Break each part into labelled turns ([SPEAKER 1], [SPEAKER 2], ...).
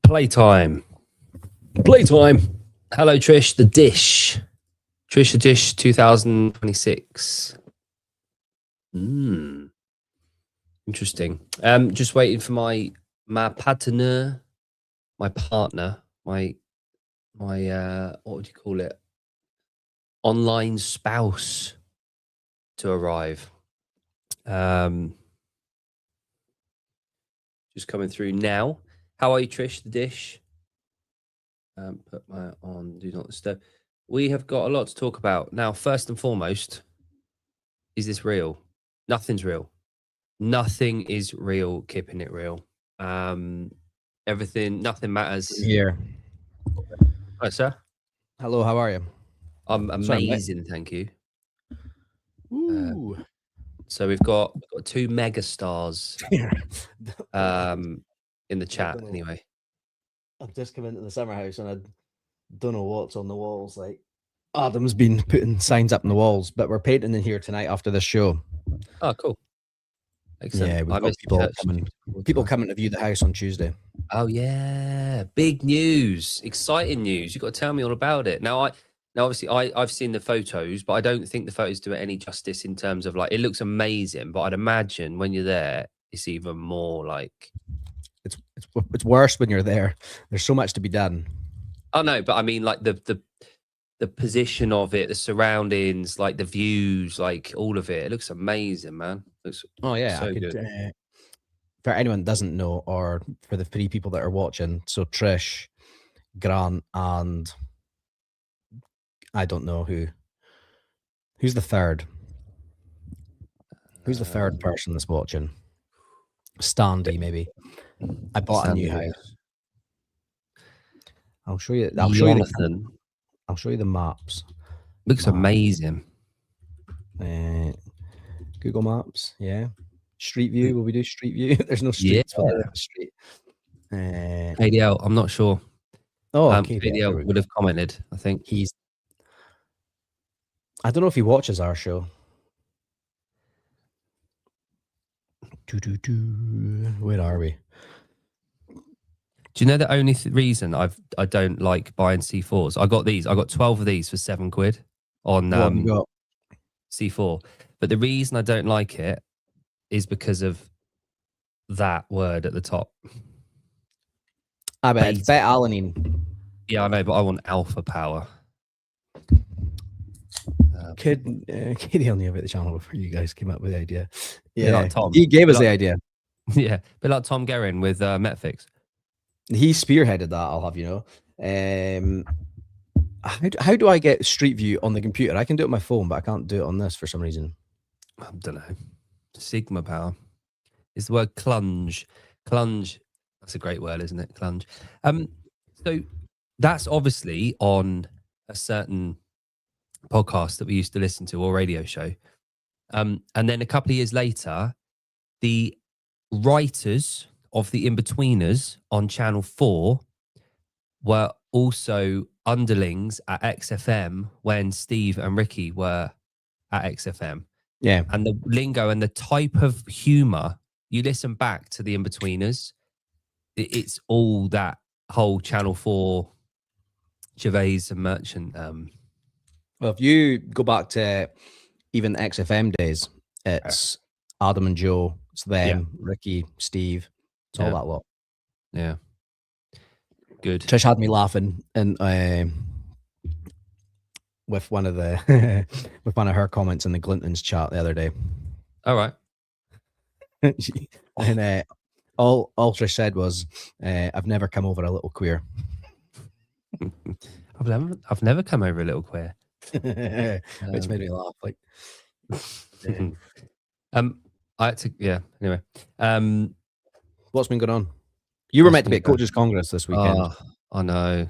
[SPEAKER 1] Playtime. Hello, Trish the Dish. Trish the Dish 2026. Interesting. Just waiting for my partner, my what would you call it? Online spouse to arrive. Just coming through now. How are you, Trish the Dish? Put my on do not disturb. We have got a lot to talk about. Now, first and foremost, is this real? Nothing's real. Nothing is real, keeping it real. Nothing matters.
[SPEAKER 2] Here.
[SPEAKER 1] Hi, sir.
[SPEAKER 2] Hello, how are you?
[SPEAKER 1] I'm amazing, thank you.
[SPEAKER 2] Ooh.
[SPEAKER 1] So we've got two mega stars in the chat anyway.
[SPEAKER 2] I've just come into the summer house and I don't know what's on the walls. Like Adam's been putting signs up on the walls, but we're painting in here tonight after this show.
[SPEAKER 1] Oh, cool. Excellent.
[SPEAKER 2] Yeah, we've got people coming to view the house on Tuesday.
[SPEAKER 1] Oh yeah, big news, exciting news. You've got to tell me all about it. Now obviously I've seen the photos, but I don't think the photos do it any justice in terms of like it looks amazing, but I'd imagine when you're there, it's even more like
[SPEAKER 2] it's worse when you're there. There's so much to be done.
[SPEAKER 1] Oh no, but I mean like the position of it, the surroundings, like the views, like all of it. It looks amazing, man. Looks
[SPEAKER 2] so good. For anyone that doesn't know, or for the three people that are watching, so Trish, Grant, and I don't know who's the third. Who's the third person that's watching? Standy, maybe. I bought a new house. I'll show you. I'll show you the maps.
[SPEAKER 1] Looks amazing.
[SPEAKER 2] Google Maps, yeah. Street View. Will we do Street View? There's no streets for the street.
[SPEAKER 1] KDL, I'm not sure.
[SPEAKER 2] Oh,
[SPEAKER 1] KDL would have commented. I think
[SPEAKER 2] I don't know if he watches our show. Where are we?
[SPEAKER 1] Do you know the only reason I don't like buying C4s? I got these. I got 12 of these for £7 on C4. But the reason I don't like it is because of that word at the top.
[SPEAKER 2] I bet it's beta-alanine.
[SPEAKER 1] Yeah, I know, but I want alpha power.
[SPEAKER 2] Katie only over at the channel before you guys came up with the idea.
[SPEAKER 1] Yeah, like Tom.
[SPEAKER 2] He gave us the idea.
[SPEAKER 1] Yeah, but like Tom Guerin with Metfix.
[SPEAKER 2] He spearheaded that, I'll have you know. How do I get Street View on the computer? I can do it on my phone, but I can't do it on this for some reason.
[SPEAKER 1] I don't know. Sigma power. It's the word clunge. Clunge. That's a great word, isn't it? Clunge. So that's obviously on a certain podcast that we used to listen to, or radio show. And then a couple of years later, the writers of the In-Betweeners on Channel 4 were also underlings at XFM when Steve and Ricky were at XFM.
[SPEAKER 2] Yeah.
[SPEAKER 1] And the lingo and the type of humor, you listen back to the In-Betweeners, it's all that whole Channel 4 Gervais and Merchant.
[SPEAKER 2] Well, if you go back to even XFM days, it's Adam and Joe, it's them, Ricky, Steve, it's all that lot.
[SPEAKER 1] Yeah. Good.
[SPEAKER 2] Trish had me laughing and with one of the with one of her comments in the Glintons chat the other day.
[SPEAKER 1] All right.
[SPEAKER 2] And all Trish said was, "I've never come over a little queer."
[SPEAKER 1] I've never come over a little queer.
[SPEAKER 2] Which made me laugh. Like,
[SPEAKER 1] I had to, anyway.
[SPEAKER 2] What's been going on? You were meant to be at Coaches Congress this weekend.
[SPEAKER 1] Oh, I know.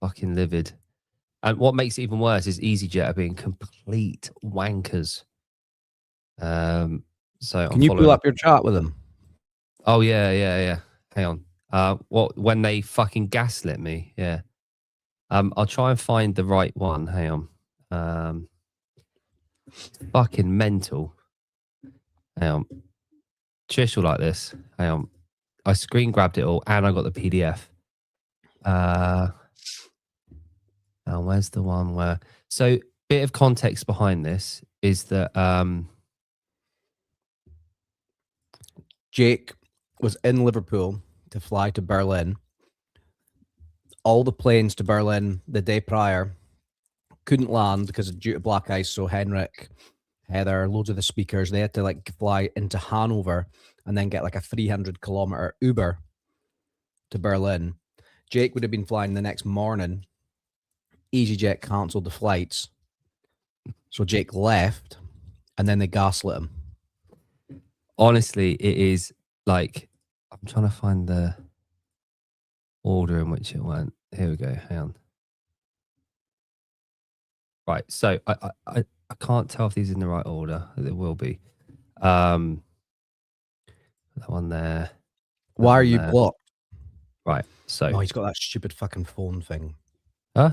[SPEAKER 1] Fucking livid. And what makes it even worse is EasyJet are being complete wankers. So
[SPEAKER 2] can you pull up your chat with them?
[SPEAKER 1] Oh yeah. Hang on. When they fucking gaslit me, yeah. I'll try and find the right one. Hang on. Fucking mental. Hang on. Trish will like this. Hang on. I screen grabbed it all, and I got the PDF. Now where's the one where? So, bit of context behind this is that
[SPEAKER 2] Jake was in Liverpool to fly to Berlin. All the planes to Berlin the day prior couldn't land because due to black ice. So Henrik, Heather, loads of the speakers, they had to like fly into Hanover and then get like a 300-kilometer Uber to Berlin. Jake would have been flying the next morning. EasyJet cancelled the flights. So Jake left and then they gaslit him.
[SPEAKER 1] honestly, it is like, I'm trying to find the order in which it went. Here we go. Hang on. Right. So I can't tell if these are in the right order. They will be. That one there.
[SPEAKER 2] Why are you blocked?
[SPEAKER 1] Right. So.
[SPEAKER 2] Oh, he's got that stupid fucking phone thing.
[SPEAKER 1] Huh?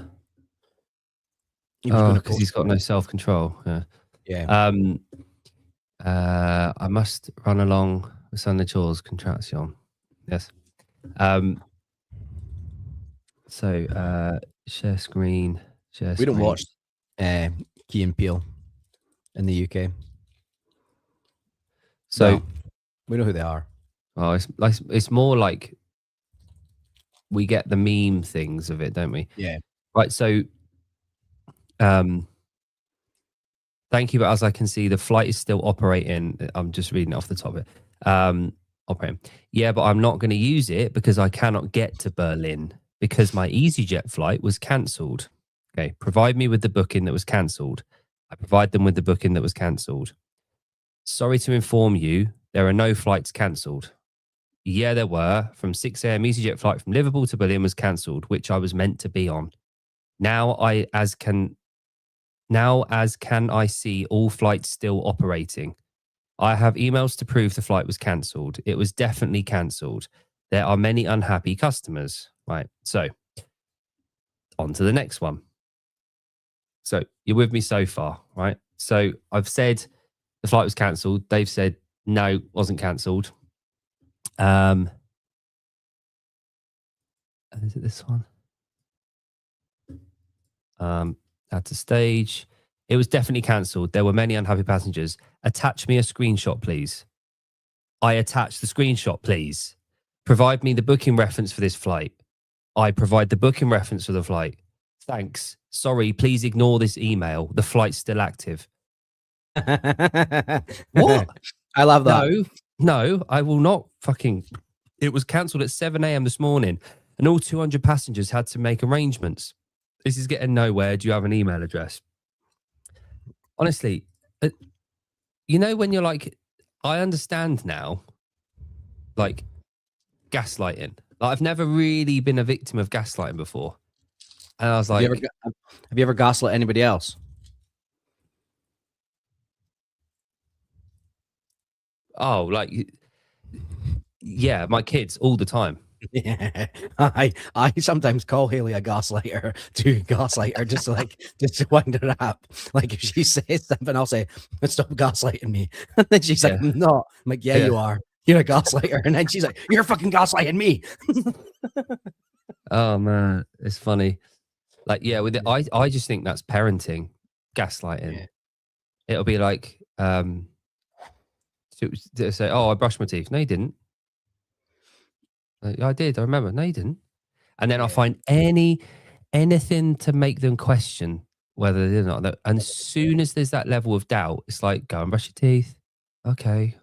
[SPEAKER 2] He was
[SPEAKER 1] Oh,
[SPEAKER 2] gonna
[SPEAKER 1] because he's got no self-control. Yeah.
[SPEAKER 2] Yeah.
[SPEAKER 1] I must run along with some of the chores contraction. Yes. So share screen. Share
[SPEAKER 2] We don't
[SPEAKER 1] screen.
[SPEAKER 2] watch Key and Peele in the UK.
[SPEAKER 1] So
[SPEAKER 2] Well, we know who they are.
[SPEAKER 1] oh, it's more like we get the meme things of it, don't we?
[SPEAKER 2] Yeah.
[SPEAKER 1] Right. So thank you, but as I can see, the flight is still operating. I'm just reading it off the top of it. Operating. Yeah, but I'm not going to use it because I cannot get to Berlin because my EasyJet flight was cancelled. Okay, provide me with the booking that was cancelled. I provide them with the booking that was cancelled. Sorry to inform you, there are no flights cancelled. Yeah, there were. From 6 a.m. EasyJet flight from Liverpool to Berlin was cancelled, which I was meant to be on. Now as can I see all flights still operating. I have emails to prove the flight was cancelled. It was definitely cancelled. There are many unhappy customers. Right. So on to the next one. So you're with me so far, right? So I've said the flight was cancelled. They've said no, wasn't cancelled. Is it this one? At the stage, it was definitely cancelled. There were many unhappy passengers. Attach me a screenshot, please. I attach the screenshot, please. Provide me the booking reference for this flight. I provide the booking reference for the flight. Thanks. Sorry, please ignore this email. The flight's still active. What?
[SPEAKER 2] I love that.
[SPEAKER 1] No, I will not fucking... It was cancelled at 7 a.m. this morning and all 200 passengers had to make arrangements. This is getting nowhere. Do you have an email address? Honestly, you know, when you're like, I understand now, like gaslighting. Like, I've never really been a victim of gaslighting before. And I was like,
[SPEAKER 2] have you ever gaslit anybody else?
[SPEAKER 1] oh, like, yeah, my kids all the time.
[SPEAKER 2] Yeah, I sometimes call Haley a gaslighter to gaslight her just to wind her up. Like if she says something, I'll say, "Stop gaslighting me," and then she's like, "I'm not." I'm like, "Yeah, you are. You're a gaslighter." And then she's like, "You're fucking gaslighting me."
[SPEAKER 1] Oh man, it's funny. Like, yeah, with it, I just think that's parenting, gaslighting. Yeah. It'll be like, to say, "Oh, I brushed my teeth." No, you didn't. I did. I remember. No, you didn't. And then I'll find anything to make them question whether they did or not. And as soon as there's that level of doubt, it's like, go and brush your teeth. Okay.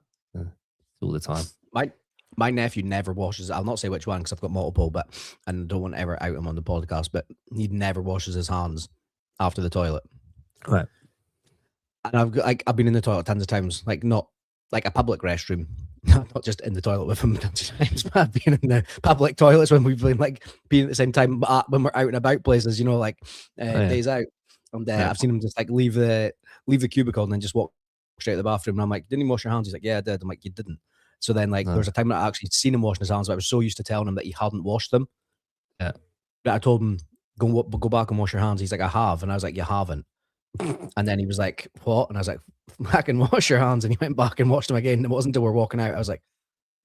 [SPEAKER 1] All the time.
[SPEAKER 2] My nephew never washes. I'll not say which one because I've got multiple, and I don't want to ever out him on the podcast, but he never washes his hands after the toilet.
[SPEAKER 1] Right.
[SPEAKER 2] And I've been in the toilet tons of times, like not like a public restroom. Not just in the toilet with him tons of times, but I've been in the public toilets when we've been like being at the same time when we're out and about places, you know, like days out. And I've seen him just like leave the cubicle and then just walk straight to the bathroom. And I'm like, "Didn't you wash your hands?" He's like, "Yeah, I did." I'm like, "You didn't." So then like there was a time that I actually seen him washing his hands, but I was so used to telling him that he hadn't washed them.
[SPEAKER 1] Yeah.
[SPEAKER 2] That I told him, go back and wash your hands. He's like, "I have." And I was like, "You haven't." And then he was like, "What?" And I was like, "Back and wash your hands." And he went back and washed them again. And it wasn't until we're walking out, I was like,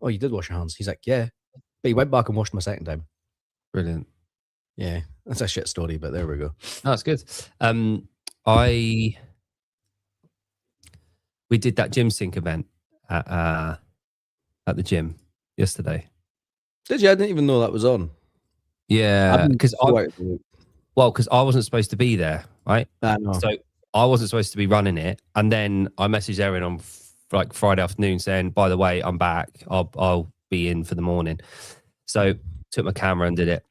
[SPEAKER 2] "Oh, you did wash your hands?" He's like, "Yeah." But he went back and washed my second time.
[SPEAKER 1] Brilliant.
[SPEAKER 2] Yeah, that's a shit story, but there we go.
[SPEAKER 1] No, that's good. I we did that gym sync event at the gym yesterday.
[SPEAKER 2] Did you? I didn't even know that was on. I've
[SPEAKER 1] Yeah,
[SPEAKER 2] been so out of the loop.
[SPEAKER 1] because I wasn't supposed to be there, right?
[SPEAKER 2] I know.
[SPEAKER 1] So I wasn't supposed to be running it, and then I messaged Erin on like Friday afternoon saying, "By the way, I'm back. I'll be in for the morning." So took my camera and did it,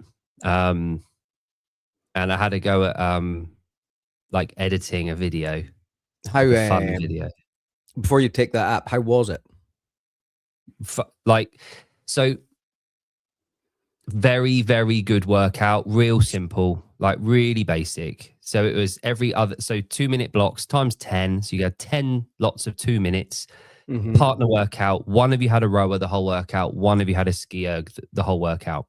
[SPEAKER 1] and I had a go at like editing a video,
[SPEAKER 2] How,
[SPEAKER 1] like a fun video.
[SPEAKER 2] before you take that app, how was it?
[SPEAKER 1] Like, so very, very good workout, real simple, like really basic. So it was every other, so 2 minute blocks times 10. So you got 10 lots of 2 minutes, partner workout. One of you had a rower the whole workout, one of you had a skier the whole workout.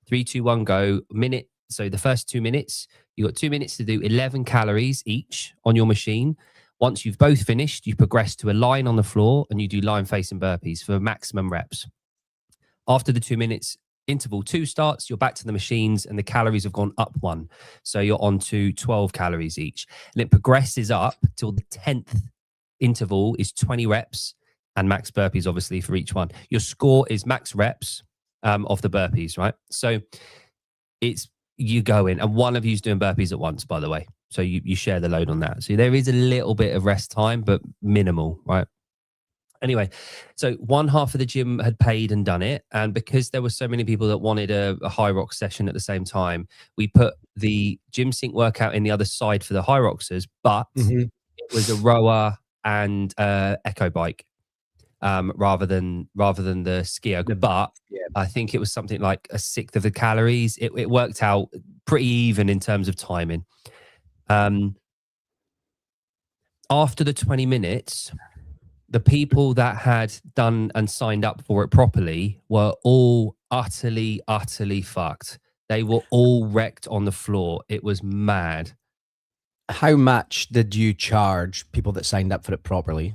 [SPEAKER 1] 3, 2, 1, go. Minute. So the first 2 minutes, you got 2 minutes to do 11 calories each on your machine. Once you've both finished, you progress to a line on the floor and you do line facing burpees for maximum reps. After the 2 minutes, interval 2 starts, you're back to the machines and the calories have gone up 1. So you're on to 12 calories each. And it progresses up till the 10th interval is 20 reps and max burpees, obviously, for each one. Your score is max reps of the burpees, right? So it's you go in and one of you's doing burpees at once, by the way. So you share the load on that. So there is a little bit of rest time, but minimal, right? Anyway, so one half of the gym had paid and done it. And because there were so many people that wanted a high rock session at the same time, we put the gym sync workout in the other side for the high roxers, but it was a rower and echo bike rather than the skier. But I think it was something like a sixth of the calories. It worked out pretty even in terms of timing. After the 20 minutes, the people that had done and signed up for it properly were all utterly, utterly fucked. They were all wrecked on the floor. It was mad.
[SPEAKER 2] How much did you charge people that signed up for it properly?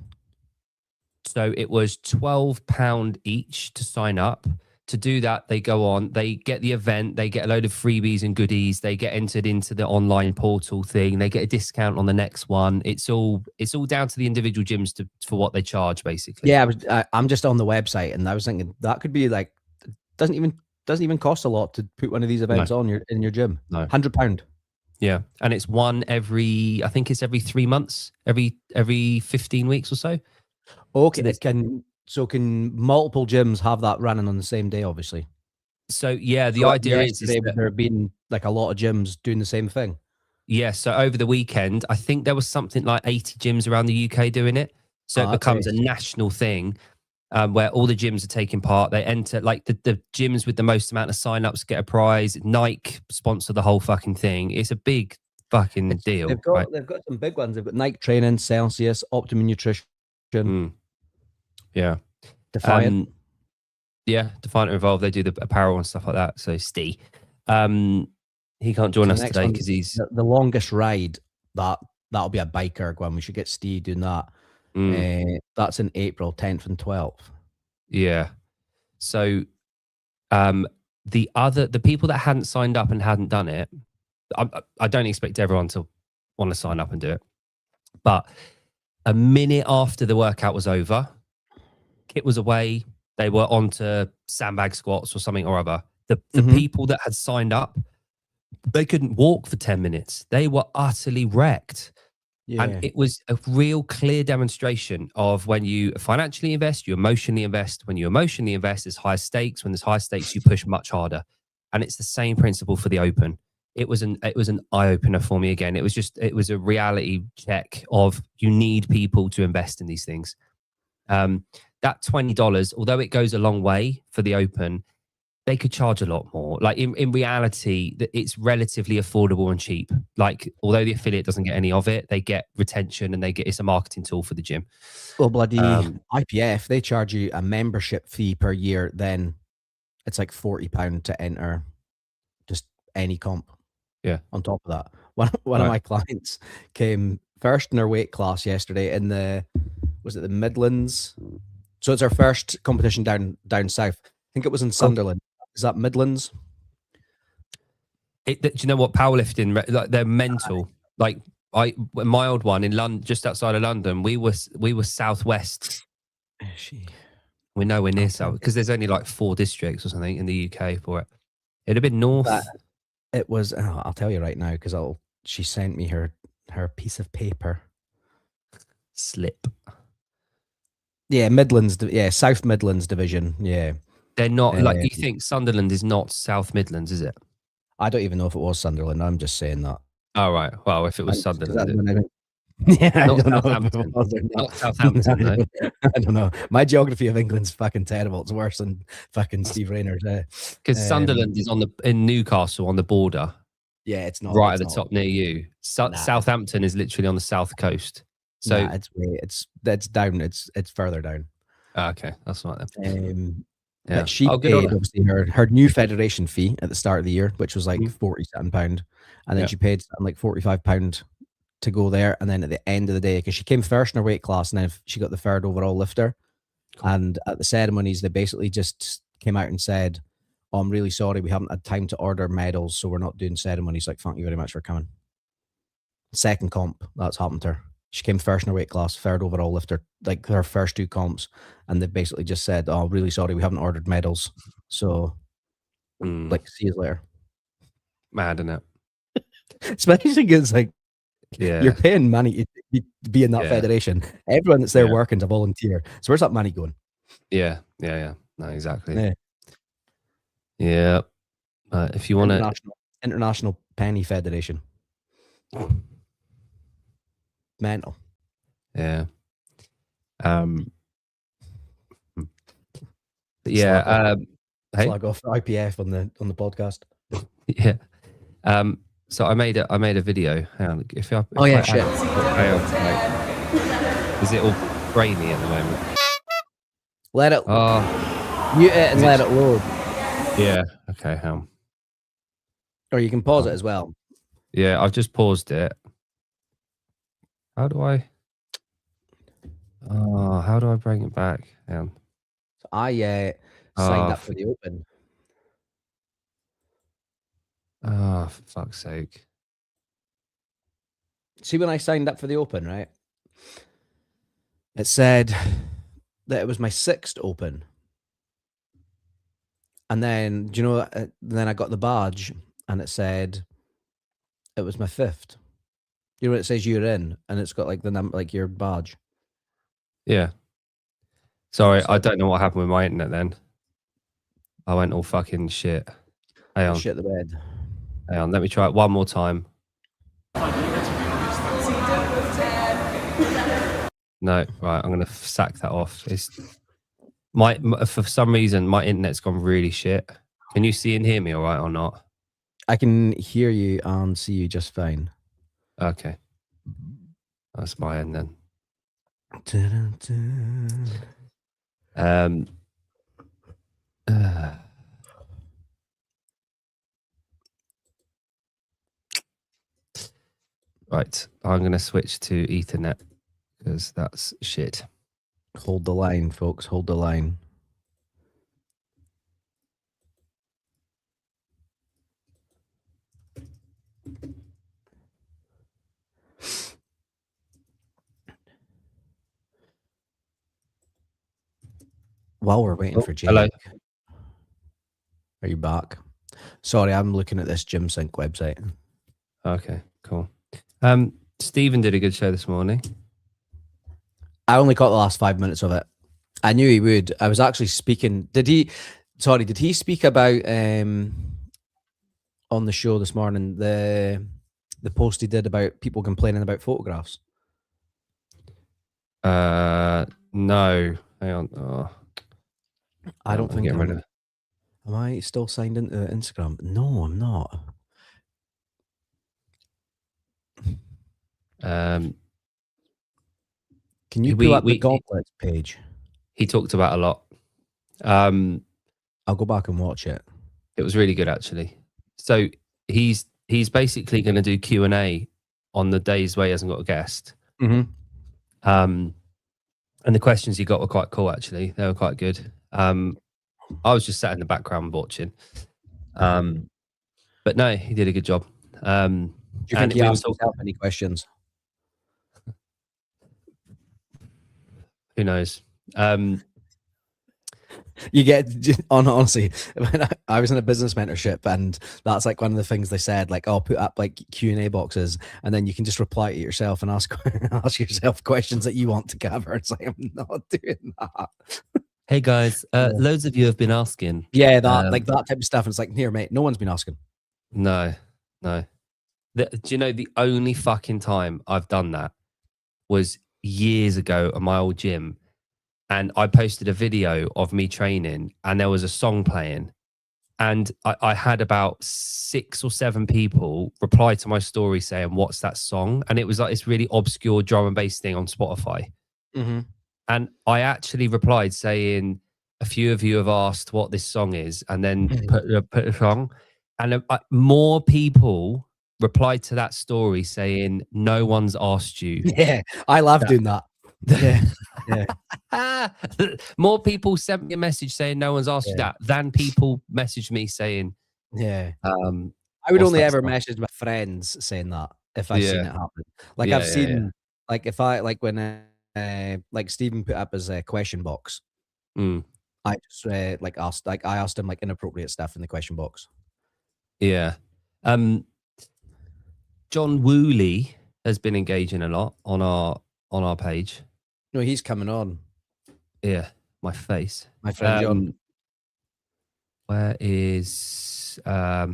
[SPEAKER 1] So it was £12 each to sign up. To do that, they go on, they get the event, they get a load of freebies and goodies, they get entered into the online portal thing, they get a discount on the next one. It's all down to the individual gyms for what they charge, basically.
[SPEAKER 2] Yeah, I'm just on the website and I was thinking that could be like doesn't even cost a lot to put one of these events on in your gym.
[SPEAKER 1] No.
[SPEAKER 2] £100.
[SPEAKER 1] Yeah, and it's one I think it's every 3 months, every 15 weeks or so.
[SPEAKER 2] Okay, can multiple gyms have that running on the same day? Obviously.
[SPEAKER 1] So yeah, the idea is that
[SPEAKER 2] there have been like a lot of gyms doing the same thing.
[SPEAKER 1] Yeah, so over the weekend, I think there was something like 80 gyms around the UK doing it. So it becomes a national thing where all the gyms are taking part. They enter, like the gyms with the most amount of signups get a prize. Nike sponsor the whole fucking thing. It's a big fucking deal.
[SPEAKER 2] They've got some big ones. They've got Nike Training, Celsius, Optimum Nutrition.
[SPEAKER 1] Yeah.
[SPEAKER 2] Defiant.
[SPEAKER 1] Defiant are involved. They do the apparel and stuff like that. So Steve. He can't join us today because he's
[SPEAKER 2] the longest ride. That'll be a biker one. We should get Steve doing that. That's in April 10th and 12th.
[SPEAKER 1] Yeah. So the people that hadn't signed up and hadn't done it, I don't expect everyone to want to sign up and do it. But a minute after the workout was over, Kit was away. They were on to sandbag squats or something or other. The people that had signed up, they couldn't walk for 10 minutes. They were utterly wrecked. Yeah. And it was a real clear demonstration of when you financially invest, you emotionally invest. When you emotionally invest, there's higher stakes. When there's high stakes, you push much harder. And it's the same principle for the Open. It was an eye opener for me again. It was a reality check of you need people to invest in these things. That $20, although it goes a long way for the Open, they could charge a lot more. Like in reality, it's relatively affordable and cheap. Like although the affiliate doesn't get any of it, they get retention and it's a marketing tool for the gym.
[SPEAKER 2] Well, bloody IPF, they charge you a membership fee per year. Then it's like £40 to enter just any comp.
[SPEAKER 1] Yeah.
[SPEAKER 2] On top of that, one of my clients came first in their weight class yesterday in the Midlands So it's our first competition down south. I think it was in Sunderland. Is that Midlands?
[SPEAKER 1] Do you know what powerlifting? Like they're mental. Like my old one in London, just outside of London, we were southwest.
[SPEAKER 2] Is she?
[SPEAKER 1] We're nowhere near south because there's only like 4 districts or something in the UK for it. It'd have been north.
[SPEAKER 2] It was. Oh, I'll tell you right now because she sent me her piece of paper.
[SPEAKER 1] Slip.
[SPEAKER 2] Yeah, Midlands. Yeah, South Midlands division. Yeah,
[SPEAKER 1] they're not like you think. Sunderland is not South Midlands, is it?
[SPEAKER 2] I don't even know if it was Sunderland. I'm just saying that.
[SPEAKER 1] Oh right. Well, if it was Sunderland,
[SPEAKER 2] yeah, I
[SPEAKER 1] not
[SPEAKER 2] don't know.
[SPEAKER 1] Southampton. Not Southampton, no.
[SPEAKER 2] I don't know. My geography of England's fucking terrible. It's worse than fucking Steve Rayner's.
[SPEAKER 1] Because Sunderland is in Newcastle on the border.
[SPEAKER 2] Yeah, it's not
[SPEAKER 1] right at the top near you. Southampton is literally on the south coast. So
[SPEAKER 2] it's down. It's further down.
[SPEAKER 1] Okay, that's right then.
[SPEAKER 2] Yeah. But she paid obviously her new federation fee at the start of the year, which was like £47, and then she paid something like £45 to go there, and then at the end of the day, because she came first in her weight class, and then she got the 3rd overall lifter. Cool. And at the ceremonies, they basically just came out and said, "Oh, I'm really sorry, we haven't had time to order medals, so we're not doing ceremonies. Like, thank you very much for coming." Second comp that's happened to her. She came first in her weight class, 3rd overall lifter, like her first 2 comps, and they basically just said, "Oh, really sorry, we haven't ordered medals, so like see you later."
[SPEAKER 1] Mad, isn't it?
[SPEAKER 2] Especially because like you're paying money to be in that federation. Everyone that's there working to volunteer. So where's that money going?
[SPEAKER 1] Yeah. No, exactly. Yeah. If you want to
[SPEAKER 2] International Penny Federation. Mental.
[SPEAKER 1] Yeah.
[SPEAKER 2] Flag off IPF on the podcast.
[SPEAKER 1] Yeah. So I made a video. Hang on,
[SPEAKER 2] shit.
[SPEAKER 1] Is it all brainy at the moment?
[SPEAKER 2] Let it mute it and let it load.
[SPEAKER 1] Yeah. Okay, hang on.
[SPEAKER 2] Or you can pause it as well.
[SPEAKER 1] Yeah, I've just paused it. How do I bring it back? Hang on.
[SPEAKER 2] So I signed up for the Open.
[SPEAKER 1] Oh, for fuck's sake.
[SPEAKER 2] See, when I signed up for the Open, right? It said that it was my 6th Open. And then, do you know, then I got the badge and it said it was my 5th. You know, it says you're in and it's got like the number, like your badge.
[SPEAKER 1] Yeah. Sorry, I don't know what happened with my internet then. I went all fucking shit. Hang on.
[SPEAKER 2] Shit the bed.
[SPEAKER 1] Hang on, let me try it one more time. No, right, I'm gonna sack that off. It's for some reason my internet's gone really shit. Can you see and hear me all right or not?
[SPEAKER 2] I can hear you and see you just fine.
[SPEAKER 1] Okay, that's my end then. Right, I'm going to switch to Ethernet because that's shit.
[SPEAKER 2] Hold the line, folks. Hold the line. While we're waiting for Jake.
[SPEAKER 1] Hello.
[SPEAKER 2] Are you back? Sorry, I'm looking at this GymSync website.
[SPEAKER 1] Okay, cool. Stephen did a good show this morning.
[SPEAKER 2] I only caught the last 5 minutes of it. I knew he would. I was actually speaking. Did he speak about on the show this morning the post he did about people complaining about photographs?
[SPEAKER 1] No. Hang on. Oh.
[SPEAKER 2] I don't think am I still signed into Instagram? No, I'm not. Can you pull up the Gauntlets page?
[SPEAKER 1] He talked about a lot.
[SPEAKER 2] I'll go back and watch it.
[SPEAKER 1] It was really good, actually. So he's basically going to do Q&A on the days where he hasn't got a guest.
[SPEAKER 2] Mm-hmm.
[SPEAKER 1] And the questions he got were quite cool, actually. They were quite good. I was just sat in the background watching. But no, he did a good job.
[SPEAKER 2] Do you think he asked himself any questions?
[SPEAKER 1] Who knows?
[SPEAKER 2] You get honestly, when I was in a business mentorship, and that's like one of the things they said, like, "Oh, put up like Q&A boxes, and then you can just reply to yourself and ask ask yourself questions that you want to cover." It's like, I'm not doing that.
[SPEAKER 1] Hey guys, loads of you have been asking.
[SPEAKER 2] Yeah, that like that type of stuff. And it's like, here, mate, no one's been asking.
[SPEAKER 1] No. Do you know the only fucking time I've done that was years ago at my old gym, and I posted a video of me training, and there was a song playing, and I had about 6 or 7 people reply to my story saying, "What's that song?" And it was like this really obscure drum and bass thing on Spotify. And I actually replied saying, "A few of you have asked what this song is," and then put a song, and more people replied to that story saying, "No one's asked you."
[SPEAKER 2] Yeah, I love doing that. Yeah.
[SPEAKER 1] More people sent me a message saying no one's asked you that than people messaged me saying,
[SPEAKER 2] I would only ever message my friends saying that if I've seen it happen. Like I've seen, like if I like when like Stephen put up his question box, I just I asked him like inappropriate stuff in the question box.
[SPEAKER 1] Yeah. John Woolley has been engaging a lot on our page.
[SPEAKER 2] No, he's coming on.
[SPEAKER 1] Yeah, my face.
[SPEAKER 2] My friend John.
[SPEAKER 1] Where is what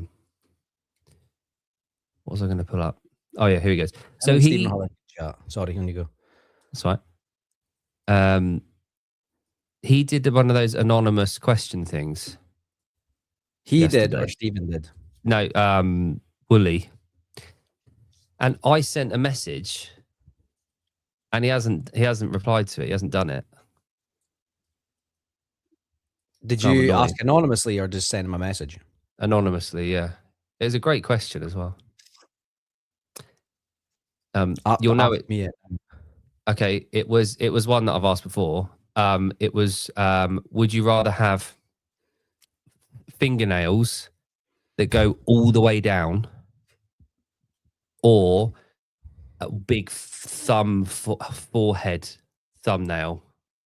[SPEAKER 1] was I going to pull up? Oh yeah, here he goes. So he.
[SPEAKER 2] Sorry, here you go.
[SPEAKER 1] That's right. He did one of those anonymous question things.
[SPEAKER 2] He did, or Stephen did?
[SPEAKER 1] No, Woolley. And I sent a message, and he hasn't replied to it. He hasn't done it.
[SPEAKER 2] Did you ask anonymously or just send him a message?
[SPEAKER 1] Anonymously, yeah. It was a great question as well. You'll know it. Okay, it was one that I've asked before. It was, would you rather have fingernails that go all the way down, or a big forehead thumbnail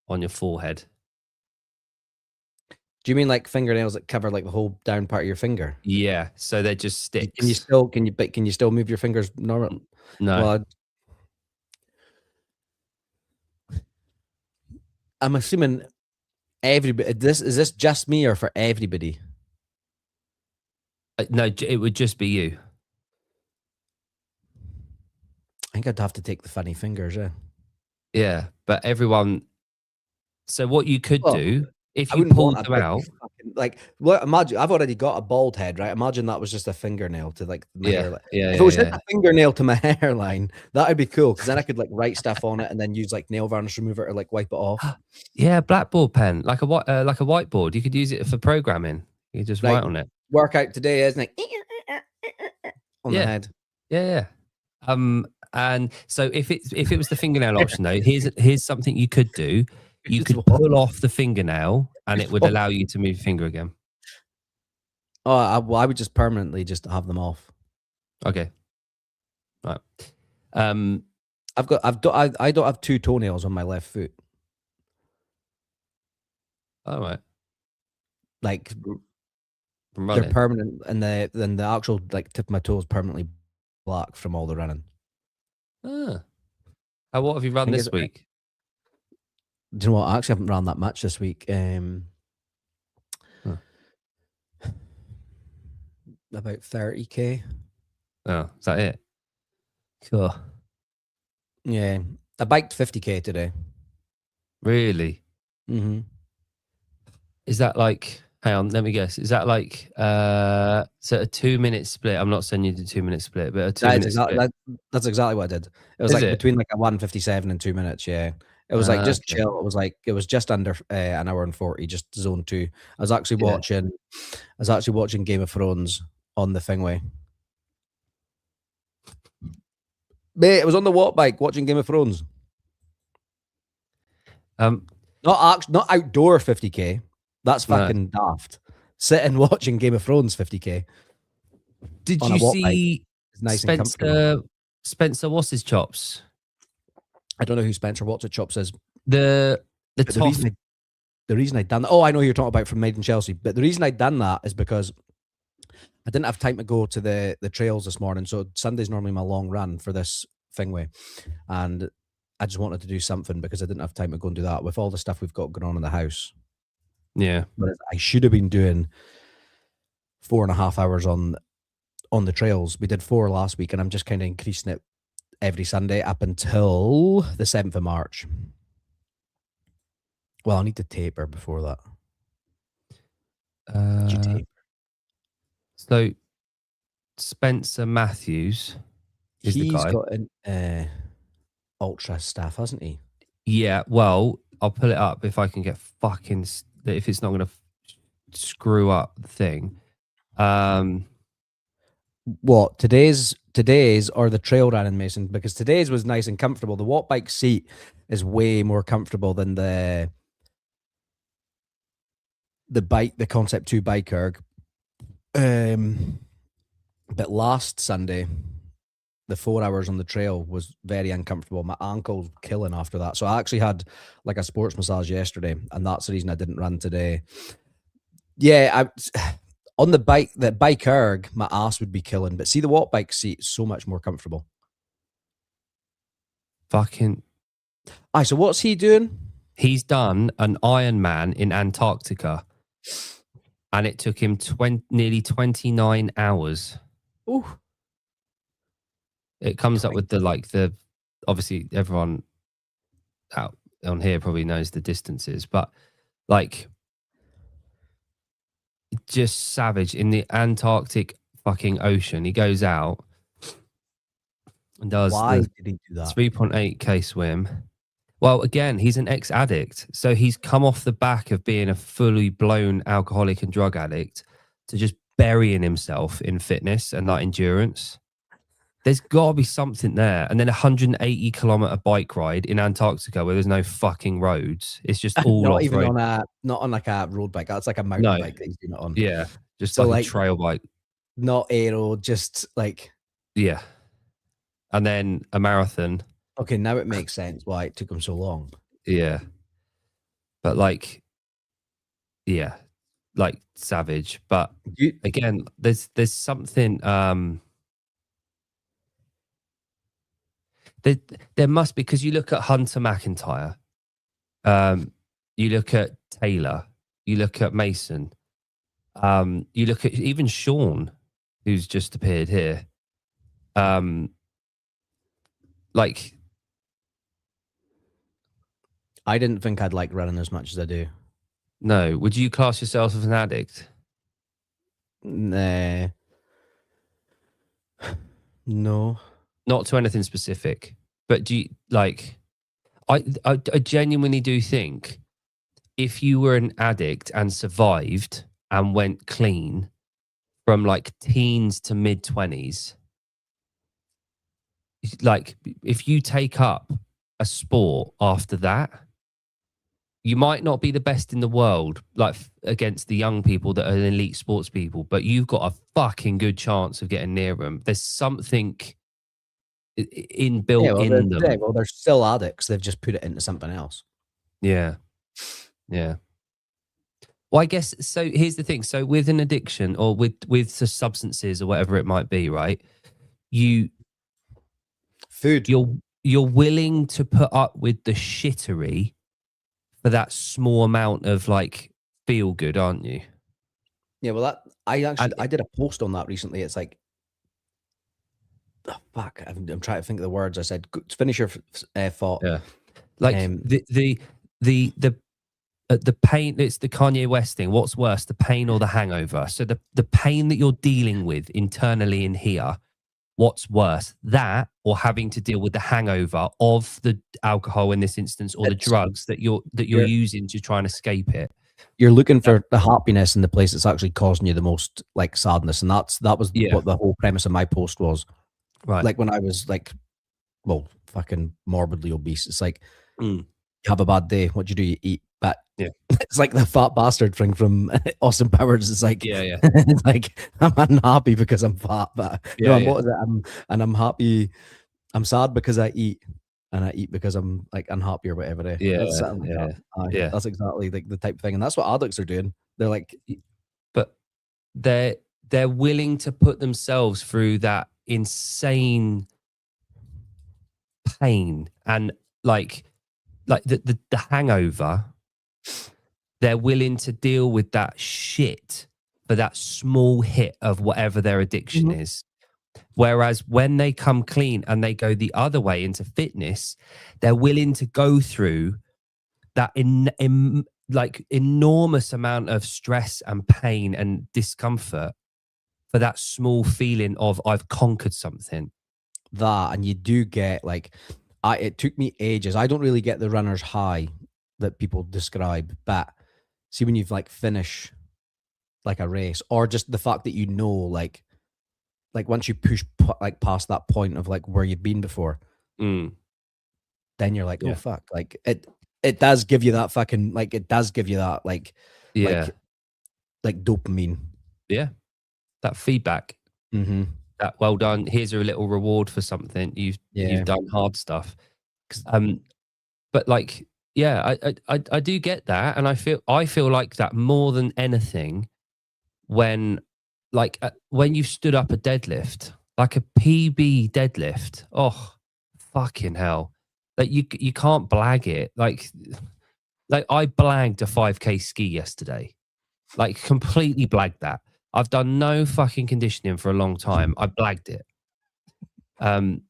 [SPEAKER 1] on your forehead?
[SPEAKER 2] Do you mean like fingernails that cover like the whole down part of your finger?
[SPEAKER 1] Yeah, so they're just sticks.
[SPEAKER 2] Can you still move your fingers normal?
[SPEAKER 1] No.
[SPEAKER 2] Well, I'm assuming everybody. Is this just me or for everybody?
[SPEAKER 1] No, it would just be you.
[SPEAKER 2] I think I'd have to take the funny fingers, yeah.
[SPEAKER 1] Yeah, but everyone. So what you could do if you pulled them out,
[SPEAKER 2] like, what? Imagine I've already got a bald head, right? Imagine that was just a fingernail to like my hairline. If it was just a fingernail to my hairline, that would be cool because then I could like write stuff on it and then use like nail varnish remover to like wipe it off.
[SPEAKER 1] Yeah, blackboard pen, like a whiteboard. You could use it for programming. You could just write on it.
[SPEAKER 2] Workout today, isn't it? On the head.
[SPEAKER 1] Yeah. And so if it was the fingernail option though, here's something you could do. You could pull off the fingernail and it would allow you to move your finger again.
[SPEAKER 2] Oh, I would just permanently just have them off.
[SPEAKER 1] Okay. Right.
[SPEAKER 2] I don't have 2 toenails on my left foot.
[SPEAKER 1] All right.
[SPEAKER 2] Like they're permanent, and then the actual like tip of my toe is permanently black from all the running.
[SPEAKER 1] What have you run this week?
[SPEAKER 2] Do you know what? I actually haven't run that much this week. About 30K.
[SPEAKER 1] Oh, is that it? Cool.
[SPEAKER 2] Yeah, I biked 50K today.
[SPEAKER 1] Really?
[SPEAKER 2] Mm-hmm.
[SPEAKER 1] Is that like? Hang on, let me guess. Is that like so a 2-minute split? I'm not saying you did a 2-minute split, but a 2-minute split.
[SPEAKER 2] That's exactly what I did. It was between like a 1:57 and 2 minutes. Yeah, it was like just chill. It was just under an hour and 40, just zone 2. I was actually watching Game of Thrones on the Thingway. Mate, it was on the walk bike watching Game of Thrones.
[SPEAKER 1] Um,
[SPEAKER 2] Not outdoor 50k. That's
[SPEAKER 1] no.
[SPEAKER 2] fucking daft. Sitting watching Game of Thrones 50k
[SPEAKER 1] Did
[SPEAKER 2] on a
[SPEAKER 1] you
[SPEAKER 2] watt bike
[SPEAKER 1] see
[SPEAKER 2] is nice and comfortable.
[SPEAKER 1] Spencer what's his chops?
[SPEAKER 2] I don't know who Spencer Watts at Chops is,
[SPEAKER 1] The
[SPEAKER 2] but the
[SPEAKER 1] Toff.
[SPEAKER 2] reason I done that. Oh, I know who you're talking about from Made in Chelsea. But the reason I done that is because I didn't have time to go to the trails this morning. So Sunday's normally my long run for this thingway, and I just wanted to do something because I didn't have time to go and do that with all the stuff we've got going on in the house.
[SPEAKER 1] Yeah.
[SPEAKER 2] But I should have been doing 4.5 hours on the trails. We did 4 last week, and I'm just kind of increasing it every Sunday up until the 7th of March. Well, I need to taper before that. Did you taper?
[SPEAKER 1] So Spencer Matthews is the
[SPEAKER 2] He's
[SPEAKER 1] guy.
[SPEAKER 2] got an ultra staff, hasn't he?
[SPEAKER 1] Yeah, well, I'll pull it up if I can get fucking if it's not going to screw up the thing.
[SPEAKER 2] What today's or the trail running, Mason? Because today's was nice and comfortable. The watt bike seat is way more comfortable than the Concept 2 bike erg. But last Sunday, the 4 hours on the trail was very uncomfortable. My ankle's killing after that. So I actually had like a sports massage yesterday, and that's the reason I didn't run today. Yeah, on the bike erg, my ass would be killing. But see, the watt bike seat is so much more comfortable.
[SPEAKER 1] Fucking.
[SPEAKER 2] Aye, so what's he doing?
[SPEAKER 1] He's done an Ironman in Antarctica, and it took him nearly 29 hours.
[SPEAKER 2] Ooh.
[SPEAKER 1] It comes up with the obviously everyone out on here probably knows the distances, but like just savage in the Antarctic fucking ocean. He goes out and does
[SPEAKER 2] Why
[SPEAKER 1] the
[SPEAKER 2] did he do that?
[SPEAKER 1] 3.8k swim. Well, again, he's an ex-addict, so he's come off the back of being a fully blown alcoholic and drug addict to just burying himself in fitness and that endurance. There's got to be something there. And then 180-kilometer bike ride in Antarctica where there's no fucking roads. It's just all
[SPEAKER 2] not
[SPEAKER 1] off
[SPEAKER 2] even
[SPEAKER 1] road.
[SPEAKER 2] not on like a road bike. That's like a mountain bike that he's doing it on.
[SPEAKER 1] Yeah, just
[SPEAKER 2] So,
[SPEAKER 1] like a trail bike.
[SPEAKER 2] Not aero, just like.
[SPEAKER 1] Yeah. And then a marathon.
[SPEAKER 2] Okay, now it makes sense why it took him so long.
[SPEAKER 1] Yeah. But like, yeah, like savage. But again, there's something there must be, because you look at Hunter McIntyre, you look at Taylor, you look at Mason, you look at even Sean, who's just appeared here. Like,
[SPEAKER 2] I didn't think I'd like running as much as I do.
[SPEAKER 1] No. Would you class yourself as an addict?
[SPEAKER 2] Nah. No.
[SPEAKER 1] Not to anything specific, but do you like? I genuinely do think if you were an addict and survived and went clean from like teens to mid-20s, like if you take up a sport after that, you might not be the best in the world, like against the young people that are elite sports people, but you've got a fucking good chance of getting near them. There's something inbuilt in them.
[SPEAKER 2] Yeah, well, they're still addicts. They've just put it into something else.
[SPEAKER 1] Yeah. Yeah. Well, I guess, so here's the thing. So with an addiction or with the substances or whatever it might be, right?
[SPEAKER 2] Food.
[SPEAKER 1] You're willing to put up with the shittery for that small amount of like feel good, aren't you?
[SPEAKER 2] Yeah, well, I did a post on that recently. It's like, oh, fuck, I'm trying to think of the words. I said, finish your thought.
[SPEAKER 1] Yeah, like the pain. It's the Kanye West thing. What's worse, the pain or the hangover? So the pain that you're dealing with internally in here. What's worse, that or having to deal with the hangover of the alcohol in this instance, or the drugs that you're using to try and escape it?
[SPEAKER 2] You're looking for the happiness in the place that's actually causing you the most like sadness, and that was what the whole premise of my post was.
[SPEAKER 1] Right,
[SPEAKER 2] like when I was like, well, fucking morbidly obese. It's like You have a bad day. What do? You eat. But
[SPEAKER 1] Yeah.
[SPEAKER 2] it's like the fat bastard thing from Austin Powers. It's like,
[SPEAKER 1] Yeah.
[SPEAKER 2] it's like I'm unhappy because I'm fat, but no,
[SPEAKER 1] Yeah.
[SPEAKER 2] what is it? I'm happy. I'm sad because I eat, and I eat because I'm like unhappy or whatever. That's
[SPEAKER 1] Yeah.
[SPEAKER 2] something like
[SPEAKER 1] Yeah.
[SPEAKER 2] that. Aye,
[SPEAKER 1] Yeah.
[SPEAKER 2] that's exactly like the type of thing, and that's what addicts are doing. They're like,
[SPEAKER 1] But they're willing to put themselves through that insane pain and like the hangover. They're willing to deal with that shit for that small hit of whatever their addiction
[SPEAKER 2] Mhm.
[SPEAKER 1] is. Whereas when they come clean and they go the other way into fitness, they're willing to go through that like enormous amount of stress and pain and discomfort for that small feeling of I've conquered something.
[SPEAKER 2] that, and you do get like, it took me ages. I don't really get the runner's high that people describe, but see when you've like finish like a race, or just the fact that you know, like once you push like past that point of like where you've been before,
[SPEAKER 1] Mm,
[SPEAKER 2] then you're like, oh
[SPEAKER 1] yeah.
[SPEAKER 2] fuck, like it does give you that fucking, like it does give you that
[SPEAKER 1] Yeah.
[SPEAKER 2] like like dopamine.
[SPEAKER 1] Yeah. That feedback.
[SPEAKER 2] Mm-hmm.
[SPEAKER 1] That well done. Here's a little reward for something. You've
[SPEAKER 2] Yeah.
[SPEAKER 1] done hard stuff. But like, yeah, I do get that, and I feel like that more than anything when when you've stood up a deadlift, like a PB deadlift. Oh, fucking hell! Like you can't blag it. Like I blagged a 5K ski yesterday. Like completely blagged that. I've done no fucking conditioning for a long time. I blagged it. Um,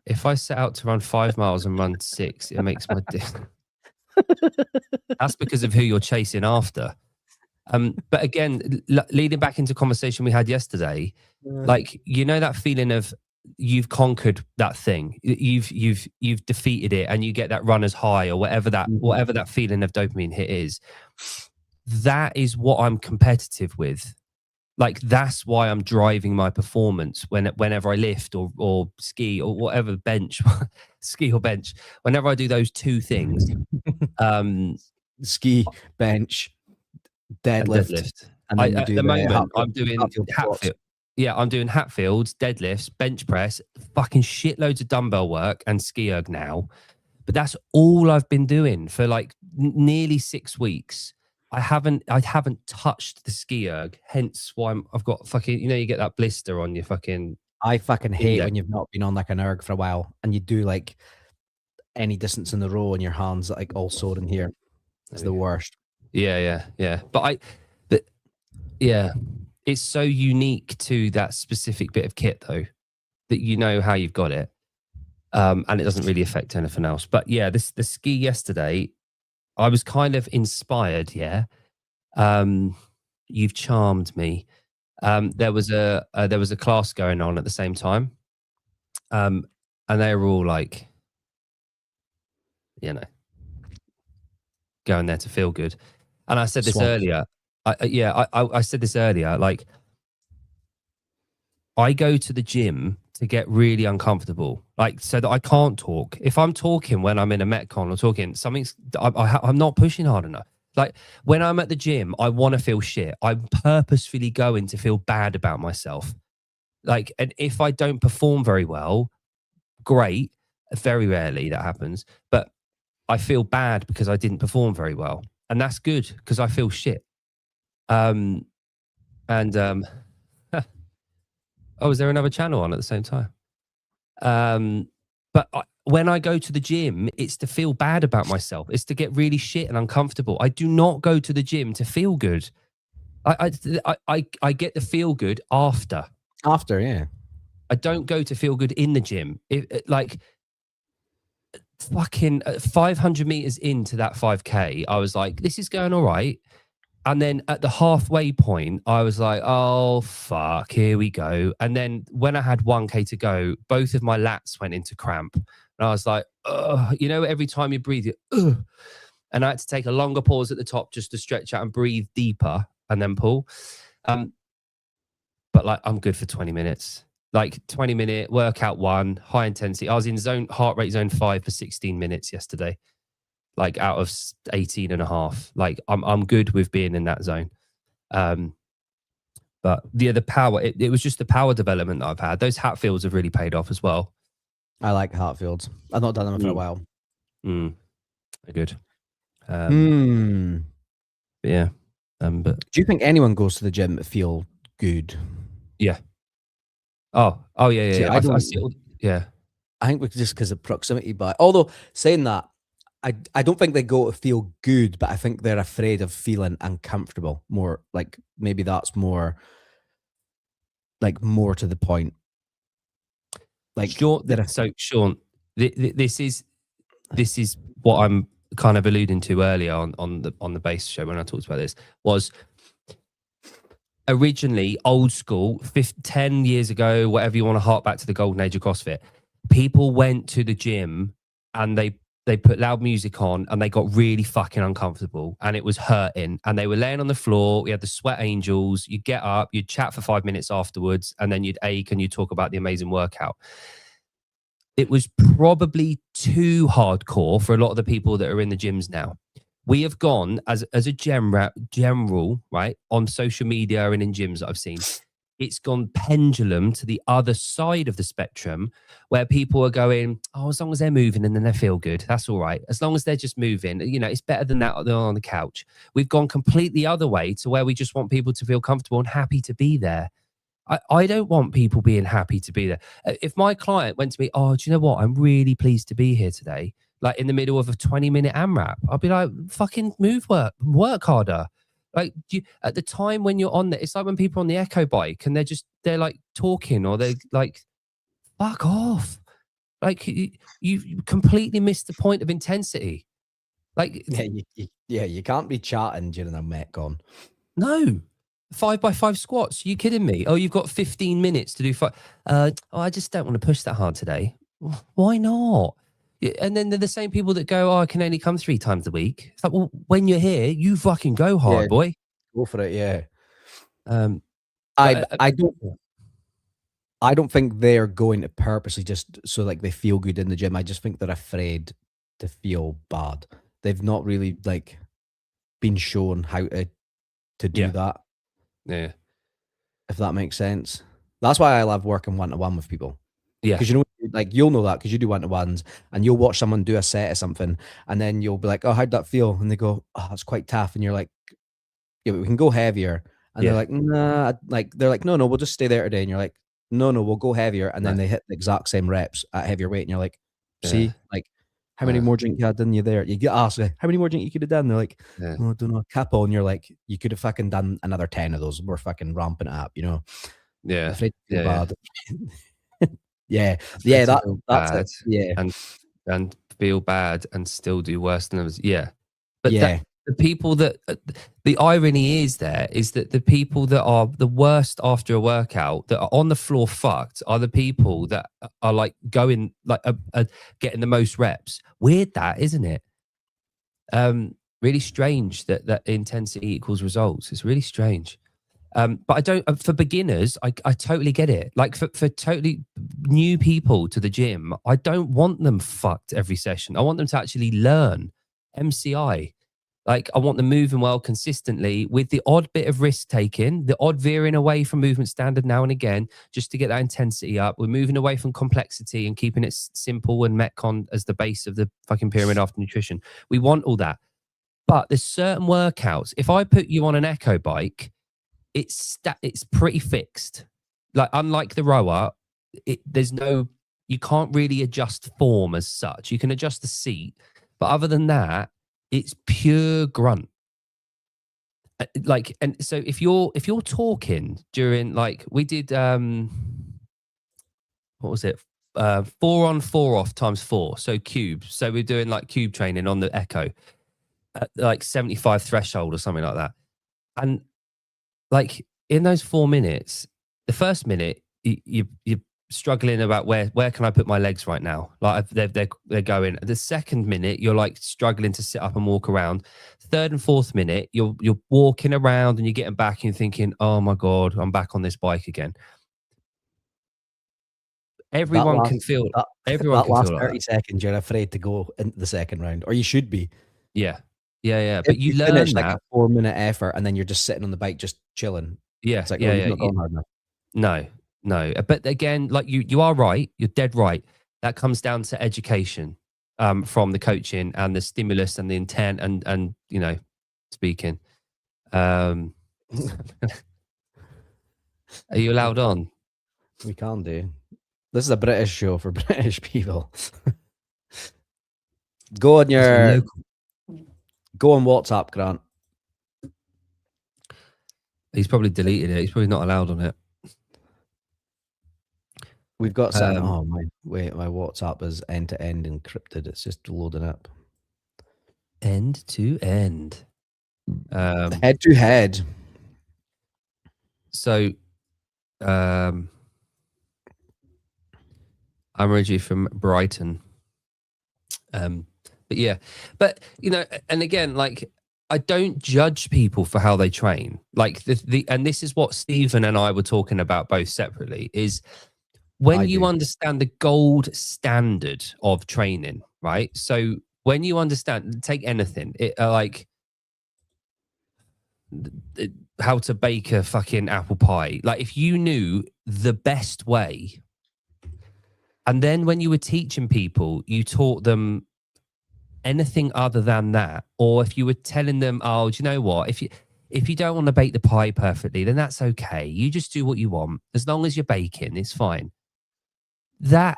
[SPEAKER 1] if I set out to run 5 miles and run 6, it makes my that's because of who you're chasing after. But again, leading back into conversation we had yesterday, like you know that feeling of you've conquered that thing, you've defeated it, and you get that runner's high or
[SPEAKER 2] Mhm.
[SPEAKER 1] whatever that feeling of dopamine hit is. That is what I'm competitive with. Like that's why I'm driving my performance whenever I lift or ski or whatever bench, ski or bench. Whenever I do those two things, um,
[SPEAKER 2] Ski, bench,
[SPEAKER 1] and
[SPEAKER 2] deadlift,
[SPEAKER 1] deadlift.
[SPEAKER 2] and
[SPEAKER 1] I
[SPEAKER 2] then you
[SPEAKER 1] at
[SPEAKER 2] do
[SPEAKER 1] the
[SPEAKER 2] the
[SPEAKER 1] moment I'm doing
[SPEAKER 2] Hatfield squats.
[SPEAKER 1] Hatfield. Yeah, I'm doing Hatfields, deadlifts, bench press, fucking shitloads of dumbbell work, and ski erg now. But that's all I've been doing for like nearly 6 weeks. I haven't touched the ski erg. Hence why I've got fucking. You know, you get that blister on your fucking
[SPEAKER 2] I fucking hate
[SPEAKER 1] index.
[SPEAKER 2] when you've not been on like an erg for a while, and you do like any distance in a row, and your hands like all sore in here. It's the worst.
[SPEAKER 1] Yeah. But yeah, it's so unique to that specific bit of kit though that you know how you've got it, and it doesn't really affect anything else. But yeah, the ski yesterday, I was kind of inspired. Yeah, um, you've charmed me. There was a class going on at the same time, um, and they were all like, you know, going there to feel good. And I said this
[SPEAKER 2] Swamps.
[SPEAKER 1] earlier. I said this earlier. Like, I go to the gym to get really uncomfortable, like so that I can't talk. If I'm talking when I'm in a Metcon or talking, I'm not pushing hard enough. Like when I'm at the gym, I want to feel shit. I'm purposefully going to feel bad about myself. Like, and if I don't perform very well, great. Very rarely that happens, but I feel bad because I didn't perform very well, and that's good because I feel shit. Um, and oh, is there another channel on at the same time? But when I go to the gym, it's to feel bad about myself. It's to get really shit and uncomfortable. I do not go to the gym to feel good. I get the feel good after.
[SPEAKER 2] After, yeah.
[SPEAKER 1] I don't go to feel good in the gym. Like fucking 500 meters into that 5K, I was like, this is going all right. And then at the halfway point, I was like, oh, fuck, here we go. And then when I had 1K to go, both of my lats went into cramp. And I was like, ugh. You know, every time you breathe, ugh. And I had to take a longer pause at the top just to stretch out and breathe deeper and then pull. But like, I'm good for 20 minutes. Like 20-minute workout 1, high intensity. I was in heart rate zone 5 for 16 minutes yesterday, like out of 18 and a half. Like I'm good with being in that zone. But yeah, the power, it was just the power development that I've had. Those Hatfields have really paid off as well.
[SPEAKER 2] I like Hatfields. I've not done them for a while.
[SPEAKER 1] They're good. Yeah. But
[SPEAKER 2] do you think anyone goes to the gym to feel good?
[SPEAKER 1] Yeah. Yeah.
[SPEAKER 2] See,
[SPEAKER 1] I see it all, yeah.
[SPEAKER 2] I think just because of proximity, but although saying that, I don't think they go to feel good, but I think they're afraid of feeling uncomfortable. More like maybe that's more to the point. Like
[SPEAKER 1] Sean, this is what I'm kind of alluding to earlier on the base show when I talked about this, was originally old school, 10 years ago, whatever you want to hark back to the golden age of CrossFit. People went to the gym and they put loud music on and they got really fucking uncomfortable and it was hurting and they were laying on the floor. We had the sweat angels. You'd get up, you'd chat for 5 minutes afterwards and then you'd ache and you'd talk about the amazing workout. It was probably too hardcore for a lot of the people that are in the gyms now. We have gone as a general, right, on social media and in gyms that I've seen, it's gone pendulum to the other side of the spectrum where people are going, oh, as long as they're moving and then they feel good, that's all right. As long as they're just moving, you know, it's better than that than on the couch. We've gone completely other way to where we just want people to feel comfortable and happy to be there. I don't want people being happy to be there. If my client went to me, oh, do you know what? I'm really pleased to be here today. Like in the middle of a 20-minute AMRAP, I'll be like, fucking work harder. Like at the time when you're on there, it's like when people are on the Echo bike and they're like talking or they're like, fuck off. Like you completely missed the point of intensity. Like,
[SPEAKER 2] you can't be chatting during a Metcon.
[SPEAKER 1] No. 5x5 squats. Are you kidding me? Oh, you've got 15 minutes to do 5. I just don't want to push that hard today. Why not? And then they're the same people that go, oh, I can only come 3 times a week. It's like, well, when you're here, you fucking go hard, boy.
[SPEAKER 2] Go for it, yeah. I don't think they're going to purposely just so like they feel good in the gym. I just think they're afraid to feel bad. They've not really like been shown how to do that.
[SPEAKER 1] Yeah.
[SPEAKER 2] If that makes sense. That's why I love working one-to-one with people.
[SPEAKER 1] Yeah.
[SPEAKER 2] Because you know, like you'll know that because you do one-to-ones and you'll watch someone do a set of something and then you'll be like, oh, how'd that feel? And they go, oh, it's quite tough. And you're like, yeah, we can go heavier. And they're like, nah, like they're like, no, we'll just stay there today. And you're like, no, we'll go heavier. And then they hit the exact same reps at heavier weight. And you're like, see, like how many more drink you had done you there? You get asked, how many more drink you could have done? They're like, oh, I don't know, a couple. And you're like, you could have fucking done another 10 of those. We're fucking ramping it up, you know?
[SPEAKER 1] Yeah.
[SPEAKER 2] Afraid to feel bad. Yeah, that's it. Yeah.
[SPEAKER 1] And feel bad and still do worse than others. Yeah. But the people that, the irony is that the people that are the worst after a workout that are on the floor fucked are the people that are like going, like getting the most reps. Weird that, isn't it? Really strange that intensity equals results. It's really strange. But I don't, for beginners, I totally get it. Like for totally new people to the gym, I don't want them fucked every session. I want them to actually learn MCI. Like I want them moving well consistently with the odd bit of risk taking, the odd veering away from movement standard now and again, just to get that intensity up. We're moving away from complexity and keeping it simple and Metcon as the base of the fucking pyramid after nutrition. We want all that. But there's certain workouts. If I put you on an Echo bike, it's pretty fixed. Like unlike the rower, you can't really adjust form as such. You can adjust the seat, but other than that, it's pure grunt. Like, and so if you're talking during, like we did, what was it? 4 on 4 off times 4. So cube. So we're doing like cube training on the Echo, like 75 threshold or something like that. And like in those 4 minutes, the first minute you're struggling about where can I put my legs right now? Like they're going. The second minute you're like struggling to sit up and walk around. Third and fourth minute you're walking around and you're getting back and you're thinking, oh my god, I'm back on this bike again. Everyone can feel.
[SPEAKER 2] that,
[SPEAKER 1] Everyone
[SPEAKER 2] that
[SPEAKER 1] can
[SPEAKER 2] last
[SPEAKER 1] feel like
[SPEAKER 2] 30
[SPEAKER 1] that.
[SPEAKER 2] seconds, you're afraid to go into the second round, or you should be.
[SPEAKER 1] Yeah, yeah.
[SPEAKER 2] If
[SPEAKER 1] But you
[SPEAKER 2] you finish
[SPEAKER 1] learn
[SPEAKER 2] like a
[SPEAKER 1] that.
[SPEAKER 2] 4-minute effort and then you're just sitting on the bike, just chilling,
[SPEAKER 1] Yeah,
[SPEAKER 2] it's like, oh,
[SPEAKER 1] yeah,
[SPEAKER 2] you've
[SPEAKER 1] yeah.
[SPEAKER 2] not gone hard enough.
[SPEAKER 1] No, no. But again, like you are right. You're dead right. That comes down to education, from the coaching and the stimulus and the intent and speaking. Um, are you allowed on?
[SPEAKER 2] We can do. This is a British show for British people. Go on
[SPEAKER 1] It's a
[SPEAKER 2] your
[SPEAKER 1] local.
[SPEAKER 2] go on WhatsApp, Grant.
[SPEAKER 1] He's probably deleted it. He's probably not allowed on it.
[SPEAKER 2] We've got something.
[SPEAKER 1] Um,
[SPEAKER 2] Oh my wait, my WhatsApp is end to end encrypted. It's just loading up.
[SPEAKER 1] End to end.
[SPEAKER 2] Head to head.
[SPEAKER 1] So, I'm originally from Brighton. But yeah, but and again, like I don't judge people for how they train. Like and this is what Stephen and I were talking about both separately is when
[SPEAKER 2] I
[SPEAKER 1] you
[SPEAKER 2] do.
[SPEAKER 1] understand the gold standard of training, right? So when you understand, take anything, like how to bake a fucking apple pie. Like if you knew the best way, and then when you were teaching people, you taught them anything other than that, or if you were telling them, oh, do you know what? If you don't want to bake the pie perfectly, then that's okay. You just do what you want. As long as you're baking, it's fine. That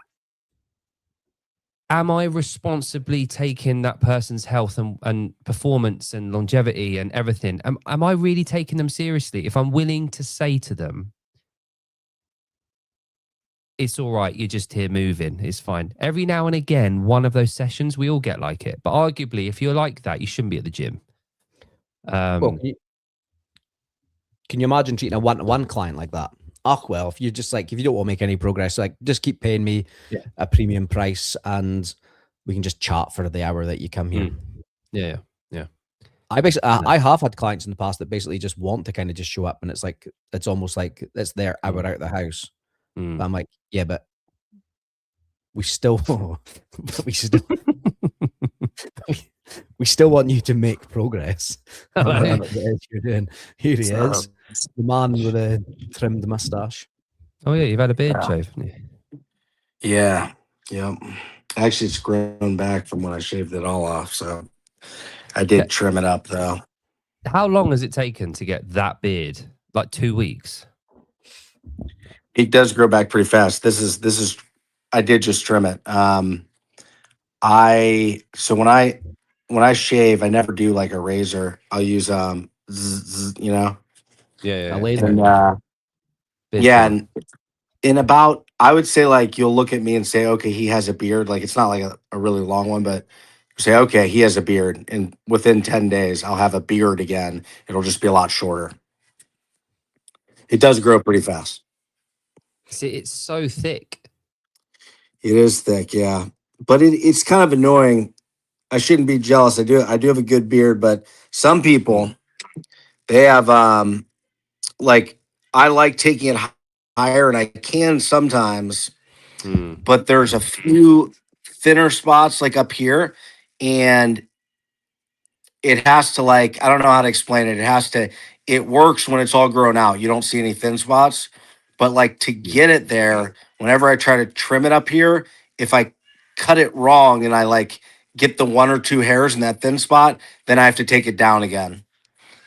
[SPEAKER 1] am I responsibly taking that person's health and performance and longevity and everything? Am I really taking them seriously? If I'm willing to say to them, it's all right, you're just here moving, it's fine. Every now and again, one of those sessions, we all get like it. But arguably, if you're like that, you shouldn't be at the gym.
[SPEAKER 2] Well, can you imagine treating a one-to-one client like that? Oh, well, if you don't want to make any progress, like just keep paying me a premium price and we can just chat for the hour that you come here.
[SPEAKER 1] Yeah.
[SPEAKER 2] I have had clients in the past that basically just want to kind of just show up and it's almost like it's their hour out of the house. But I'm like, yeah, but we still we still want you to make progress on whatever it is you're doing. Here he is, the man with a trimmed mustache.
[SPEAKER 1] Oh yeah, you've had a beard shave, haven't you?
[SPEAKER 3] Yeah. Yep. Actually, it's grown back from when I shaved it all off. So I did trim it up though.
[SPEAKER 1] How long has it taken to get that beard? Like 2 weeks?
[SPEAKER 3] It does grow back pretty fast. This is I did just trim it. So when I shave, I never do like a razor. I'll use
[SPEAKER 1] Yeah.
[SPEAKER 2] A laser.
[SPEAKER 3] and
[SPEAKER 1] Beard
[SPEAKER 3] yeah,
[SPEAKER 1] trimmer.
[SPEAKER 3] and in about I would say like you'll look at me and say, okay, he has a beard. Like it's not like a really long one, but you say, okay, he has a beard, and within 10 days, I'll have a beard again. It'll just be a lot shorter. It does grow pretty fast.
[SPEAKER 1] See, it's so thick.
[SPEAKER 3] It is thick, yeah, but it's kind of annoying. I shouldn't be jealous. I do have a good beard, but some people they have like I like taking it higher, and I can sometimes, but there's a few thinner spots like up here, and it has to like I don't know how to explain it. It works when it's all grown out. You don't see any thin spots, but like to get it there, whenever I try to trim it up here, if I cut it wrong and I like get the one or two hairs in that thin spot, then I have to take it down again.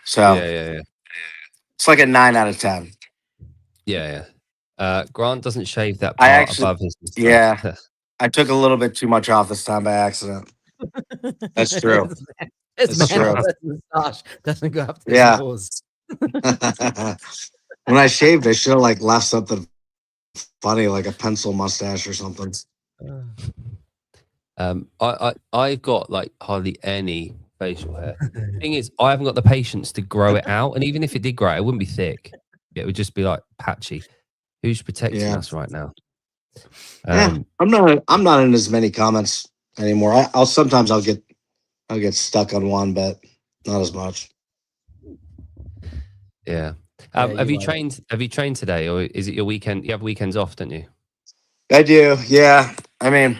[SPEAKER 3] So
[SPEAKER 1] Yeah.
[SPEAKER 3] it's like a 9 out of 10.
[SPEAKER 1] Yeah. Grant doesn't shave that
[SPEAKER 3] I
[SPEAKER 1] part
[SPEAKER 3] actually,
[SPEAKER 1] above his
[SPEAKER 3] yeah,
[SPEAKER 1] mustache.
[SPEAKER 3] I took a little bit too much off this time by accident. That's true.
[SPEAKER 2] It's
[SPEAKER 3] That's
[SPEAKER 2] mental.
[SPEAKER 3] true.
[SPEAKER 2] His mustache doesn't go up to his
[SPEAKER 3] Yeah.
[SPEAKER 2] nose.
[SPEAKER 3] When I shaved, I should have like left something funny, like a pencil mustache or something.
[SPEAKER 1] I've got like hardly any facial hair. Thing is, I haven't got the patience to grow it out, and even if it did grow out, it wouldn't be thick. It would just be like patchy. Who's protecting us right now?
[SPEAKER 3] I'm not in as many comments anymore. I'll get stuck on one, but not as much.
[SPEAKER 1] Yeah.
[SPEAKER 2] Yeah,
[SPEAKER 1] Have you
[SPEAKER 2] are.
[SPEAKER 1] trained? Have you trained today, or is it your weekend? You have weekends off, don't you?
[SPEAKER 3] I do. Yeah. I mean,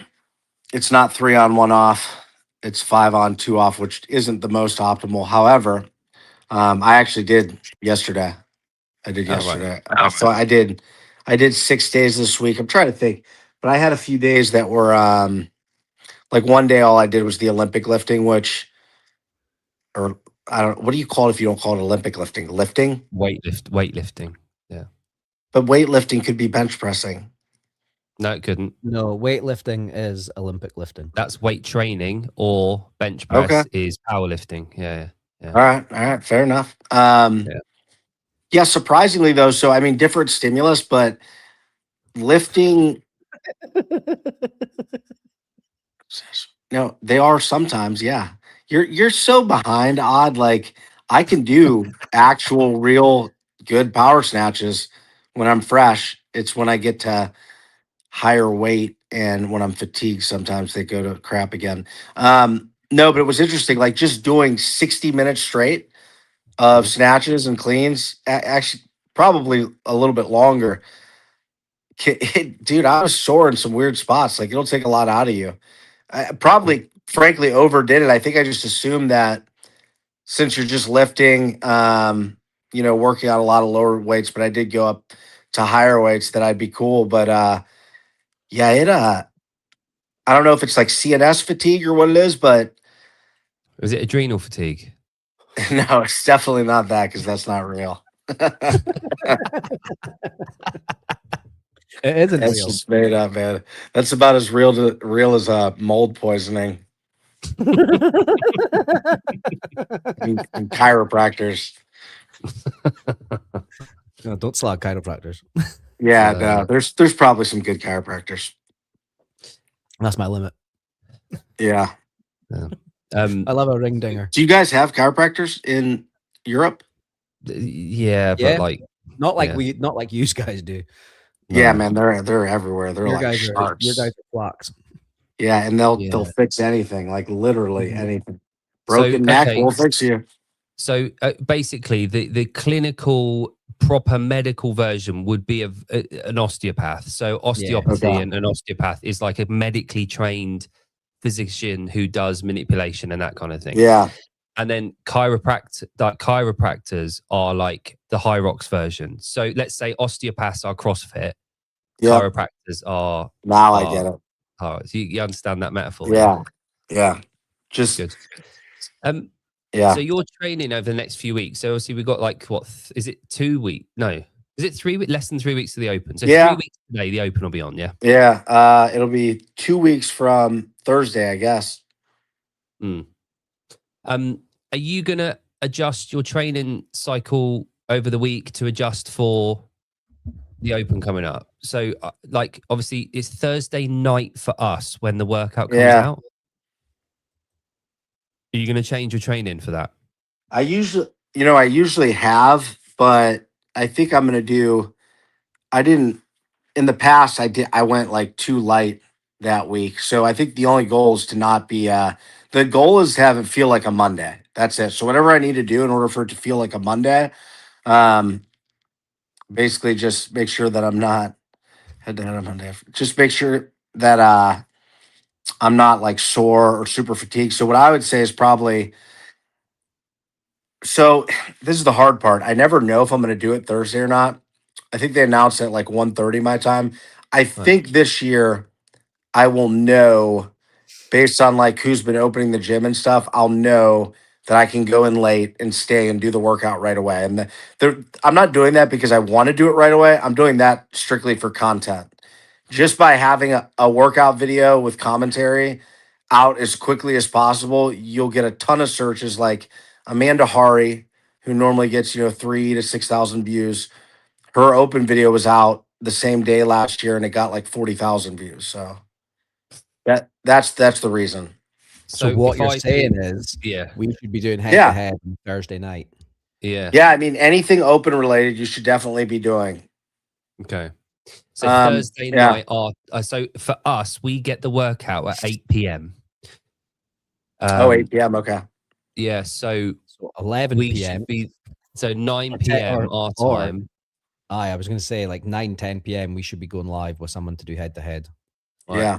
[SPEAKER 3] it's not 3 on 1 off. It's 5 on 2 off, which isn't the most optimal. However, I actually did yesterday. I did
[SPEAKER 1] Oh, right.
[SPEAKER 3] yesterday. So I did 6 days this week. I'm trying to think, but I had a few days that were like one day all I did was the Olympic lifting, which or I don't what do you call it if you don't call it Olympic lifting? Lifting?
[SPEAKER 1] Weightlifting. Yeah.
[SPEAKER 3] But weightlifting could be bench pressing.
[SPEAKER 1] No, it couldn't.
[SPEAKER 2] No, weightlifting is Olympic lifting.
[SPEAKER 1] That's weight training, or bench
[SPEAKER 3] Okay.
[SPEAKER 1] press is powerlifting. Yeah. Yeah.
[SPEAKER 3] All right, fair enough.
[SPEAKER 1] Yeah.
[SPEAKER 3] Yeah, surprisingly though, so I mean different stimulus, but lifting no, they are sometimes, yeah. You're so behind, Odd. Like I can do actual real good power snatches when I'm fresh. It's when I get to higher weight and when I'm fatigued, sometimes they go to crap again. No, but it was interesting, like just doing 60 minutes straight of
[SPEAKER 1] Mhm.
[SPEAKER 3] snatches and cleans, actually probably a little bit longer. Dude, I was sore in some weird spots. Like it'll take a lot out of you. I probably, frankly, overdid it. I think I just assumed that since you're just lifting, working on a lot of lower weights, but I did go up to higher weights that I'd be cool. But yeah, I don't know if it's like CNS fatigue or what it is, but
[SPEAKER 1] Was it adrenal fatigue?
[SPEAKER 3] no, it's definitely not that because that's not real.
[SPEAKER 2] It isn't
[SPEAKER 3] That's
[SPEAKER 2] real.
[SPEAKER 3] just made up, man. That's about as real as mold poisoning and chiropractors.
[SPEAKER 2] No, don't slag chiropractors.
[SPEAKER 3] Yeah,
[SPEAKER 1] No.
[SPEAKER 3] no, there's probably some good chiropractors.
[SPEAKER 2] That's my limit.
[SPEAKER 3] Yeah.
[SPEAKER 2] I love a ring dinger.
[SPEAKER 3] Do you guys have chiropractors in Europe?
[SPEAKER 1] Yeah, but
[SPEAKER 2] Yeah.
[SPEAKER 1] like,
[SPEAKER 2] Not like
[SPEAKER 1] yeah.
[SPEAKER 2] not like you guys do.
[SPEAKER 3] Yeah,
[SPEAKER 1] No.
[SPEAKER 3] man, they're everywhere. They're
[SPEAKER 2] Your
[SPEAKER 3] like
[SPEAKER 2] guys are
[SPEAKER 3] sharks.
[SPEAKER 2] flocks.
[SPEAKER 3] Yeah, and
[SPEAKER 1] Yeah.
[SPEAKER 3] they'll fix anything, like literally
[SPEAKER 2] Mhm.
[SPEAKER 3] anything.
[SPEAKER 1] So,
[SPEAKER 3] Broken neck,
[SPEAKER 1] okay.
[SPEAKER 3] we'll fix you.
[SPEAKER 1] So basically, the clinical, proper medical version would be of an osteopath. So osteopathy
[SPEAKER 3] Okay.
[SPEAKER 1] and an osteopath is like a medically trained physician who does manipulation and that kind of thing.
[SPEAKER 3] Yeah.
[SPEAKER 1] And then chiropractors are like the high rocks version. So let's say osteopaths are CrossFit,
[SPEAKER 3] Yep.
[SPEAKER 1] chiropractors are
[SPEAKER 3] Now I get it.
[SPEAKER 1] so you understand that metaphor?
[SPEAKER 3] Yeah. Yeah. Just
[SPEAKER 1] Good.
[SPEAKER 3] yeah.
[SPEAKER 1] So you're training over the next few weeks. So obviously we've got like is it 2 weeks? No, is it 3 weeks? Less than 3 weeks to the Open. So
[SPEAKER 3] Yeah.
[SPEAKER 1] 3 weeks today, the Open will be on. Yeah.
[SPEAKER 3] Yeah. It'll be 2 weeks from Thursday, I guess.
[SPEAKER 1] Are you gonna adjust your training cycle over the week to adjust for the Open coming up? So like obviously it's Thursday night for us when the workout comes
[SPEAKER 3] Yeah.
[SPEAKER 1] out. Are you gonna change your training for that?
[SPEAKER 3] I usually have, but I think I'm gonna do. I didn't in the past. I went like too light that week, so I think the only goal is to not be. The goal is to have it feel like a Monday. That's it. So whatever I need to do in order for it to feel like a Monday, um, basically just make sure that I'm not head to head on Monday. Just make sure that I'm not like sore or super fatigued. So what I would say is probably. So this is the hard part. I never know if I'm going to do it Thursday or not. I think they announced it at like 1:30 my time. I
[SPEAKER 1] Right.
[SPEAKER 3] think this year I will know based on like who's been opening the gym and stuff. I'll know that I can go in late and stay and do the workout right away. And I'm not doing that because I want to do it right away. I'm doing that strictly for content. Just by having a workout video with commentary out as quickly as possible, you'll get a ton of searches like Amanda Hari, who normally gets, 3 to 6,000 views. Her open video was out the same day last year and it got like 40,000 views. So that's the reason.
[SPEAKER 2] So
[SPEAKER 1] So
[SPEAKER 2] what
[SPEAKER 1] if
[SPEAKER 2] you're
[SPEAKER 1] I
[SPEAKER 2] saying
[SPEAKER 1] pick,
[SPEAKER 2] is
[SPEAKER 1] yeah,
[SPEAKER 2] we should be doing head to
[SPEAKER 3] Yeah.
[SPEAKER 2] head on Thursday night.
[SPEAKER 1] yeah,
[SPEAKER 3] Yeah. I mean, anything open related, you should definitely be doing.
[SPEAKER 1] okay. So Thursday
[SPEAKER 3] Yeah.
[SPEAKER 1] night, so for us, we get the workout at 8 p.m.
[SPEAKER 3] 8 p.m. Okay.
[SPEAKER 1] Yeah, so
[SPEAKER 2] So 11
[SPEAKER 1] we
[SPEAKER 2] p.m.
[SPEAKER 1] should be 9
[SPEAKER 2] or
[SPEAKER 1] p.m.
[SPEAKER 2] or-
[SPEAKER 1] our
[SPEAKER 2] or-
[SPEAKER 1] time.
[SPEAKER 2] I was going to say like 9-10 p.m. we should be going live with someone to do head to head,
[SPEAKER 1] Right.
[SPEAKER 3] Yeah.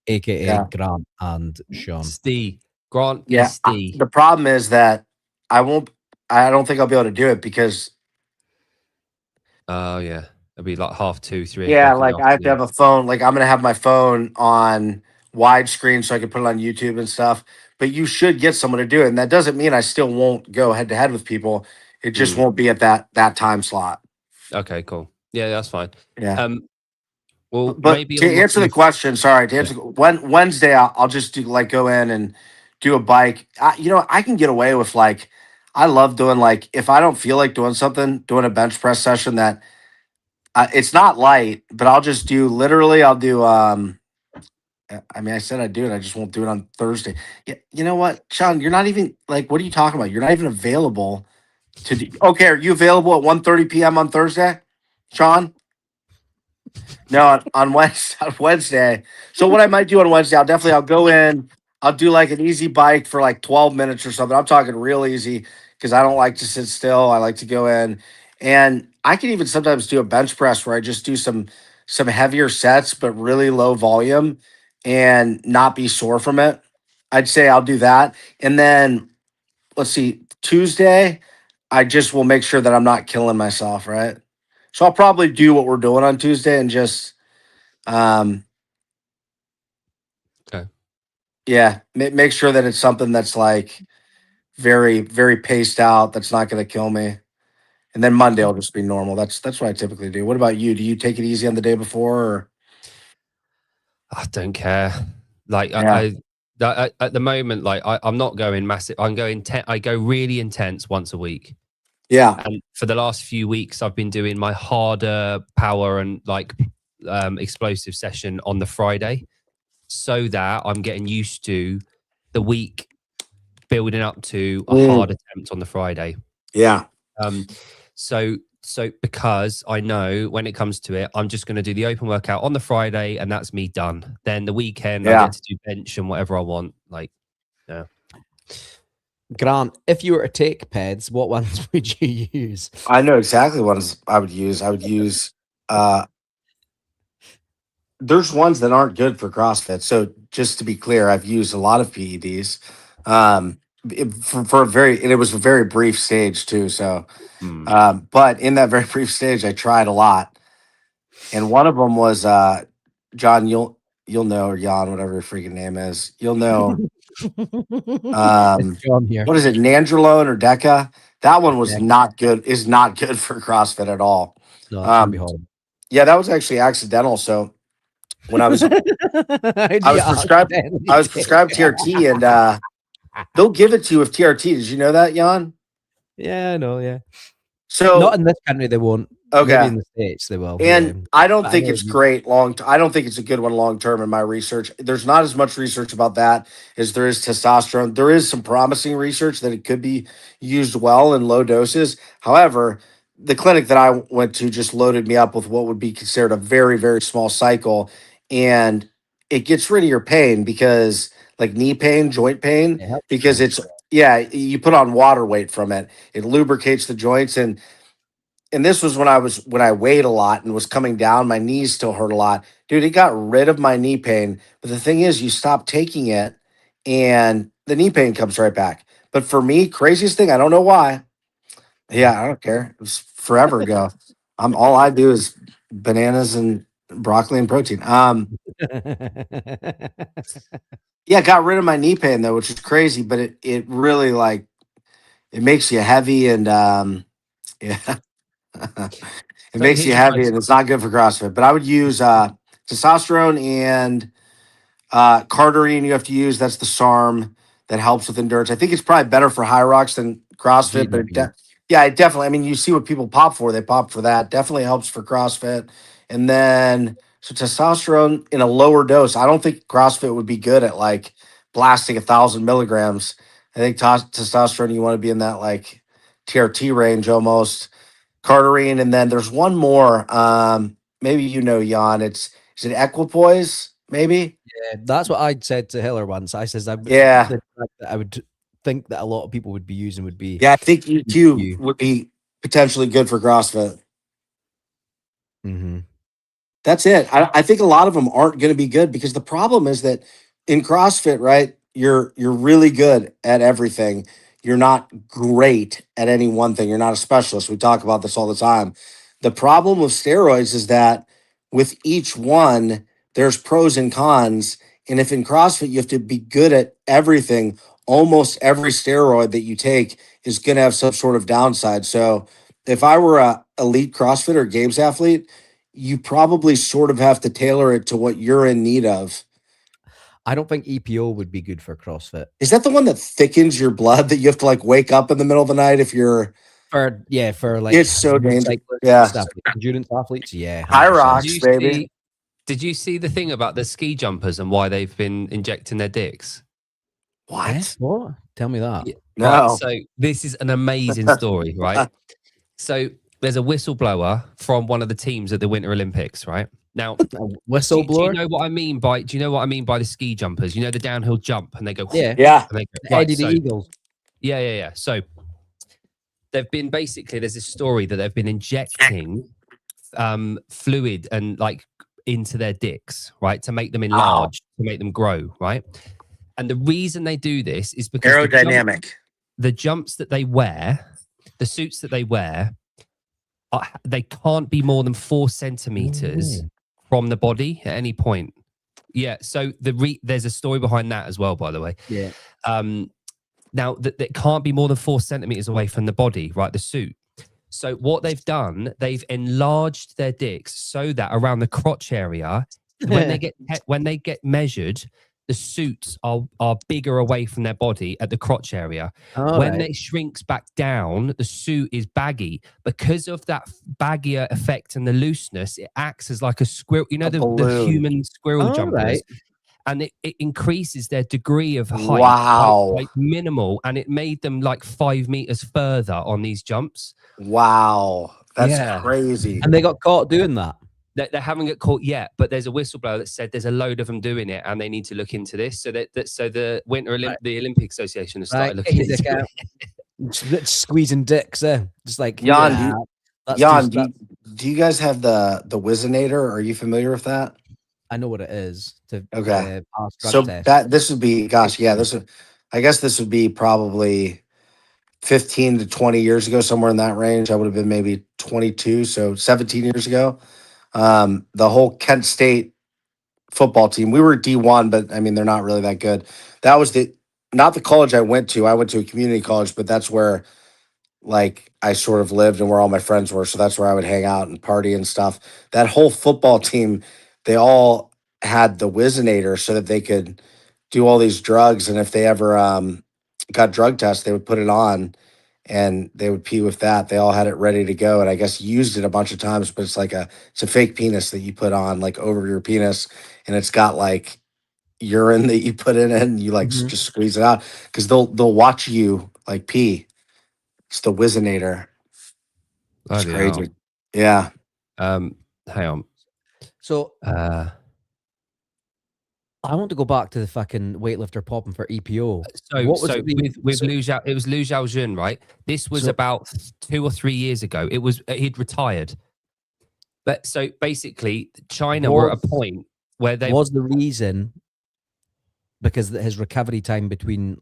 [SPEAKER 2] aka
[SPEAKER 3] Yeah.
[SPEAKER 2] Grant and Sean.
[SPEAKER 1] Steve. Grant
[SPEAKER 3] Yeah.
[SPEAKER 1] and Steve.
[SPEAKER 3] The problem is that I don't think I'll be able to do it because
[SPEAKER 1] Oh yeah. It'll be like 2:30, 3
[SPEAKER 3] yeah,
[SPEAKER 1] o'clock in the
[SPEAKER 3] like I have to
[SPEAKER 1] afternoon.
[SPEAKER 3] have a phone. Like I'm gonna have my phone on widescreen so I can put it on YouTube and stuff. But you should get someone to do it, and that doesn't mean I still won't go head to head with people. It just
[SPEAKER 1] Mm.
[SPEAKER 3] won't be at that time slot.
[SPEAKER 1] Okay, cool. Yeah, that's fine.
[SPEAKER 3] Yeah.
[SPEAKER 1] Well,
[SPEAKER 3] But
[SPEAKER 1] maybe
[SPEAKER 3] to
[SPEAKER 1] on
[SPEAKER 3] answer the question, sorry, to answer Wednesday, I'll just do like go in and do a bike. I can get away with like I love doing like if I don't feel like doing something, doing a bench press session that it's not light, but I'll just do literally. I'll do. I mean, I said I'd do it. I just won't do it on Thursday. Yeah, you know what, Sean? You're not even like. What are you talking about? You're not even available to do. Okay, are you available at 1:30 p.m. on Thursday, Sean? No, on Wednesday. On Wednesday. So what I might do on Wednesday, I'll go in. I'll do like an easy bike for like 12 minutes or something. I'm talking real easy because I don't like to sit still. I like to go in, and I can even sometimes do a bench press where I just do some heavier sets but really low volume and not be sore from it. I'd say I'll do that, and then let's see, Tuesday. I just will make sure that I'm not killing myself, right? So I'll probably do what we're doing on Tuesday and just um,
[SPEAKER 1] Okay.
[SPEAKER 3] yeah, make sure that it's something that's like very, very paced out. That's not going to kill me. And then Monday will just be normal. That's what I typically do. What about you? Do you take it easy on the day before? Or?
[SPEAKER 1] I don't care. Like
[SPEAKER 3] Yeah,
[SPEAKER 1] at the moment, like I'm not going massive. I'm going. I go really intense once a week.
[SPEAKER 3] yeah,
[SPEAKER 1] And for the last few weeks, I've been doing my harder power and like explosive session on the Friday, so that I'm getting used to the week building up to a
[SPEAKER 3] Mm,
[SPEAKER 1] hard attempt on the Friday.
[SPEAKER 3] yeah,
[SPEAKER 1] Um, so because I know when it comes to it, I'm just going to do the open workout on the Friday, and that's me done. Then the weekend, I
[SPEAKER 3] yeah.
[SPEAKER 1] get to do bench and whatever I want. Like, yeah.
[SPEAKER 2] Grant, if you were to take PEDs, what ones would you use?
[SPEAKER 3] I know exactly what I would use. I would use. There's ones that aren't good for CrossFit. So just to be clear, I've used a lot of PEDs. For a very, and it was a very brief stage too. So
[SPEAKER 1] Hmm.
[SPEAKER 3] but in that very brief stage, I tried a lot, and one of them was John. You'll know, or Jan, whatever your freaking name is. You'll know.
[SPEAKER 2] It's Sean here.
[SPEAKER 3] What is it, Nandrolone or Deca? That one was
[SPEAKER 2] Yeah.
[SPEAKER 3] not good. Is not good for CrossFit at all.
[SPEAKER 2] No, it's going to be
[SPEAKER 3] Um,
[SPEAKER 2] horrible.
[SPEAKER 3] yeah, that was actually accidental. So when I was
[SPEAKER 2] How do
[SPEAKER 3] I
[SPEAKER 2] you
[SPEAKER 3] was prescribed
[SPEAKER 2] accidentally
[SPEAKER 3] I was
[SPEAKER 2] take-
[SPEAKER 3] prescribed TRT, and they'll give it to you with TRT. Did you know that, Jan?
[SPEAKER 2] Yeah, I know. Yeah,
[SPEAKER 3] So
[SPEAKER 2] not in this country. They won't. Maybe
[SPEAKER 3] okay.
[SPEAKER 2] in the States they will. Yeah,
[SPEAKER 3] And I don't
[SPEAKER 2] but I
[SPEAKER 3] think
[SPEAKER 2] know
[SPEAKER 3] it's great I don't think it's a good one long term in my research. There's not as much research about that as there is testosterone. There is some promising research that it could be used well in low doses. However, the clinic that I went to just loaded me up with what would be considered a very, very small cycle. And it gets rid of your pain because, like knee pain, joint pain,
[SPEAKER 2] it helps
[SPEAKER 3] because
[SPEAKER 2] joints.
[SPEAKER 3] yeah, you put on water weight from it. It lubricates the joints, and this was when I weighed a lot and was coming down. My knees still hurt a lot, dude. It got rid of my knee pain, but the thing is, you stop taking it, and the knee pain comes right back. But for me, craziest thing, I don't know why. Yeah, I don't care. It was forever ago. I'm all I do is bananas and broccoli and protein. Yeah, got rid of my knee pain though, which is crazy, but it really like it makes you heavy and yeah. It
[SPEAKER 1] So
[SPEAKER 3] makes you
[SPEAKER 1] here's a
[SPEAKER 3] heavy
[SPEAKER 1] question.
[SPEAKER 3] and it's not good for CrossFit. But I would use testosterone and cardarine. You have to use that's the SARM that helps with endurance. I think it's probably better for high rocks than CrossFit, but
[SPEAKER 2] GW.
[SPEAKER 3] yeah, it definitely. I mean, you see what people pop for; they pop for that. Definitely helps for CrossFit. And then so testosterone in a lower dose. I don't think CrossFit would be good at like blasting 1,000 milligrams. I think testosterone you want to be in that like TRT range almost. Carterine, and then there's one more. Maybe you know, Jan. Is it equipoise? Maybe.
[SPEAKER 2] Yeah, that's what I said to Hiller once. I says
[SPEAKER 3] Yeah,
[SPEAKER 2] the fact that I would think that a lot of people would be using would be
[SPEAKER 3] yeah. I think you too
[SPEAKER 2] you.
[SPEAKER 3] would be potentially good for CrossFit.
[SPEAKER 2] Mm-hmm.
[SPEAKER 3] That's it. I think a lot of them aren't going to be good because the problem is that in CrossFit, right, you're really good at everything. You're not great at any one thing. You're not a specialist. We talk about this all the time. The problem with steroids is that with each one, there's pros and cons. And if in CrossFit you have to be good at everything, almost every steroid that you take is going to have some sort of downside. So if I were a elite CrossFit or games athlete, you probably sort of have to tailor it to what you're in need of.
[SPEAKER 2] I don't think EPO would be good for CrossFit.
[SPEAKER 3] Is that the one that thickens your blood that you have to like wake up in the middle of the night if you're
[SPEAKER 2] For like
[SPEAKER 3] it's so dangerous.
[SPEAKER 2] cyclists
[SPEAKER 3] Yeah.
[SPEAKER 2] and stuff, like endurance athletes. Yeah,
[SPEAKER 3] High
[SPEAKER 2] 100%.
[SPEAKER 3] rocks, baby.
[SPEAKER 1] Did you see the thing about the ski jumpers and why they've been injecting their dicks?
[SPEAKER 3] What?
[SPEAKER 2] Eh? What? Tell me that.
[SPEAKER 1] Yeah,
[SPEAKER 3] No.
[SPEAKER 1] Right, so this is an amazing story, right? So there's a whistleblower from one of the teams at the Winter Olympics, right? Now,
[SPEAKER 2] A
[SPEAKER 1] do
[SPEAKER 2] whistleblower.
[SPEAKER 1] you know what I mean by? Do you know what I mean by the ski jumpers? You know the downhill jump, and they go,
[SPEAKER 2] Yeah.
[SPEAKER 3] Yeah.
[SPEAKER 1] and they go, right,
[SPEAKER 2] Eddie the
[SPEAKER 1] so,
[SPEAKER 2] Eagles.
[SPEAKER 1] yeah. So they've been basically there's this story that they've been injecting fluid and like into their dicks, right, to make them enlarge, to make them grow, right? And the reason they do this is because
[SPEAKER 3] Aerodynamic.
[SPEAKER 1] the jumps that they wear, the suits that they wear, they can't be more than 4 centimeters from the body at any point. Yeah. So there's a story behind that as well, by the way.
[SPEAKER 2] Yeah.
[SPEAKER 1] Now that can't be more than 4 centimeters away from the body, right? The suit. So what they've done, they've enlarged their dicks so that around the crotch area, when they get measured, the suits are bigger away from their body at the crotch area. When it shrinks back down, the suit is baggy. Because of that baggier effect and the looseness, it acts as like a squirrel. You know, the human squirrel jumpers.
[SPEAKER 2] Right.
[SPEAKER 1] And it increases their degree of height
[SPEAKER 3] Wow.
[SPEAKER 1] like minimal. And it made them like 5 meters further on these jumps.
[SPEAKER 3] Wow. That's
[SPEAKER 1] Yeah.
[SPEAKER 3] crazy.
[SPEAKER 2] And they got caught doing that.
[SPEAKER 1] They haven't got caught yet, but there's a whistleblower that said there's a load of them doing it, and they need to look into this. So so the the Olympic Association has started looking into it.
[SPEAKER 2] Squeezing dicks, just like
[SPEAKER 3] Jan,
[SPEAKER 2] Jan,
[SPEAKER 3] do you guys have the Wizinator? Are you familiar with that?
[SPEAKER 2] I know what it is.
[SPEAKER 3] Okay.
[SPEAKER 2] Pass drug
[SPEAKER 3] So
[SPEAKER 2] test.
[SPEAKER 3] this would be, gosh, yeah, I guess this would be probably 15 to 20 years ago, somewhere in that range. I would have been maybe 22, so 17 years ago. The whole Kent State football team, we were D1, but I mean, they're not really that good. That was not the college I went to. I went to a community college, but that's where like I sort of lived and where all my friends were. So that's where I would hang out and party and stuff. That whole football team, they all had the Wizinator so that they could do all these drugs. And if they ever got drug tests, they would put it on and they would pee with that. They all had it ready to go. And I guess used it a bunch of times, but it's a fake penis that you put on like over your penis. And it's got like urine that you put in it and you like just squeeze it out because they'll watch you like pee. It's the Wizinator. It's crazy. Yeah.
[SPEAKER 1] Hang on.
[SPEAKER 2] So I want to go back to the fucking weightlifter popping for EPO.
[SPEAKER 1] So with Liu Xiao, it was Liu Xiaojun, right? This was about 2 or 3 years ago. He'd retired. But so basically, China were at a point where they
[SPEAKER 2] was the reason because his recovery time between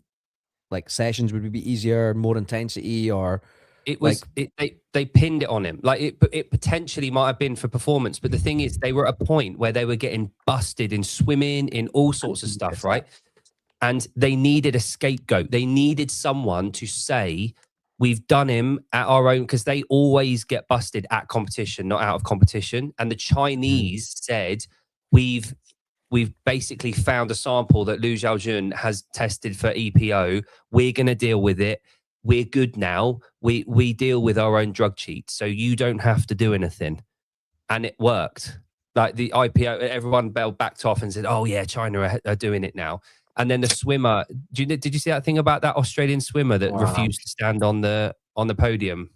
[SPEAKER 2] like sessions would be easier, more intensity, or
[SPEAKER 1] it was they pinned it on him. Like it potentially might have been for performance, but the thing is, they were at a point where they were getting busted in swimming, in all sorts of stuff, right? And they needed a scapegoat. They needed someone to say, we've done him at our own, because they always get busted at competition, not out of competition. And the Chinese said, we've basically found a sample that Liu Xiaojun has tested for EPO. We're going to deal with it. We're good now. We deal with our own drug cheats, so you don't have to do anything. And it worked. Like the IPO, everyone backed off and said, "Oh yeah, China are doing it now." And then the swimmer, did you see that thing about that Australian swimmer that refused to stand on the podium?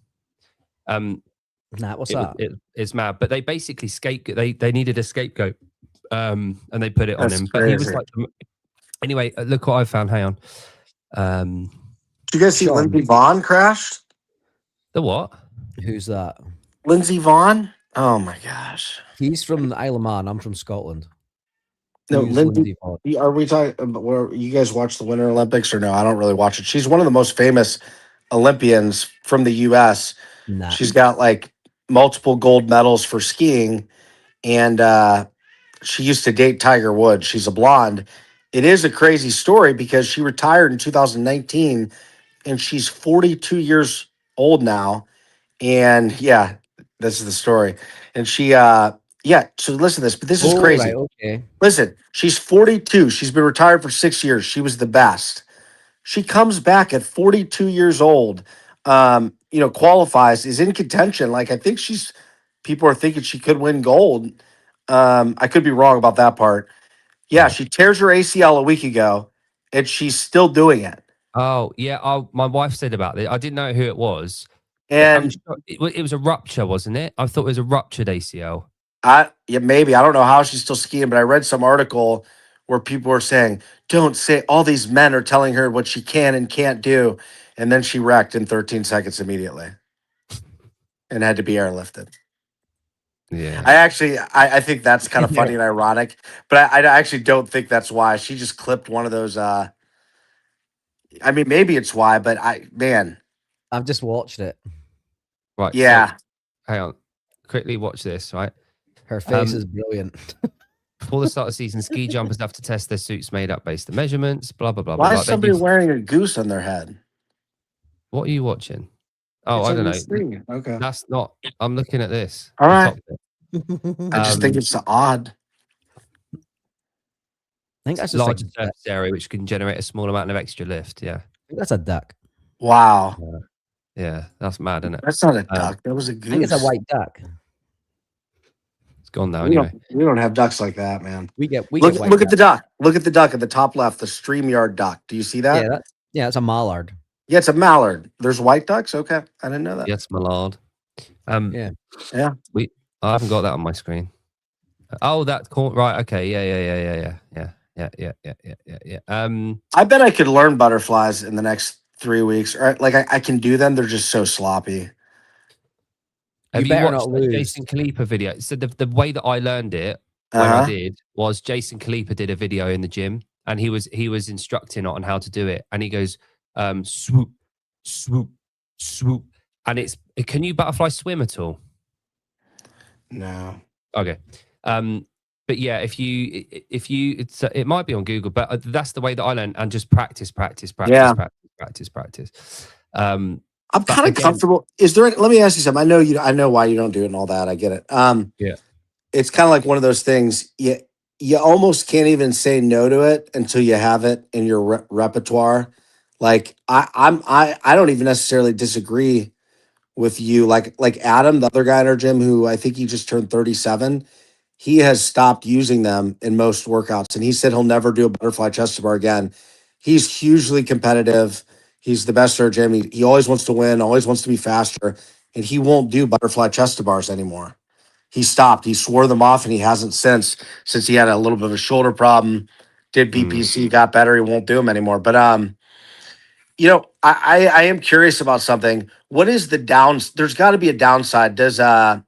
[SPEAKER 2] What's that?
[SPEAKER 1] It's mad. But they basically they needed a scapegoat, and they put it on him. But he was like, anyway, look what I found. Hang on.
[SPEAKER 3] Did you guys see Lindsey Vonn crashed?
[SPEAKER 1] The what?
[SPEAKER 2] Who's that?
[SPEAKER 3] Lindsey Vonn? Oh my gosh.
[SPEAKER 2] He's from the Isle of Man. I'm from Scotland.
[SPEAKER 3] No,
[SPEAKER 2] Who's Lindsay
[SPEAKER 3] Lindsay.
[SPEAKER 2] Ford?
[SPEAKER 3] Are we talking about where you guys watch the Winter Olympics or no? I don't really watch it. She's one of the most famous Olympians from the US.
[SPEAKER 2] Nah.
[SPEAKER 3] She's got like multiple gold medals for skiing, and she used to date Tiger Woods. She's a blonde. It is a crazy story because she retired in 2019 and she's 42 years old now. And yeah, this is the story. And she yeah, so listen to this, but this is
[SPEAKER 2] Oh, right.
[SPEAKER 3] crazy.
[SPEAKER 2] Okay.
[SPEAKER 3] Listen, she's 42. She's been retired for 6 years. She was the best. She comes back at 42 years old. Qualifies, is in contention. Like I think people are thinking she could win gold. I could be wrong about that part. Yeah,
[SPEAKER 1] Right.
[SPEAKER 3] she tears her ACL a week ago and she's still doing it.
[SPEAKER 1] Oh, yeah. My wife said about it. I didn't know who it was, but I'm
[SPEAKER 3] And
[SPEAKER 1] sure it was a rupture, wasn't it? I thought it was a ruptured ACL.
[SPEAKER 3] maybe I don't know how she's still skiing, but I read some article where people were saying, "Don't say." All these men are telling her what she can and can't do, and then she wrecked in 13 seconds immediately and had to be airlifted.
[SPEAKER 1] Yeah.
[SPEAKER 3] I think that's kind of funny and ironic, but I actually don't think that's why. She just clipped one of those. I mean, maybe it's why, but man,
[SPEAKER 2] I've just watched it.
[SPEAKER 1] Right. So
[SPEAKER 3] yeah.
[SPEAKER 1] hang on. Quickly watch this, right?
[SPEAKER 2] Her face is brilliant.
[SPEAKER 1] Before the start of the season, ski jumpers have to test their suits made up based on measurements, blah, blah, blah, blah,
[SPEAKER 3] Why
[SPEAKER 1] blah.
[SPEAKER 3] is somebody wearing a goose on their head?
[SPEAKER 1] What are you watching? Oh,
[SPEAKER 3] It's
[SPEAKER 1] I
[SPEAKER 3] on
[SPEAKER 1] don't
[SPEAKER 3] the
[SPEAKER 1] know.
[SPEAKER 3] screen. Okay.
[SPEAKER 1] That's not, I'm looking at this.
[SPEAKER 3] All
[SPEAKER 1] the
[SPEAKER 3] right.
[SPEAKER 1] top bit.
[SPEAKER 3] I just think
[SPEAKER 1] Um,
[SPEAKER 3] it's odd.
[SPEAKER 2] I think that's just
[SPEAKER 1] Larger
[SPEAKER 2] like
[SPEAKER 1] surface area, which can generate a small amount of extra lift. Yeah.
[SPEAKER 2] I think that's a duck.
[SPEAKER 3] Wow.
[SPEAKER 1] Yeah. That's mad, isn't it?
[SPEAKER 3] That's not a duck. That was a
[SPEAKER 2] I think it's a
[SPEAKER 3] goose.
[SPEAKER 2] white duck.
[SPEAKER 1] It's gone now
[SPEAKER 3] We
[SPEAKER 1] anyway.
[SPEAKER 3] don't have ducks like that, man.
[SPEAKER 2] We get white
[SPEAKER 3] Look at the
[SPEAKER 2] ducks.
[SPEAKER 3] duck. Look at the duck at the top left, the StreamYard duck. Do you see that?
[SPEAKER 2] Yeah, that's a mallard.
[SPEAKER 3] Yeah, it's a mallard. There's white ducks. Okay, I didn't know that.
[SPEAKER 1] Yes, Millard.
[SPEAKER 2] Yeah.
[SPEAKER 3] Yeah.
[SPEAKER 1] I haven't got that on my screen. Oh, that right. Okay. Yeah.
[SPEAKER 3] I bet I could learn butterflies in the next 3 weeks. Or like I can do them. They're just so sloppy.
[SPEAKER 1] Have you
[SPEAKER 2] better
[SPEAKER 1] watched
[SPEAKER 2] not
[SPEAKER 1] the
[SPEAKER 2] lose.
[SPEAKER 1] Jason Kalipa video? So the way that I learned it when
[SPEAKER 3] Uh-huh.
[SPEAKER 1] I did was Jason Kalipa did a video in the gym and he was instructing on how to do it. And he goes, swoop, swoop, swoop. And can you butterfly swim at all?
[SPEAKER 3] No.
[SPEAKER 1] Okay. But yeah, if you it might be on Google, but that's the way that I learned, and just practice.
[SPEAKER 3] Yeah. I'm kind of comfortable. Let me ask you something. I know why you don't do it and all that. I get it.
[SPEAKER 1] Yeah.
[SPEAKER 3] It's kind of like one of those things. You almost can't even say no to it until you have it in your repertoire. Like I don't even necessarily disagree with you. Like Adam, the other guy in our gym, who I think he just turned 37. He has stopped using them in most workouts, and he said he'll never do a butterfly chest to bar again. He's hugely competitive. He's the best at our gym. He always wants to win, always wants to be faster, and he won't do butterfly chest to bars anymore. He stopped. He swore them off, and he hasn't since he had a little bit of a shoulder problem. Did BPC, got better. He won't do them anymore. But I am curious about something. What is the downs? There's got to be a downside. Does going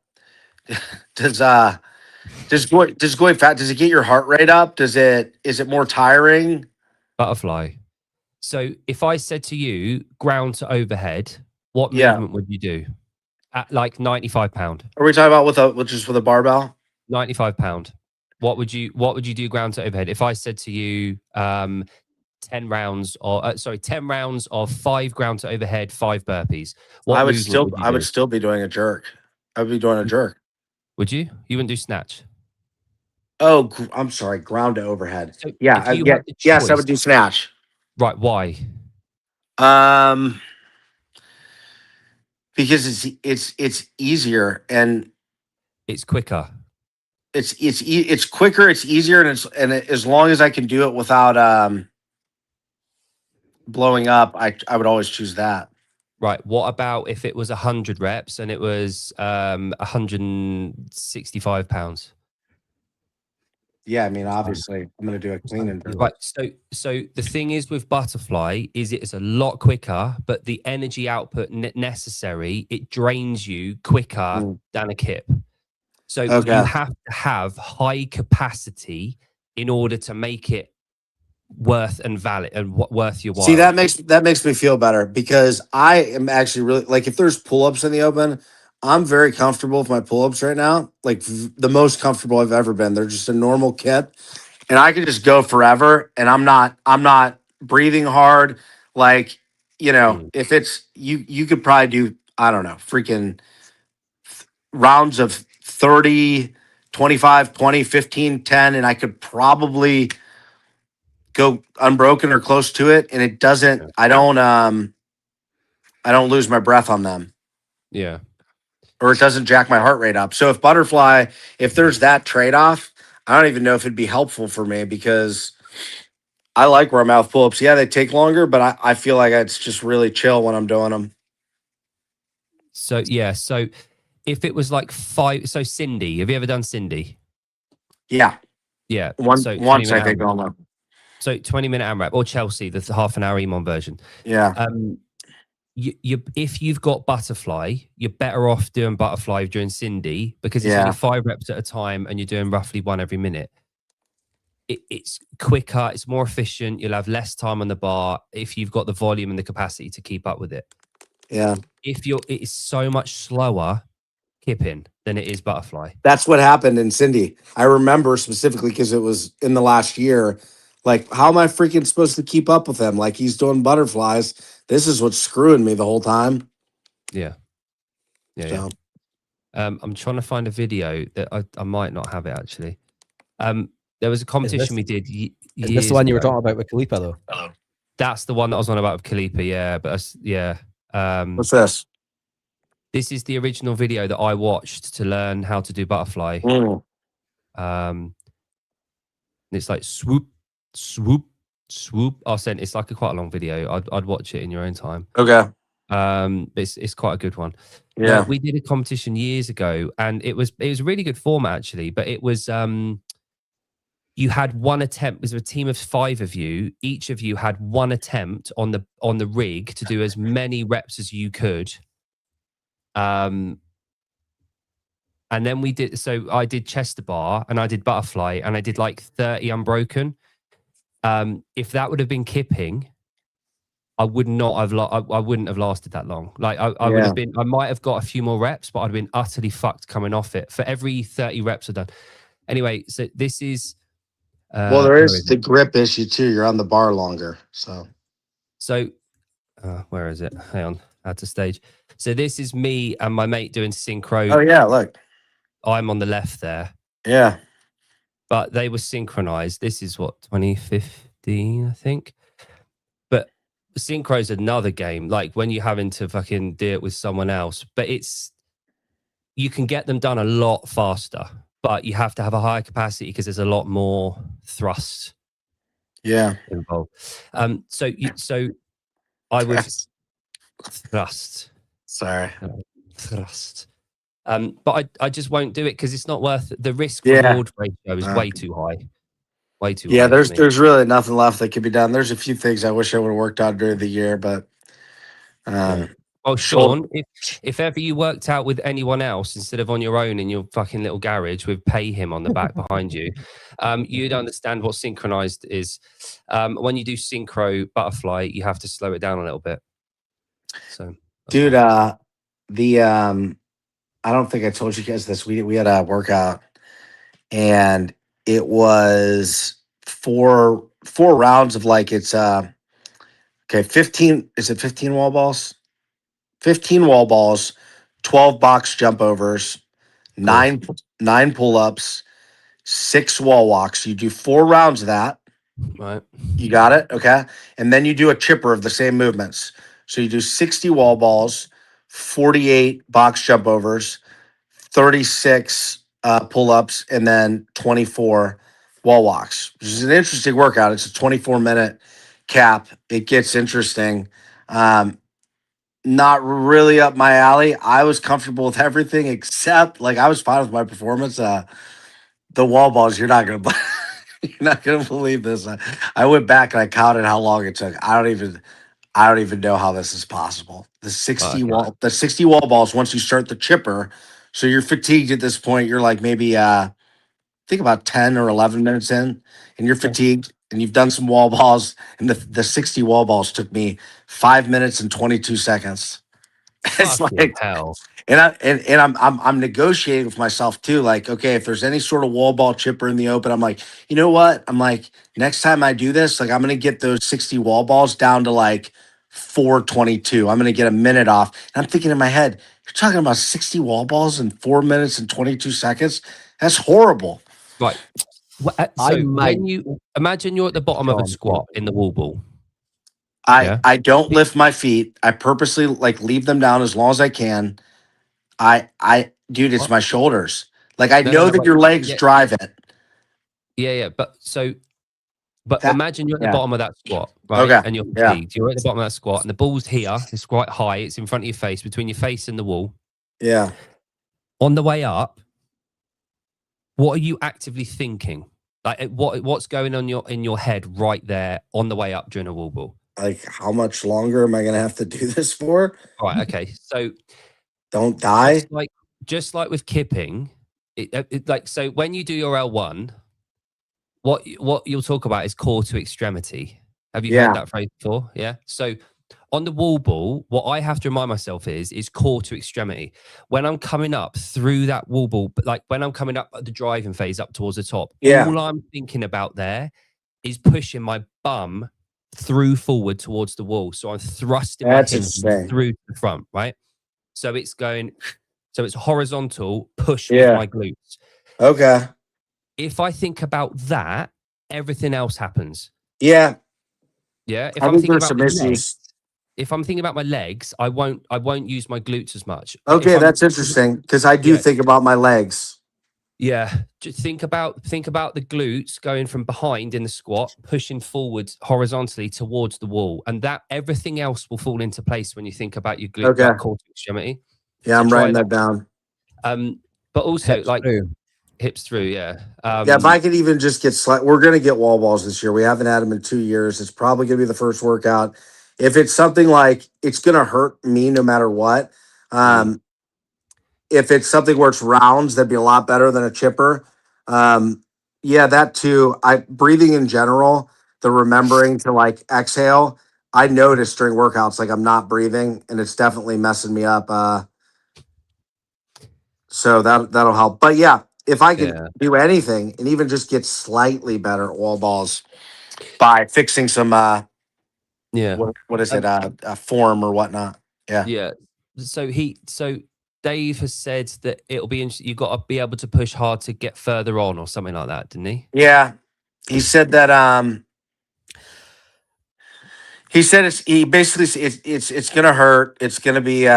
[SPEAKER 3] fast? Does it get your heart rate up? Is it more tiring?
[SPEAKER 1] Butterfly. So if I said to you ground to overhead, what
[SPEAKER 3] Yeah.
[SPEAKER 1] movement would you do? At like 95 pound.
[SPEAKER 3] Are we talking about with a barbell?
[SPEAKER 1] 95 pound. What would you do ground to overhead? If I said to you 10 rounds of 5 ground to overhead, 5 burpees.
[SPEAKER 3] I would still be doing a jerk. I would be doing a jerk.
[SPEAKER 1] Would you? You wouldn't do snatch.
[SPEAKER 3] Oh, I'm sorry, ground to overhead.
[SPEAKER 1] So
[SPEAKER 3] Yeah,
[SPEAKER 1] if you had the
[SPEAKER 3] yes, I
[SPEAKER 1] choice-
[SPEAKER 3] would do snatch.
[SPEAKER 1] Right, why?
[SPEAKER 3] Because it's easier and
[SPEAKER 1] It's quicker.
[SPEAKER 3] it's quicker, it's easier, and as long as I can do it without blowing up, I would always choose that.
[SPEAKER 1] Right. What about if it was 100 reps and it was 165 pounds?
[SPEAKER 3] Yeah, I mean, obviously, I'm going to do a clean and jerk.
[SPEAKER 1] Right. So the thing is with butterfly is it's a lot quicker, but the energy output necessary, it drains you quicker than a kip. So
[SPEAKER 3] Okay.
[SPEAKER 1] you have to have high capacity in order to make it worth and valid and worth your while.
[SPEAKER 3] See, that makes me feel better because I am actually really like if there's pull-ups in the open, I'm very comfortable with my pull-ups right now. Like the most comfortable I've ever been. They're just a normal kit. And I could just go forever and I'm not breathing hard. Like, if it's you could probably do, I don't know, freaking rounds of 30, 25, 20, 15, 10, and I could probably go unbroken or close to it. And it doesn't, I don't lose my breath on them
[SPEAKER 1] Yeah.
[SPEAKER 3] or it doesn't jack my heart rate up. So if there's that trade-off, I don't even know if it'd be helpful for me because I like where I'm at with pull-ups. Yeah, they take longer, but I feel like it's just really chill when I'm doing them.
[SPEAKER 1] So yeah, so if it was like so Cindy, have you ever done Cindy?
[SPEAKER 3] Yeah.
[SPEAKER 1] Yeah.
[SPEAKER 3] Once
[SPEAKER 1] So
[SPEAKER 3] I think on them.
[SPEAKER 1] So 20-minute AMRAP or Chelsea, the half an hour EMON version.
[SPEAKER 3] Yeah.
[SPEAKER 1] You if you've got butterfly, you're better off doing butterfly during Cindy because it's only 5 reps at a time and you're doing roughly 1 every minute. It's quicker, it's more efficient. You'll have less time on the bar if you've got the volume and the capacity to keep up with it.
[SPEAKER 3] Yeah.
[SPEAKER 1] It is so much slower Kipping than it is butterfly.
[SPEAKER 3] That's what happened in Cindy. I remember specifically because it was in the last year. Like, how am I freaking supposed to keep up with him? Like, he's doing butterflies. This is what's screwing me the whole time.
[SPEAKER 1] Yeah.
[SPEAKER 3] So.
[SPEAKER 1] I'm trying to find a video that I might not have it actually. There was a competition we did.
[SPEAKER 2] Is this the one you were talking about with Kalipa, though?
[SPEAKER 1] That's the one that I was on about with Kalipa, yeah. But yeah.
[SPEAKER 3] What's this?
[SPEAKER 1] This is the original video that I watched to learn how to do butterfly. It's like swoop, swoop, swoop. I'll send. It's like quite a long video. I'd watch it in your own time.
[SPEAKER 3] Okay.
[SPEAKER 1] It's quite a good one.
[SPEAKER 3] Yeah.
[SPEAKER 1] We did a competition years ago, and it was a really good format actually. But it was you had one attempt. There was a team of 5 of you. Each of you had one attempt on the rig to do as many reps as you could. And then we did. So I did chest to bar, and I did butterfly, and I did like 30 unbroken. If that would have been Kipping, I would not have. I wouldn't have lasted that long. Like I would have been. I might have got a few more reps, but I'd have been utterly fucked coming off it for every 30 reps I've done. Anyway, so this is.
[SPEAKER 3] Well, there is the grip issue too. You're on the bar longer, so.
[SPEAKER 1] Where is it? Hang on, add to stage. So this is me and my mate doing synchro.
[SPEAKER 3] Oh yeah, look.
[SPEAKER 1] I'm on the left there.
[SPEAKER 3] Yeah.
[SPEAKER 1] But they were synchronized. This is what 2015, I think. But synchro is another game. Like when you're having to fucking do it with someone else, but you can get them done a lot faster. But you have to have a higher capacity because there's a lot more thrust.
[SPEAKER 3] Yeah.
[SPEAKER 1] Involved. So I would thrust.
[SPEAKER 3] Sorry.
[SPEAKER 1] Thrust. But I just won't do it because it's not worth it. The risk reward ratio is way too high. Way too high.
[SPEAKER 3] Yeah, there's really nothing left that could be done. There's a few things I wish I would have worked out during the year, but
[SPEAKER 1] Oh, Sean, if ever you worked out with anyone else instead of on your own in your fucking little garage with pay him on the back behind you, you'd understand what synchronized is. When you do synchro butterfly, you have to slow it down a little bit. So,
[SPEAKER 3] dude, I don't think I told you guys this. We had a workout, and it was four rounds of like it's 15. Is it 15 wall balls? 15 wall balls, 12 box jump overs, nine pull-ups, 6 wall walks. You do 4 rounds of that.
[SPEAKER 1] Right.
[SPEAKER 3] You got it? Okay. And then you do a chipper of the same movements. So you do 60 wall balls, 48 box jump overs, 36 pull-ups, and then 24 wall walks, which is an interesting workout. It's a 24-minute cap. It gets interesting. Not really up my alley. I was comfortable with everything except I was fine with my performance. The wall balls, you're not gonna believe this. I went back and I counted how long it took. I don't even know how this is possible. The 60 wall balls, once you start the chipper, So you're fatigued at this point. You're like maybe think about 10 or 11 minutes in, and you're fatigued and you've done some wall balls, and the 60 wall balls took me 5 minutes and 22 seconds. It's
[SPEAKER 1] Fucking
[SPEAKER 3] like,
[SPEAKER 1] hell.
[SPEAKER 3] and I'm negotiating with myself too. Like, okay, if there's any sort of wall ball chipper in the open, I'm like, you know what? I'm like, next time I do this, like I'm gonna get those 60 wall balls down to like 422. I'm gonna get a minute off. And I'm thinking in my head, you're talking about 60 wall balls in 4 minutes and 22 seconds? That's horrible.
[SPEAKER 1] Right.
[SPEAKER 2] I
[SPEAKER 1] So
[SPEAKER 2] might
[SPEAKER 1] when you imagine you're at the bottom of a
[SPEAKER 2] John,
[SPEAKER 1] squat in the wall ball,
[SPEAKER 3] I
[SPEAKER 1] yeah.
[SPEAKER 3] I don't lift my feet. I purposely like leave them down as long as I can. I dude, it's
[SPEAKER 1] What?
[SPEAKER 3] my shoulders. Like I
[SPEAKER 1] No,
[SPEAKER 3] know
[SPEAKER 1] no,
[SPEAKER 3] that
[SPEAKER 1] wait.
[SPEAKER 3] your legs
[SPEAKER 1] Yeah,
[SPEAKER 3] drive it.
[SPEAKER 1] yeah. But
[SPEAKER 3] That
[SPEAKER 1] imagine you're at the
[SPEAKER 3] yeah.
[SPEAKER 1] bottom of that squat, right?
[SPEAKER 3] Okay.
[SPEAKER 1] And you're
[SPEAKER 3] Yeah.
[SPEAKER 1] fatigued. You're at the bottom of that squat, and the ball's here. It's quite high. It's in front of your face, between your face and the wall.
[SPEAKER 3] Yeah.
[SPEAKER 1] On the way up, what are you actively thinking? Like what's going on in your head right there on the way up during a wall ball?
[SPEAKER 3] Like how much longer am I gonna have to do this for?
[SPEAKER 1] Right. Okay. So
[SPEAKER 3] Don't
[SPEAKER 1] just
[SPEAKER 3] die.
[SPEAKER 1] like just like with kipping, like so when you do your L1, what you'll talk about is core to extremity. Have you heard
[SPEAKER 3] Yeah.
[SPEAKER 1] that phrase before? Yeah. So on the wall ball, what I have to remind myself is core to extremity. When I'm coming up through that wall ball, but like when I'm coming up at the driving phase up towards the top,
[SPEAKER 3] Yeah.
[SPEAKER 1] all I'm thinking about there is pushing my bum through forward towards the wall. So I'm thrusting my
[SPEAKER 3] That's
[SPEAKER 1] hinge
[SPEAKER 3] interesting.
[SPEAKER 1] through to the front, right? So it's going, so it's horizontal push with
[SPEAKER 3] Yeah.
[SPEAKER 1] my glutes.
[SPEAKER 3] Okay.
[SPEAKER 1] If I think about that, everything else happens.
[SPEAKER 3] Yeah.
[SPEAKER 1] Yeah. If
[SPEAKER 3] I
[SPEAKER 1] I'm
[SPEAKER 3] think
[SPEAKER 1] thinking
[SPEAKER 3] there's
[SPEAKER 1] about
[SPEAKER 3] some
[SPEAKER 1] my legs,
[SPEAKER 3] issues.
[SPEAKER 1] if I'm thinking about my legs, I won't use my glutes as much. But if
[SPEAKER 3] Okay,
[SPEAKER 1] I'm
[SPEAKER 3] that's interesting because I do
[SPEAKER 1] yeah,
[SPEAKER 3] think about my legs.
[SPEAKER 1] yeah, just think about the glutes going from behind in the squat, pushing forward horizontally towards the wall, and that everything else will fall into place when you think about your glute,
[SPEAKER 3] Okay.
[SPEAKER 1] like core to extremity.
[SPEAKER 3] Yeah,
[SPEAKER 1] So
[SPEAKER 3] I'm
[SPEAKER 1] try
[SPEAKER 3] writing
[SPEAKER 1] that.
[SPEAKER 3] that down.
[SPEAKER 1] But also
[SPEAKER 2] hips
[SPEAKER 1] like
[SPEAKER 2] through.
[SPEAKER 1] hips through, yeah.
[SPEAKER 3] Yeah, if I could even just get we're gonna get wall balls this year. We haven't had them in 2 years. It's probably gonna be the first workout. If it's something like it's gonna hurt me no matter what.
[SPEAKER 1] mm,
[SPEAKER 3] Um, if it's something where it's rounds, that'd be a lot better than a chipper. Um, yeah, that too. I breathing in general, the remembering to like exhale. I notice during workouts like I'm not breathing, and it's definitely messing me up. So that'll help. But yeah, if I could
[SPEAKER 1] yeah,
[SPEAKER 3] do anything and even just get slightly better at wall balls by fixing some
[SPEAKER 1] yeah.
[SPEAKER 3] what is it
[SPEAKER 1] Um,
[SPEAKER 3] a form or whatnot. Yeah.
[SPEAKER 1] yeah. So Dave has said that it'll be interesting. You've got to be able to push hard to get further on, or something like that, didn't he?
[SPEAKER 3] Yeah. He said that he said he basically it's gonna hurt. It's gonna be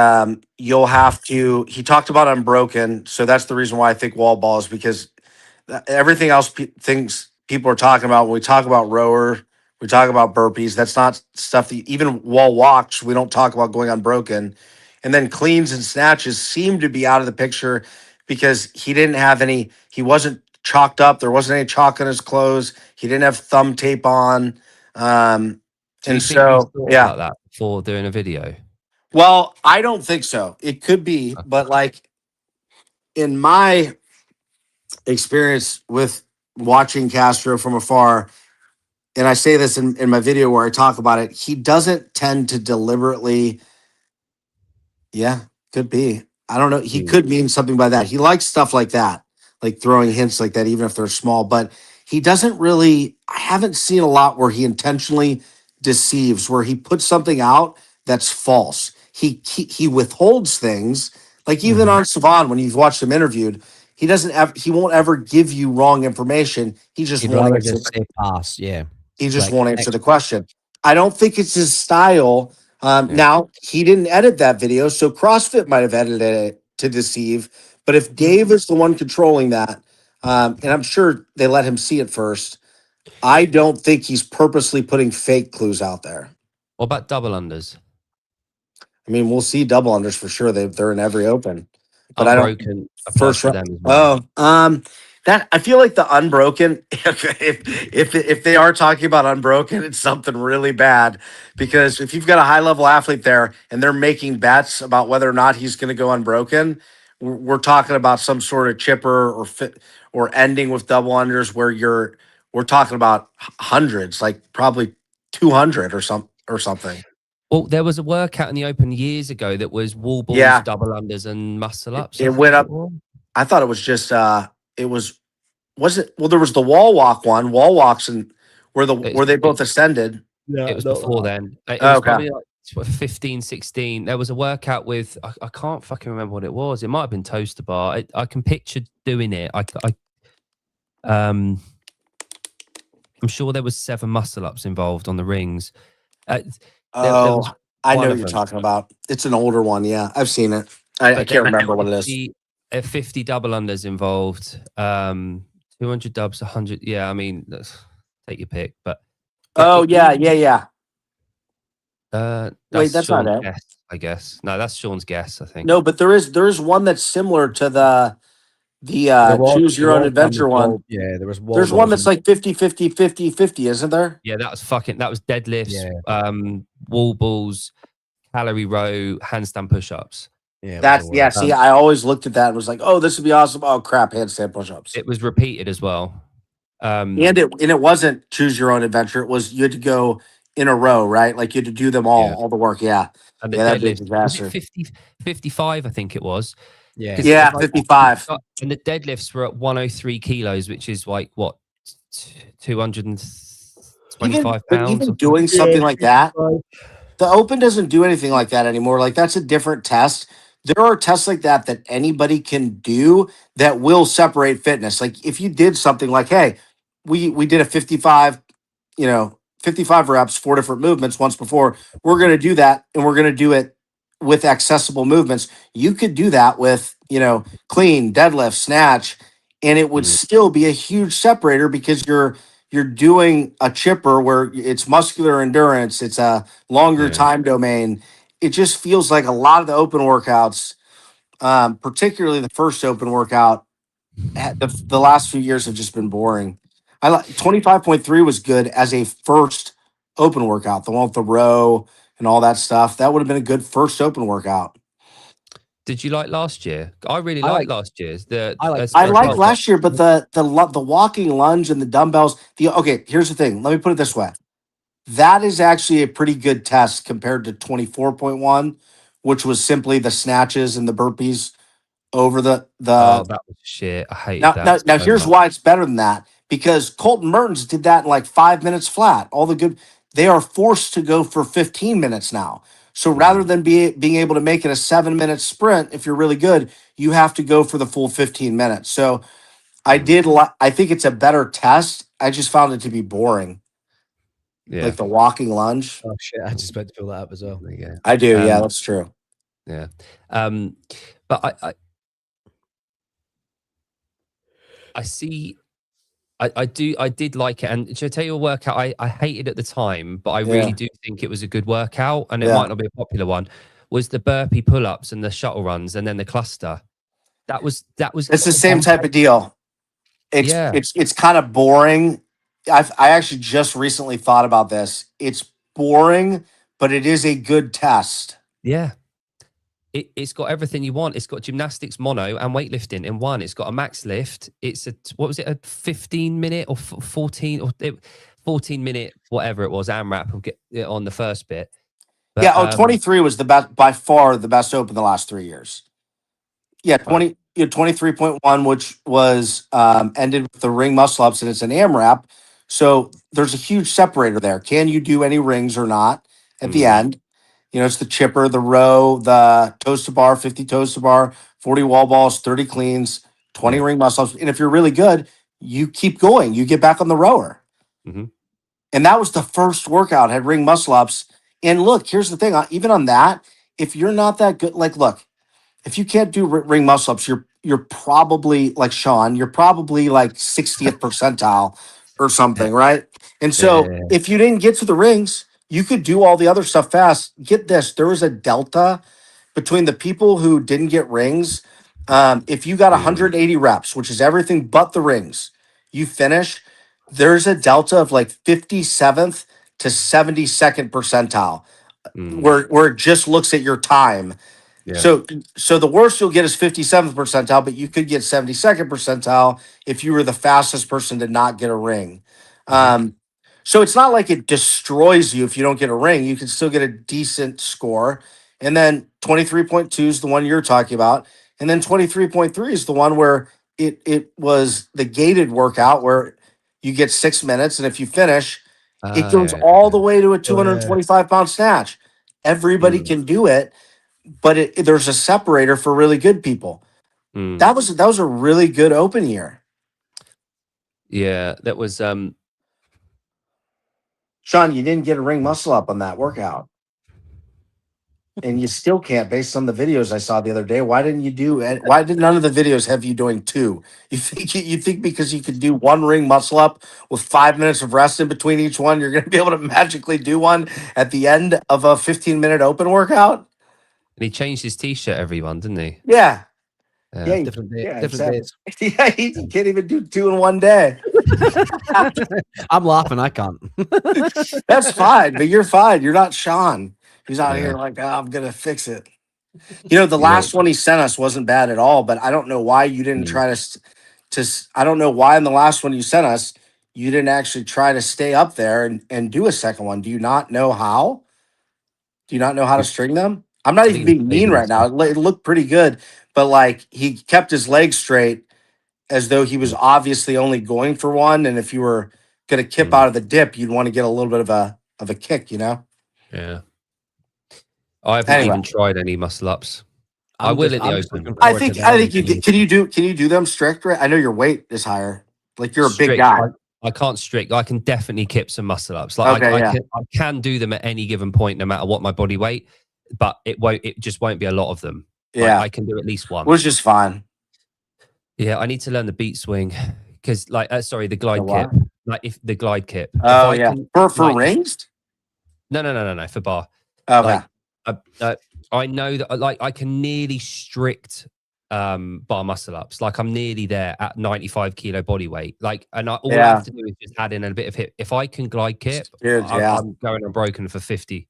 [SPEAKER 3] you'll have to he talked about unbroken. So that's the reason why I think wall balls because everything else things people are talking about when we talk about rower, we talk about burpees. That's not stuff that even wall walks. We don't talk about going unbroken, and then cleans and snatches seem to be out of the picture because he didn't have any. He wasn't chalked up. There wasn't any chalk on his clothes. He didn't have thumb tape on. Um,
[SPEAKER 1] Do
[SPEAKER 3] and
[SPEAKER 1] you think he's
[SPEAKER 3] so
[SPEAKER 1] thought
[SPEAKER 3] yeah.
[SPEAKER 1] about that before doing a video?
[SPEAKER 3] Well, I don't think so. It could be, but like in my experience with watching Castro from afar, and I say this in my video where I talk about it, he doesn't tend to deliberately, yeah, could be. I don't know. He
[SPEAKER 1] Mm.
[SPEAKER 3] could mean something by that. He likes stuff like that, like throwing hints like that, even if they're small, but he doesn't really, I haven't seen a lot where he intentionally deceives, where he puts something out that's false. He withholds things, like even
[SPEAKER 2] Mhm.
[SPEAKER 3] on Savan, when you've watched him interviewed, he won't ever give you wrong information. He just
[SPEAKER 2] He'd
[SPEAKER 3] won't
[SPEAKER 2] rather
[SPEAKER 3] answer.
[SPEAKER 2] just say pass. Yeah.
[SPEAKER 3] He just
[SPEAKER 2] Like
[SPEAKER 3] won't answer
[SPEAKER 2] next
[SPEAKER 3] the question. I don't think it's his style.
[SPEAKER 1] Yeah.
[SPEAKER 3] Now he didn't edit that video, so CrossFit might have edited it to deceive. But if
[SPEAKER 1] Mm.
[SPEAKER 3] Dave is the one controlling that, and I'm sure they let him see it first, I don't think he's purposely putting fake clues out there.
[SPEAKER 1] What about double unders?
[SPEAKER 3] I mean, we'll see double unders for sure. They're in every open, but I don't.
[SPEAKER 1] Unbroken applies
[SPEAKER 3] First
[SPEAKER 1] to
[SPEAKER 3] round.
[SPEAKER 1] them as well.
[SPEAKER 3] Oh, that I feel like the unbroken. If they are talking about unbroken, it's something really bad because if you've got a high level athlete there and they're making bets about whether or not he's going to go unbroken, we're talking about some sort of chipper or fit or ending with double unders where we're talking about hundreds, like probably 200 or something.
[SPEAKER 1] Well, there was a workout in the Open years ago that was wall balls,
[SPEAKER 3] Yeah,
[SPEAKER 1] double unders, and muscle ups.
[SPEAKER 3] it
[SPEAKER 1] I
[SPEAKER 3] went
[SPEAKER 1] think it
[SPEAKER 3] up.
[SPEAKER 1] was.
[SPEAKER 3] I thought it was just it was it well there was the wall walk one, wall walks and where they both ascended.
[SPEAKER 1] It was before then. It
[SPEAKER 3] Oh,
[SPEAKER 1] was
[SPEAKER 3] okay.
[SPEAKER 1] probably like 15, 16. There was a workout with, I can't fucking remember what it was. It might have been Toaster Bar. I can picture doing it. I'm sure there was 7 muscle ups involved on the rings. There was
[SPEAKER 3] I know
[SPEAKER 1] one
[SPEAKER 3] what
[SPEAKER 1] of
[SPEAKER 3] you're
[SPEAKER 1] them.
[SPEAKER 3] talking about. It's an older one. Yeah, I've seen it. I
[SPEAKER 1] But
[SPEAKER 3] can't
[SPEAKER 1] then
[SPEAKER 3] remember what it is.
[SPEAKER 1] 50 double unders involved. 200 dubs, 100. Yeah, I mean, take your pick. But
[SPEAKER 3] Oh, yeah.
[SPEAKER 1] that's
[SPEAKER 3] Wait, that's not
[SPEAKER 1] Sean's
[SPEAKER 3] it.
[SPEAKER 1] guess, I guess. No, that's Sean's guess, I think.
[SPEAKER 3] No, but there is one that's similar to the choose your
[SPEAKER 2] there
[SPEAKER 3] own
[SPEAKER 2] was
[SPEAKER 3] adventure one.
[SPEAKER 2] Yeah, there was wall
[SPEAKER 3] There's one
[SPEAKER 2] balls
[SPEAKER 3] that's like 50, 50, 50, 50, isn't there?
[SPEAKER 1] Yeah, that was deadlifts,
[SPEAKER 2] Yeah.
[SPEAKER 1] wall balls, calorie row, handstand push-ups.
[SPEAKER 2] Yeah,
[SPEAKER 3] That's yeah. See, I always looked at that and was like, "Oh, this would be awesome." Oh crap, handstand push-ups.
[SPEAKER 1] It was repeated as well.
[SPEAKER 3] And it wasn't choose your own adventure. It was you had to go in a row, right? Like you had to do them all the work. Yeah,
[SPEAKER 1] And the
[SPEAKER 3] that'd be a
[SPEAKER 1] deadlift, was
[SPEAKER 3] disaster.
[SPEAKER 1] it 50, 55, I think it was.
[SPEAKER 2] yeah,
[SPEAKER 1] 'Cause
[SPEAKER 3] Yeah,
[SPEAKER 1] if I-
[SPEAKER 3] 55.
[SPEAKER 1] And the deadlifts were at 103 kilos, which is like what, 225
[SPEAKER 3] But
[SPEAKER 1] pounds?
[SPEAKER 3] even doing something like that, the Open doesn't do anything like that anymore. Like that's a different test. There are tests like that that anybody can do that will separate fitness. Like if you did something like, hey, we did a 55, 55 reps, 4 different movements once before. We're going to do that and we're going to do it with accessible movements. You could do that with, clean, deadlift, snatch, and it would still be a huge separator because you're doing a chipper where it's muscular endurance, it's a longer time domain. It just feels like a lot of the open workouts, particularly the first open workout, the last few years have just been boring. I like 25.3 was good as a first open workout, the one with the row and all that stuff. That would have been a good first open workout.
[SPEAKER 1] Did you like last year? I really
[SPEAKER 2] I
[SPEAKER 1] liked
[SPEAKER 2] like-
[SPEAKER 1] last year's.
[SPEAKER 3] I liked last year, but the walking lunge and the dumbbells. Okay, here's the thing. Let me put it this way. That is actually a pretty good test compared to 24.1, which was simply the snatches and the burpees over the
[SPEAKER 1] Oh, that was shit. I hated
[SPEAKER 3] now,
[SPEAKER 1] that.
[SPEAKER 3] now
[SPEAKER 1] So
[SPEAKER 3] here's
[SPEAKER 1] much.
[SPEAKER 3] why it's better than that because Colton Mertens did that in like 5 minutes flat. All the good they are forced to go for 15 minutes now. So rather than being able to make it a 7-minute sprint, if you're really good, you have to go for the full 15 minutes. So I think it's a better test. I just found it to be boring.
[SPEAKER 1] Yeah.
[SPEAKER 3] Like the walking lunge.
[SPEAKER 2] Oh shit! I just about to pull that up as well.
[SPEAKER 1] There you go.
[SPEAKER 3] I do. Yeah, that's true.
[SPEAKER 1] Yeah. But I see. I did like it. And should I tell you a workout I hated at the time, but I really do think it was a good workout, and it might not be a popular one, was the burpee pull-ups and the shuttle runs and then the cluster. That was
[SPEAKER 3] It's the same type of deal. It's kind of boring. I actually just recently thought about this. It's boring, but it is a good test.
[SPEAKER 1] Yeah. It's got everything you want. It's got gymnastics mono and weightlifting in one. It's got a max lift. It's a 15-minute or 14-minute, whatever it was, AMRAP. We'll get it on the first bit. But,
[SPEAKER 3] 23 was the best, by far the best open the last 3 years. Yeah, 23.1, which was ended with the ring muscle ups, and it's an AMRAP. So there's a huge separator there. Can you do any rings or not at the end? It's the chipper, the row, the toes to bar, 50 toes to bar, 40 wall balls, 30 cleans, 20 ring muscle ups. And if you're really good, you keep going. You get back on the rower. And that was the first workout, had ring muscle ups. And look, here's the thing. Even on that, if you're not that good, like, look, if you can't do ring muscle ups, you're probably like Sean, you're probably like 60th percentile or something, right? And so if you didn't get to the rings, you could do all the other stuff fast. Get this, there was a delta between the people who didn't get rings. If you got 180 reps, which is everything but the rings, you finish, there's a delta of like 57th to 72nd percentile where it just looks at your time.
[SPEAKER 1] Yeah.
[SPEAKER 3] So the worst you'll get is 57th percentile, but you could get 72nd percentile if you were the fastest person to not get a ring. Um, so it's not like it destroys you if you don't get a ring. You can still get a decent score. And then 23.2 is the one you're talking about. And then 23.3 is the one where it was the gated workout where you get 6 minutes. And if you finish, it goes
[SPEAKER 1] Yeah.
[SPEAKER 3] all the way to a
[SPEAKER 2] Oh, yeah.
[SPEAKER 3] 225-pound snatch. Everybody
[SPEAKER 1] Mm.
[SPEAKER 3] can do it, but there's a separator for really good people.
[SPEAKER 1] Mm.
[SPEAKER 3] That was a really good open year.
[SPEAKER 1] Yeah, that was
[SPEAKER 3] Sean, you didn't get a ring muscle up on that workout. And you still can't based on the videos I saw the other day. Why didn't you do it? Why did none of the videos have you doing two? You think because you could do one ring muscle up with 5 minutes of rest in between each one, you're gonna be able to magically do one at the end of a 15-minute open workout?
[SPEAKER 1] and he changed his t-shirt everyone, didn't he?
[SPEAKER 3] Yeah.
[SPEAKER 1] Yeah.
[SPEAKER 2] Different day,
[SPEAKER 3] Yeah,
[SPEAKER 2] different
[SPEAKER 3] exactly.
[SPEAKER 2] days.
[SPEAKER 3] Yeah, he can't even do two in one day.
[SPEAKER 2] I'm laughing. I can't.
[SPEAKER 3] That's fine, but you're fine. You're not Sean. He's out
[SPEAKER 1] Yeah.
[SPEAKER 3] here like, "Oh, I'm gonna fix it." You know, the
[SPEAKER 1] Yeah.
[SPEAKER 3] last one he sent us wasn't bad at all, but I don't know why you didn't
[SPEAKER 1] Mm.
[SPEAKER 3] try I don't know why in the last one you sent us, you didn't actually try to stay up there and do a second one. Do you not know how? Do you not know how to string them? I'm not
[SPEAKER 1] I
[SPEAKER 3] even
[SPEAKER 1] think he
[SPEAKER 3] being
[SPEAKER 1] played
[SPEAKER 3] mean right now.
[SPEAKER 1] himself.
[SPEAKER 3] It looked pretty good, but like he kept his legs straight as though he was obviously only going for one. And if you were going to kip
[SPEAKER 1] Mm.
[SPEAKER 3] out of the dip, you'd want to get a little bit of a kick, you know?
[SPEAKER 1] Yeah. I haven't
[SPEAKER 3] Anyway.
[SPEAKER 1] even tried any muscle ups. I will in the
[SPEAKER 2] I'm just
[SPEAKER 1] open.
[SPEAKER 2] looking
[SPEAKER 3] I
[SPEAKER 2] forward to
[SPEAKER 3] think
[SPEAKER 2] the
[SPEAKER 3] I think
[SPEAKER 2] open.
[SPEAKER 3] can you do them strict? Right? I know your weight is higher. Like you're a big
[SPEAKER 1] Strict,
[SPEAKER 3] guy.
[SPEAKER 1] I can't strict. I can definitely kip some muscle ups. Like
[SPEAKER 3] Okay, yeah.
[SPEAKER 1] I can do them at any given point, no matter what my body weight. But it just won't be a lot of them.
[SPEAKER 3] Yeah.
[SPEAKER 1] I can do at least one.
[SPEAKER 3] Which is fine.
[SPEAKER 1] Yeah, I need to learn the beat swing because, like, sorry, the glide
[SPEAKER 3] what?
[SPEAKER 1] kip. Like, if the glide kip.
[SPEAKER 3] Oh
[SPEAKER 1] if I
[SPEAKER 3] yeah.
[SPEAKER 1] can,
[SPEAKER 3] For
[SPEAKER 1] like,
[SPEAKER 3] rings?
[SPEAKER 1] no, for bar.
[SPEAKER 3] Okay.
[SPEAKER 1] Like, I know that, like, I can nearly strict bar muscle ups. Like, I'm nearly there at 95 kilo body weight. Like, and all I have to do is just add in a bit of hip. If I can glide kip,
[SPEAKER 3] Dude, yeah.
[SPEAKER 1] I'm going unbroken for 50.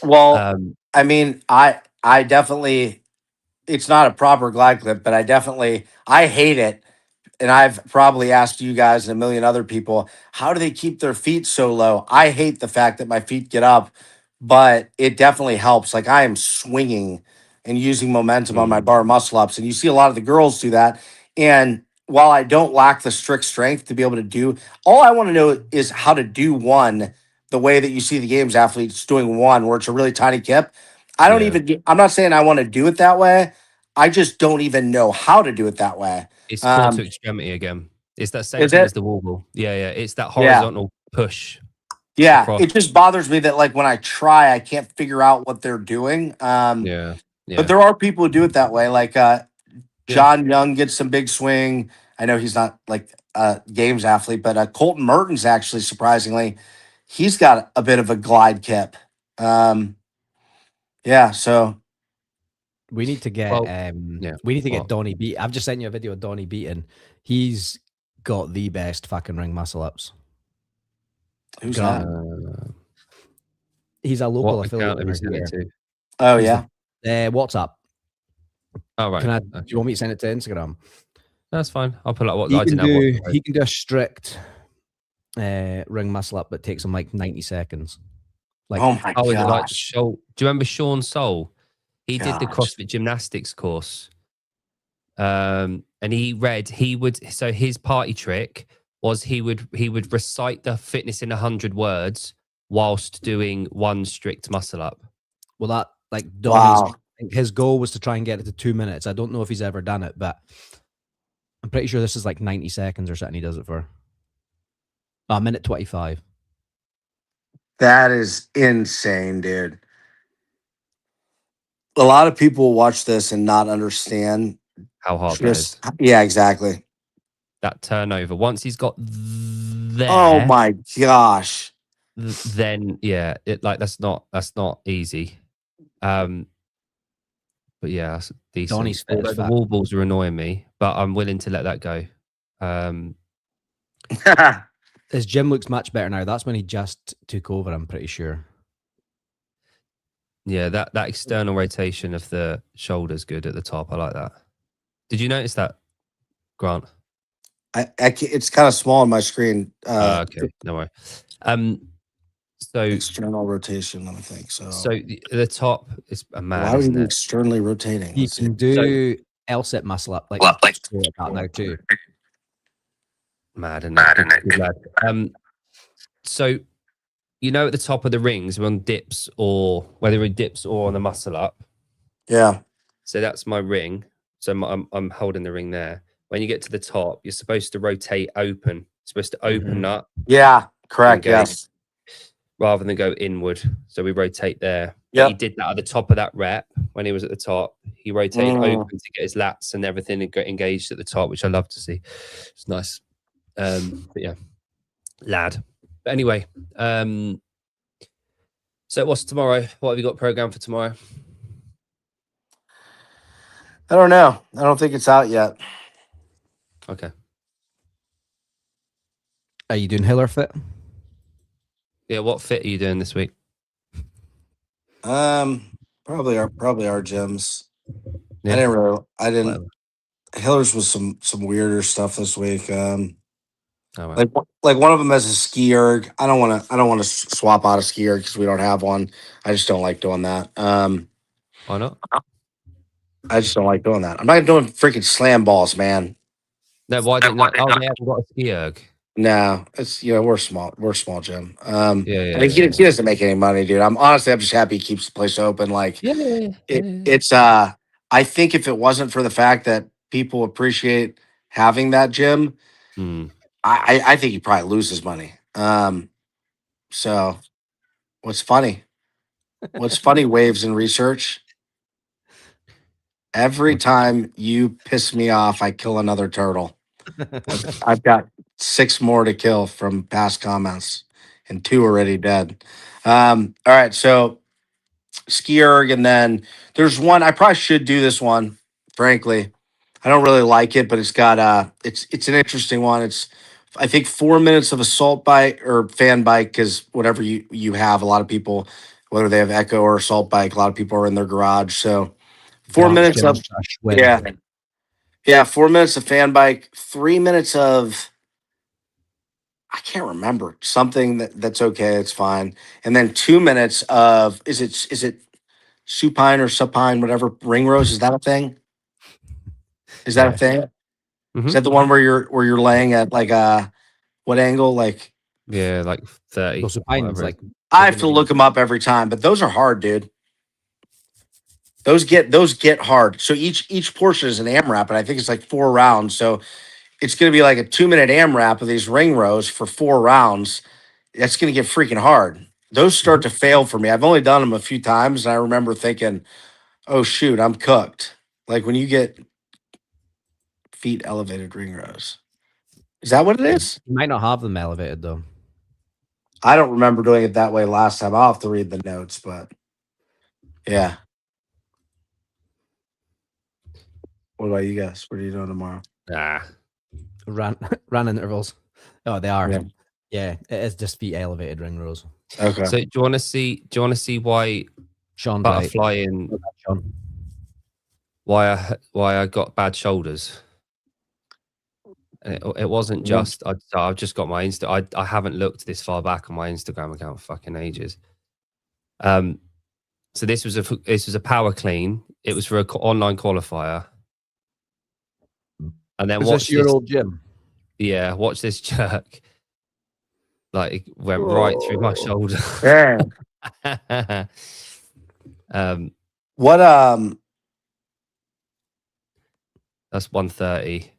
[SPEAKER 3] Well, I mean, I definitely it's not a proper glide clip, but I hate it. And I've probably asked you guys and a million other people, how do they keep their feet so low? I hate the fact that my feet get up, but it definitely helps. Like I am swinging and using momentum on my bar muscle ups. And you see a lot of the girls do that. And while I don't lack the strict strength to be able to do, all I want to know is how to do one the way that you see the games athletes doing one, where it's a really tiny kip. I don't
[SPEAKER 1] Yeah.
[SPEAKER 3] I'm not saying I want to do it that way. I just don't even know how to do it that way.
[SPEAKER 1] It's core to extremity again. It's that same
[SPEAKER 3] Is
[SPEAKER 1] thing
[SPEAKER 3] it?
[SPEAKER 1] as the wall ball. Yeah. It's that
[SPEAKER 3] Yeah.
[SPEAKER 1] horizontal push.
[SPEAKER 3] Yeah.
[SPEAKER 1] across.
[SPEAKER 3] It just bothers me that like when I try, I can't figure out what they're doing.
[SPEAKER 1] Yeah.
[SPEAKER 3] But there are people who do it that way. Like John Young gets some big swing. I know he's not like a games athlete, but Colton Mertens actually surprisingly, he's got a bit of a glide kip. Yeah, so
[SPEAKER 2] We need to get
[SPEAKER 1] Well,
[SPEAKER 2] we need to get
[SPEAKER 1] What?
[SPEAKER 2] Donnie beat. I've just sent you a video of Donnie beating. He's got the best fucking ring muscle ups.
[SPEAKER 3] who's
[SPEAKER 2] Grant.
[SPEAKER 3] that?
[SPEAKER 2] He's a local
[SPEAKER 1] What
[SPEAKER 2] affiliate
[SPEAKER 1] account have you
[SPEAKER 2] owner
[SPEAKER 1] sent
[SPEAKER 2] here.
[SPEAKER 1] it to?
[SPEAKER 3] Oh
[SPEAKER 2] He's
[SPEAKER 3] yeah.
[SPEAKER 2] WhatsApp.
[SPEAKER 1] Oh, right.
[SPEAKER 2] Can I? Do
[SPEAKER 1] Okay.
[SPEAKER 2] you want me to send it to Instagram?
[SPEAKER 1] That's fine. I'll pull out what
[SPEAKER 2] He
[SPEAKER 1] I
[SPEAKER 2] can
[SPEAKER 1] didn't have.
[SPEAKER 2] do.
[SPEAKER 1] What,
[SPEAKER 2] He can do a strict ring muscle up that takes him like 90 seconds. Like,
[SPEAKER 3] Oh my
[SPEAKER 1] is it like
[SPEAKER 3] gosh.
[SPEAKER 1] Shoal? Do you remember Sean Soul? He did the
[SPEAKER 3] Gosh.
[SPEAKER 1] CrossFit gymnastics course. And so his party trick was he would recite the fitness in 100 words whilst doing one strict muscle up.
[SPEAKER 2] well, that like Donnie's
[SPEAKER 3] Wow.
[SPEAKER 2] his goal was to try and get it to 2 minutes. I don't know if he's ever done it, but I'm pretty sure this is like 90 seconds or something he does it for. A minute 25.
[SPEAKER 3] That is insane, dude. A lot of people watch this and not understand.
[SPEAKER 1] How hard that is.
[SPEAKER 3] Yeah, exactly.
[SPEAKER 1] That turnover. Once he's got there,
[SPEAKER 3] Oh my gosh.
[SPEAKER 1] then yeah, that's not easy. But yeah, that's decent.
[SPEAKER 2] Donnie's fit as
[SPEAKER 1] Although the
[SPEAKER 2] fuck.
[SPEAKER 1] wall balls are annoying me, but I'm willing to let that go.
[SPEAKER 2] His gym looks much better now. That's when he just took over, I'm pretty sure.
[SPEAKER 1] Yeah, that external rotation of the shoulders good at the top. I like that. Did you notice that, Grant?
[SPEAKER 3] It's kind of small on my screen.
[SPEAKER 1] Okay, no worry. So
[SPEAKER 3] External rotation, let me think.
[SPEAKER 1] so the top is mad,
[SPEAKER 3] why would you
[SPEAKER 1] isn't
[SPEAKER 3] be
[SPEAKER 1] it?
[SPEAKER 3] externally rotating?
[SPEAKER 2] You
[SPEAKER 3] Let's see.
[SPEAKER 2] can do LSIP muscle up like that now too.
[SPEAKER 1] Mad, isn't it? Good lad. So you know, at the top of the rings, when dips or whether it dips or on the muscle up.
[SPEAKER 3] Yeah.
[SPEAKER 1] So that's my ring. So I'm holding the ring there. When you get to the top, you're supposed to rotate open. You're supposed to open up,
[SPEAKER 3] Yeah. Correct.
[SPEAKER 1] engage,
[SPEAKER 3] Yes.
[SPEAKER 1] rather than go inward. So we rotate there. But he
[SPEAKER 3] Yep.
[SPEAKER 1] did that at the top of that rep when he was at the top. He rotated open to get his lats and everything and get engaged at the top, which I love to see. It's nice. But yeah, lad. But anyway, so what's tomorrow? What have you got programmed for tomorrow?
[SPEAKER 3] I don't know. I don't think it's out yet.
[SPEAKER 1] Okay.
[SPEAKER 2] Are you doing Hiller Fit?
[SPEAKER 1] Yeah, what fit are you doing this week?
[SPEAKER 3] Probably our gyms.
[SPEAKER 1] Yeah.
[SPEAKER 3] I didn't. Hiller's was some weirder stuff this week.
[SPEAKER 1] Oh, right.
[SPEAKER 3] Like one of them has a ski erg. I don't want to swap out a ski erg because we don't have one. I just don't like doing that.
[SPEAKER 1] Why not?
[SPEAKER 3] I just don't like doing that. I'm not doing freaking slam balls, man.
[SPEAKER 1] No, why didn't I? Oh, they haven't got a ski erg.
[SPEAKER 3] No, it's we're small gym.
[SPEAKER 1] Yeah,
[SPEAKER 3] I mean, he doesn't make any money, dude. I'm just happy he keeps the place open. Like it's I think if it wasn't for the fact that people appreciate having that gym, I think he probably loses money. So what's funny? Waves in research. Every time you piss me off, I kill another turtle. I've got 6 more to kill from past comments, and 2 already dead. All right, so ski erg, and then there's one I probably should do this one. Frankly, I don't really like it, but it's got it's an interesting one. It's I think 4 minutes of assault bike or fan bike because whatever you have, a lot of people, whether they have Echo or assault bike, a lot of people are in their garage. So 4 minutes of yeah. Yeah, 4 minutes of fan bike, 3 minutes of I can't remember something that's okay, it's fine, and then 2 minutes of is it supine or supine, whatever ring rows? Is that a thing? Is that a thing? Is that the one where you're laying at like what angle? Like
[SPEAKER 1] Yeah, like 30.
[SPEAKER 2] Well, supines, like
[SPEAKER 3] I have to look them up every time, but those are hard, dude. Those get hard. So each portion is an AMRAP, and I think it's like 4 rounds. So it's going to be like a 2-minute AMRAP of these ring rows for 4 rounds. That's going to get freaking hard. Those start to fail for me. I've only done them a few times, and I remember thinking, "Oh shoot, I'm cooked." Like when you get feet elevated ring rows. Is that what it is?
[SPEAKER 2] You might not have them elevated though.
[SPEAKER 3] I don't remember doing it that way last time. I'll have to read the notes, but yeah. What about you guys? What are you doing tomorrow?
[SPEAKER 2] Run intervals. Oh, they are.
[SPEAKER 3] Yeah.
[SPEAKER 2] Yeah, it is just feet elevated ring rows.
[SPEAKER 3] Okay.
[SPEAKER 1] So do you want to see why
[SPEAKER 2] Sean
[SPEAKER 1] butterfly in
[SPEAKER 2] Sean.
[SPEAKER 1] why I got bad shoulders? And it wasn't just I've just got my I haven't looked this far back on my Instagram account for fucking ages. So this was a power clean. It was for an online qualifier. And then
[SPEAKER 2] Was this your old gym?
[SPEAKER 1] Yeah, watch this jerk. Like it went right through my shoulder.
[SPEAKER 3] What
[SPEAKER 1] That's 130.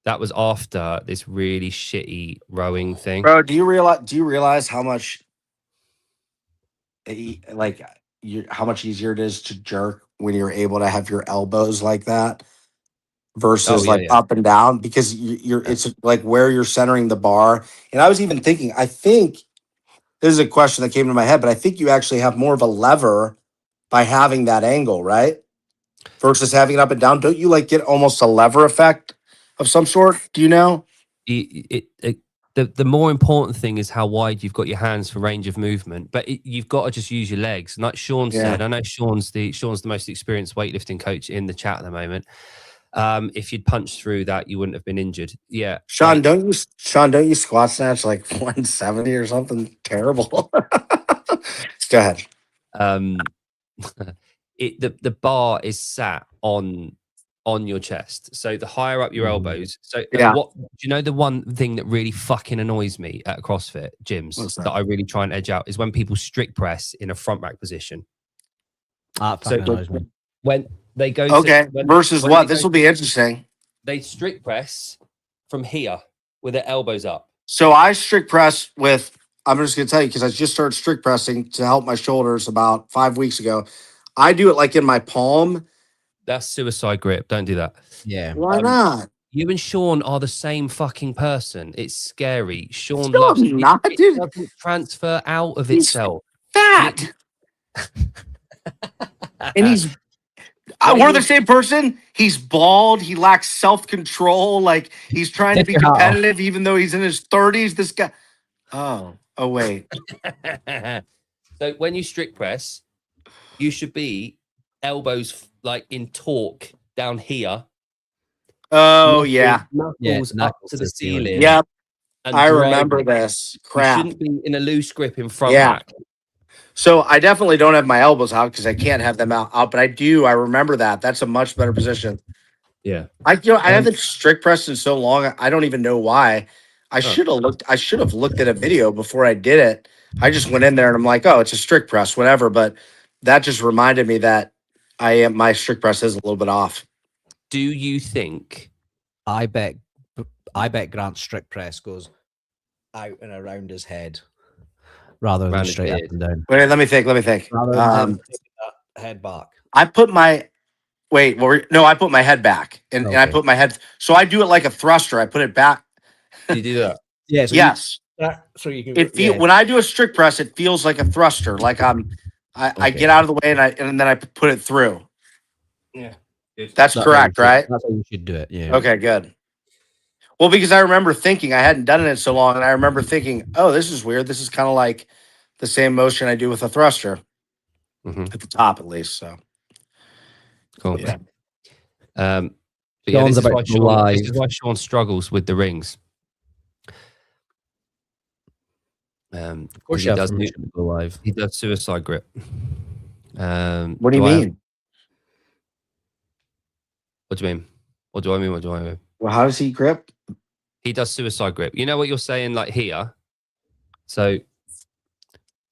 [SPEAKER 1] That was after this really shitty rowing thing.
[SPEAKER 3] bro, do you realize how much how much easier it is to jerk when you're able to have your elbows like that versus up and down, because it's like where you're centering the bar. And I was even thinking, I think this is a question that came to my head, but I think you actually have more of a lever by having that angle, right? Versus having it up and down. Don't you like get almost a lever effect of some sort? Do you know?
[SPEAKER 1] the more important thing is how wide you've got your hands for range of movement. But you've got to just use your legs. And like Sean said, I know Sean's the most experienced weightlifting coach in the chat at the moment. If you'd punched through that, you wouldn't have been injured. Yeah,
[SPEAKER 3] Sean, don't you squat snatch like 170 or something terrible? Go ahead.
[SPEAKER 1] The bar is sat on your chest, so the higher up your elbows. So what do you know? The one thing that really fucking annoys me at CrossFit gyms that I really try and edge out is when people strict press in a front rack position. When they go
[SPEAKER 3] versus what? This will be interesting.
[SPEAKER 1] They strict press from here with their elbows up.
[SPEAKER 3] So I strict press with. I'm just going to tell you because I just started strict pressing to help my shoulders about 5 weeks ago. I do it like in my palm.
[SPEAKER 1] That's suicide grip. Don't do that.
[SPEAKER 2] Yeah.
[SPEAKER 3] Why not?
[SPEAKER 1] You and Sean are the same fucking person. It's scary. Sean
[SPEAKER 3] No,
[SPEAKER 1] loves
[SPEAKER 3] I'm not,
[SPEAKER 1] it.
[SPEAKER 3] dude.
[SPEAKER 1] Doesn't transfer out of
[SPEAKER 3] He's
[SPEAKER 1] itself.
[SPEAKER 3] Fat. And he's. We're the same person. He's bald. He lacks self-control. Like he's trying to be competitive, even though he's in his 30s. This guy. Oh wait.
[SPEAKER 1] So when you strict press, you should be elbows like in torque down here.
[SPEAKER 3] Oh yeah.
[SPEAKER 1] Knuckles up to the ceiling.
[SPEAKER 3] Yep. I remember this. Crap.
[SPEAKER 1] You shouldn't be in a loose grip in front rack.
[SPEAKER 3] So I definitely don't have my elbows out because I can't have them out, but I do. I remember that. That's a much better position.
[SPEAKER 1] Yeah.
[SPEAKER 3] I haven't strict pressed in so long. I don't even know why. I should have looked at a video before I did it. I just went in there and I'm like, oh, it's a strict press, whatever. But that just reminded me that my strict press is a little bit off.
[SPEAKER 1] Do you think?
[SPEAKER 2] I bet Grant's strict press goes out and around his head rather than straight up and down.
[SPEAKER 3] Wait, let me think.
[SPEAKER 2] Rather than taking that head back.
[SPEAKER 3] I put my I put my head back and I put my head. So I do it like a thruster. I put it back.
[SPEAKER 1] You do that?
[SPEAKER 2] Yeah. So
[SPEAKER 3] yes.
[SPEAKER 2] So you can.
[SPEAKER 3] When I do a strict press, it feels like a thruster. Like I get out of the way and then I put it through.
[SPEAKER 1] Yeah.
[SPEAKER 3] That's correct, right?
[SPEAKER 2] That's how you should do it. Yeah.
[SPEAKER 3] Okay, good. Well, because I remember thinking I hadn't done it in so long, and I remember thinking, "Oh, this is weird. This is kind of like the same motion I do with a thruster at the top, at least." So
[SPEAKER 1] cool.
[SPEAKER 3] Yeah.
[SPEAKER 1] But yeah, this is why Sean struggles with the rings.
[SPEAKER 2] Of course, he does go live.
[SPEAKER 1] He does suicide grip.
[SPEAKER 3] What do you mean?
[SPEAKER 1] What do you mean? What do I mean?
[SPEAKER 3] Well, how does he grip?
[SPEAKER 1] He does suicide grip. You know what you're saying, like here. So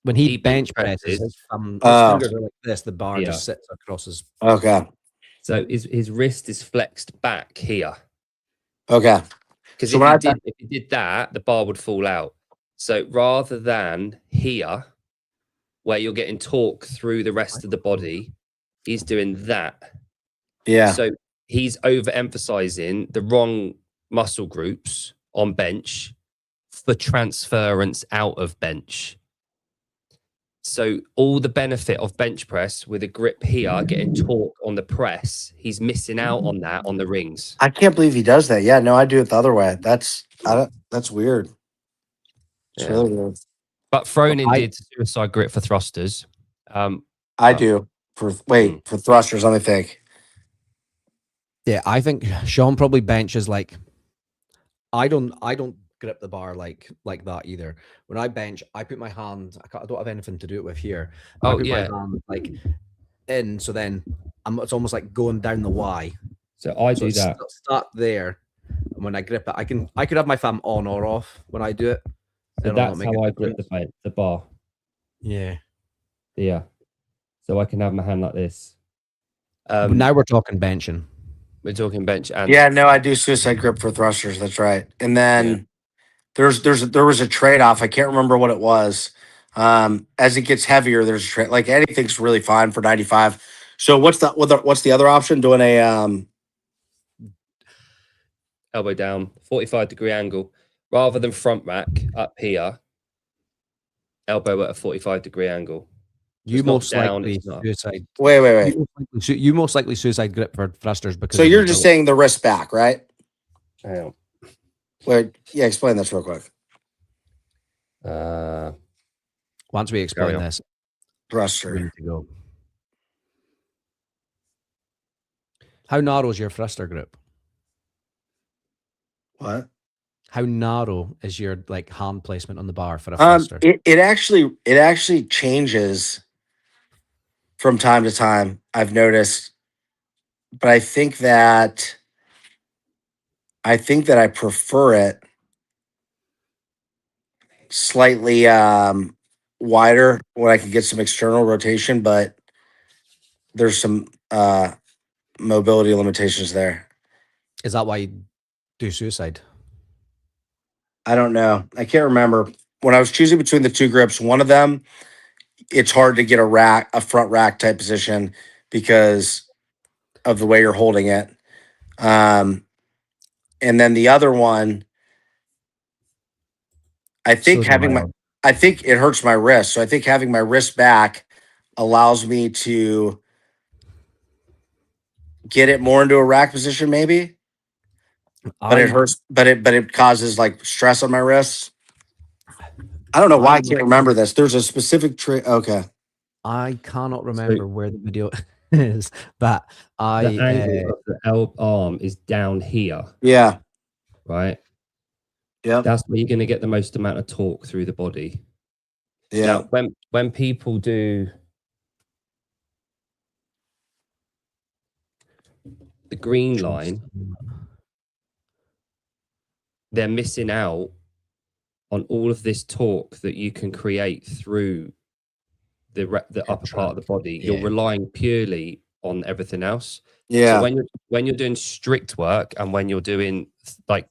[SPEAKER 2] when he bench presses, his fingers are like this. The bar just sits across his.
[SPEAKER 3] Okay.
[SPEAKER 1] So his wrist is flexed back here.
[SPEAKER 3] Okay.
[SPEAKER 1] Because if you did that, the bar would fall out. So rather than here, where you're getting torque through the rest of the body, he's doing that.
[SPEAKER 3] Yeah.
[SPEAKER 1] So he's overemphasizing the wrong muscle groups on bench for transference out of bench. So all the benefit of bench press with a grip here, getting torque on the press, he's missing out on that on the rings.
[SPEAKER 3] I can't believe he does that. Yeah, no, I do it the other way. That's weird. It's really weird.
[SPEAKER 1] But Fronin did suicide grip for thrusters.
[SPEAKER 3] I do for thrusters. Let me think.
[SPEAKER 2] Yeah, I think Sean probably benches like I don't grip the bar like that either. When I bench, I put my hand. I don't have anything to do it with here. I put my hand like in, so then it's almost like going down the Y.
[SPEAKER 1] So I do that.
[SPEAKER 2] Start there, and when I grip it, I could have my thumb on or off when I do it.
[SPEAKER 1] So that's how I grip the bar.
[SPEAKER 2] Yeah.
[SPEAKER 1] So I can have my hand like this.
[SPEAKER 2] Now we're talking benching.
[SPEAKER 1] We're talking bench and
[SPEAKER 3] I do suicide grip for thrusters. That's right. And then there was a trade-off. I can't remember what it was. As it gets heavier, there's a trade. Like anything's really fine for 95. So what's the other option? Doing a
[SPEAKER 1] elbow down, 45-degree angle, rather than front rack up here. Elbow at a 45-degree angle.
[SPEAKER 2] You most likely suicide.
[SPEAKER 3] Wait.
[SPEAKER 2] You most likely suicide grip for thrusters because.
[SPEAKER 3] So you're just saying the wrist back, right?
[SPEAKER 1] Hang on.
[SPEAKER 3] Wait, explain this real quick.
[SPEAKER 2] Once we explain
[SPEAKER 1] on.
[SPEAKER 2] this,
[SPEAKER 3] Thruster.
[SPEAKER 2] we need to go. How narrow is your thruster grip?
[SPEAKER 3] What?
[SPEAKER 2] How narrow is your like hand placement on the bar for a thruster?
[SPEAKER 3] It actually changes from time to time. I've noticed, but I think that I prefer it slightly wider when I can get some external rotation, but there's some mobility limitations there.
[SPEAKER 2] Is that why you do suicide?
[SPEAKER 3] I don't know. I can't remember. When I was choosing between the two grips, one of them, it's hard to get a front rack type position because of the way you're holding it. And then the other one, I think I think it hurts my wrist. So I think having my wrist back allows me to get it more into a rack position, maybe. But it hurts, but it causes like stress on my wrists. I don't know why I can't remember this. There's a specific trick. Okay.
[SPEAKER 2] I cannot remember where the video is, but
[SPEAKER 1] the angle of the arm is down here.
[SPEAKER 3] Yeah.
[SPEAKER 1] Right.
[SPEAKER 3] Yeah.
[SPEAKER 1] That's where you're going to get the most amount of torque through the body.
[SPEAKER 3] Yeah.
[SPEAKER 1] Now, when people do the green line, they're missing out on all of this torque that you can create through the upper part of the body. You're relying purely on everything else.
[SPEAKER 3] Yeah.
[SPEAKER 1] So when you're doing strict work and when you're doing like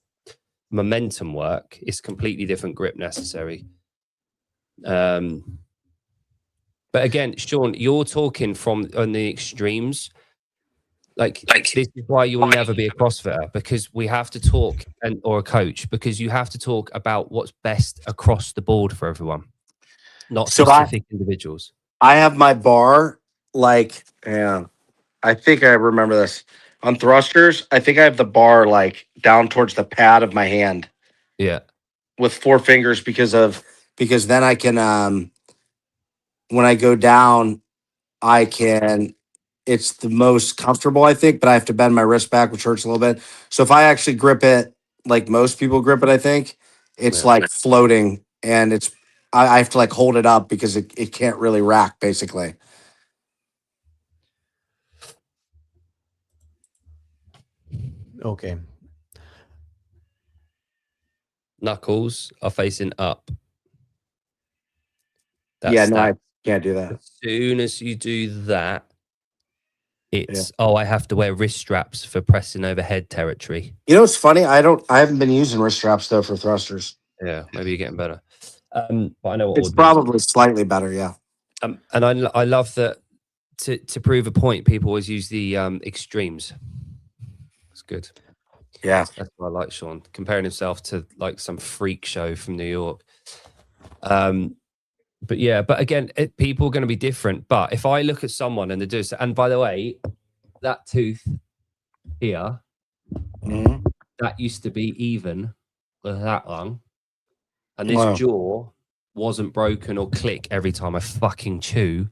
[SPEAKER 1] momentum work, it's completely different grip necessary. But again, Sean, you're talking from on the extremes. Like this is why you'll never be a CrossFitter, because we have to talk or a coach, because you have to talk about what's best across the board for everyone, not specific individuals.
[SPEAKER 3] I have my bar like, yeah, I think I remember this on thrusters. I think I have the bar like down towards the pad of my hand.
[SPEAKER 1] Yeah.
[SPEAKER 3] With 4 fingers because then I can when I go down, it's the most comfortable, I think, but I have to bend my wrist back, which hurts a little bit. So if I actually grip it like most people grip it, I think it's like floating, and I have to like hold it up because it can't really rack, basically.
[SPEAKER 2] Okay.
[SPEAKER 1] Knuckles are facing up.
[SPEAKER 3] I can't do that.
[SPEAKER 1] As soon as you do that, it's I have to wear wrist straps for pressing overhead territory.
[SPEAKER 3] You know, it's funny. I haven't been using wrist straps though for thrusters.
[SPEAKER 1] Yeah, maybe you're getting better. But I know what
[SPEAKER 3] it's probably slightly better. Yeah.
[SPEAKER 1] And I love that to prove a point, people always use the extremes. It's good.
[SPEAKER 3] Yeah,
[SPEAKER 1] that's what I like, Sean, comparing himself to like some freak show from New York. But yeah, but again, people are going to be different. But if I look at someone and they do so, and by the way, that tooth here, that used to be even that long, and this jaw wasn't broken or click every time I fucking chew,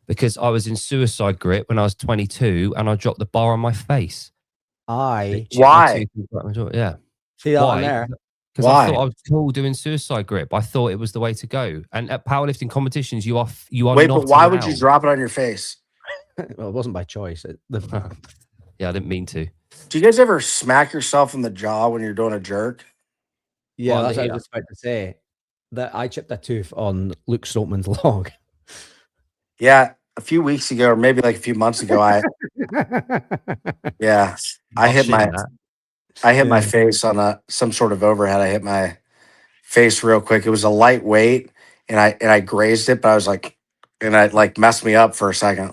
[SPEAKER 1] because I was in suicide grip when I was 22 and I dropped the bar on my face.
[SPEAKER 3] Why?
[SPEAKER 1] Yeah.
[SPEAKER 2] See that on there?
[SPEAKER 1] Because I thought I was cool doing suicide grip. I thought it was the way to go. And at powerlifting competitions, you are
[SPEAKER 3] Wait,
[SPEAKER 1] not
[SPEAKER 3] but why
[SPEAKER 1] allowed.
[SPEAKER 3] would you drop it on your face?
[SPEAKER 2] Well, it wasn't by choice.
[SPEAKER 1] Yeah, I didn't mean to.
[SPEAKER 3] Do you guys ever smack yourself in the jaw when you're doing a jerk?
[SPEAKER 2] Yeah, that's what I was just about to say. That I chipped a tooth on Luke Stoltman's log.
[SPEAKER 3] Yeah, a few weeks ago, or maybe like a few months ago, I hit my face on some sort of overhead. I hit my face real quick. It was a light weight, and I grazed it, but I was like, and it like messed me up for a second.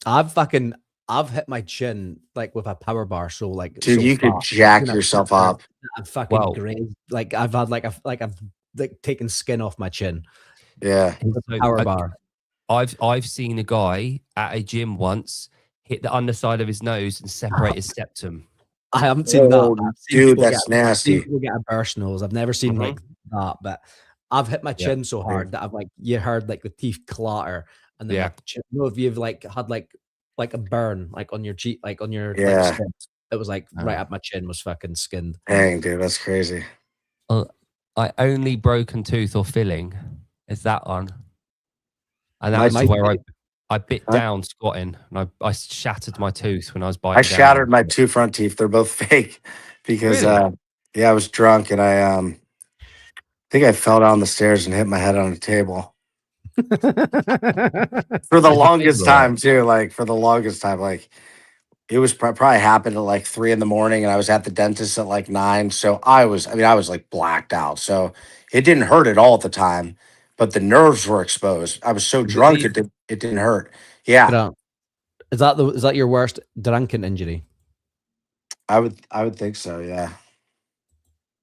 [SPEAKER 2] I've hit my chin like with a power bar, so like,
[SPEAKER 3] dude, you could jack yourself up.
[SPEAKER 2] I'm fucking grazed. Like I've had I've taken skin off my chin.
[SPEAKER 3] Yeah,
[SPEAKER 2] power bar.
[SPEAKER 1] I've seen a guy at a gym once hit the underside of his nose and separate his septum.
[SPEAKER 2] I haven't seen that.
[SPEAKER 3] Dude, that's nasty.
[SPEAKER 2] People get a burst nose. I've never seen like that, but I've hit my
[SPEAKER 1] Yeah.
[SPEAKER 2] chin so hard that I've like you heard like the teeth clatter, and then
[SPEAKER 1] Yeah.
[SPEAKER 2] like the chin, if you've like had like a burn like on your cheek, like on your like
[SPEAKER 3] Yeah.
[SPEAKER 2] skin, it was like right
[SPEAKER 1] Oh.
[SPEAKER 2] up my chin was fucking skinned.
[SPEAKER 3] Dang, dude, that's crazy.
[SPEAKER 1] I only broken tooth or filling is that one, and
[SPEAKER 3] My
[SPEAKER 1] that's where
[SPEAKER 2] tooth-
[SPEAKER 1] I bit
[SPEAKER 3] Huh?
[SPEAKER 1] down squatting, and I shattered my tooth when I was
[SPEAKER 3] I
[SPEAKER 1] biting
[SPEAKER 3] shattered
[SPEAKER 1] down.
[SPEAKER 3] my two front teeth. They're both fake because
[SPEAKER 1] Really?
[SPEAKER 3] yeah, I was drunk and I think I fell down the stairs and hit my head on a table. For the
[SPEAKER 1] Is the
[SPEAKER 3] longest
[SPEAKER 1] table alright?
[SPEAKER 3] time too, like for the longest time, like it was probably happened at like 3 in the morning, and I was at the dentist at like 9. So I was like blacked out. So it didn't hurt at all at the time, but the nerves were exposed. I was so
[SPEAKER 1] Is it
[SPEAKER 3] drunk
[SPEAKER 1] the
[SPEAKER 3] it didn't hurt. Yeah,
[SPEAKER 2] Grant, is that your worst drunken injury?
[SPEAKER 3] I would think so. Yeah,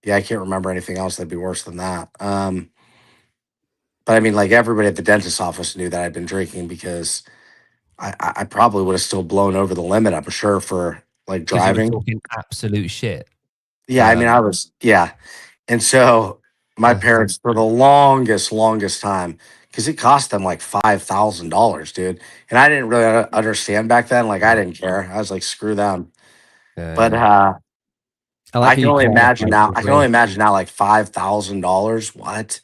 [SPEAKER 3] yeah. I can't remember anything else that'd be worse than that. But I mean, like everybody at the dentist's office knew that I'd been drinking because I probably would have still blown over the limit. I'm sure for like
[SPEAKER 1] because you were
[SPEAKER 3] driving.
[SPEAKER 1] talking absolute shit?
[SPEAKER 3] Yeah, I mean, I was, yeah. And so my
[SPEAKER 1] That's
[SPEAKER 3] parents, for the longest time, because it cost them like $5,000, dude. And I didn't really understand back then. Like, I didn't care. I was like, screw them. But
[SPEAKER 1] yeah.
[SPEAKER 2] I like
[SPEAKER 3] I
[SPEAKER 2] how
[SPEAKER 3] can
[SPEAKER 2] you
[SPEAKER 3] only imagine
[SPEAKER 2] qualified
[SPEAKER 3] now.
[SPEAKER 2] your
[SPEAKER 3] I can only
[SPEAKER 2] way.
[SPEAKER 3] imagine now, like $5,000. What?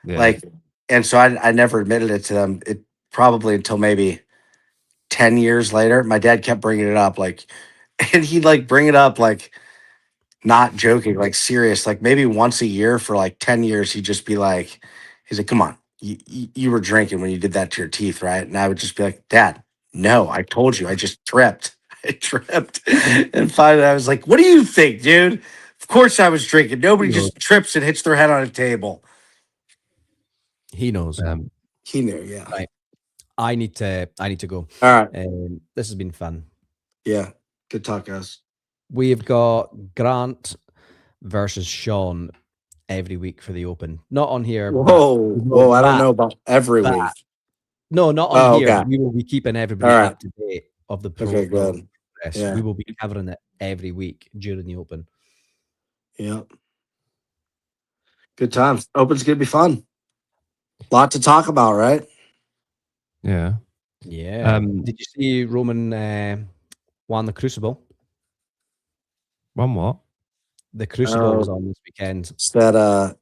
[SPEAKER 1] Yeah.
[SPEAKER 3] Like, and so I never admitted it to them. It probably until maybe 10 years later. My dad kept bringing it up, like, and he'd like bring it up, like, not joking, like serious, like maybe once a year for like 10 years, he'd just be like, he's like, come on, you were drinking when you did that to your teeth, right? And I would just be like, Dad, no, I told you, I just tripped. I tripped. And finally, I was like, what do you think, dude? Of course I was drinking. Nobody
[SPEAKER 2] He knows.
[SPEAKER 3] just trips and hits their head on a table.
[SPEAKER 2] He knows.
[SPEAKER 3] He knew, yeah.
[SPEAKER 2] Right. I need to go.
[SPEAKER 3] All right.
[SPEAKER 2] This has been fun.
[SPEAKER 3] Yeah. Good talk, guys.
[SPEAKER 2] We've got Grant versus Sean every week for the Open. Not on here.
[SPEAKER 3] Whoa. I don't know about every week.
[SPEAKER 2] No, not on
[SPEAKER 3] Oh,
[SPEAKER 2] here.
[SPEAKER 3] okay.
[SPEAKER 2] But we will be keeping everybody
[SPEAKER 3] All right.
[SPEAKER 2] up to date of the
[SPEAKER 3] Okay,
[SPEAKER 2] progress.
[SPEAKER 3] good. Yeah.
[SPEAKER 2] We will be covering it every week during the Open.
[SPEAKER 3] Yeah. Good times. Open's gonna be fun. Lot to talk about, right?
[SPEAKER 1] Yeah.
[SPEAKER 2] Yeah. Did you see Roman won the Crucible?
[SPEAKER 1] Won what?
[SPEAKER 2] The Crucible was on this weekend.
[SPEAKER 3] It's that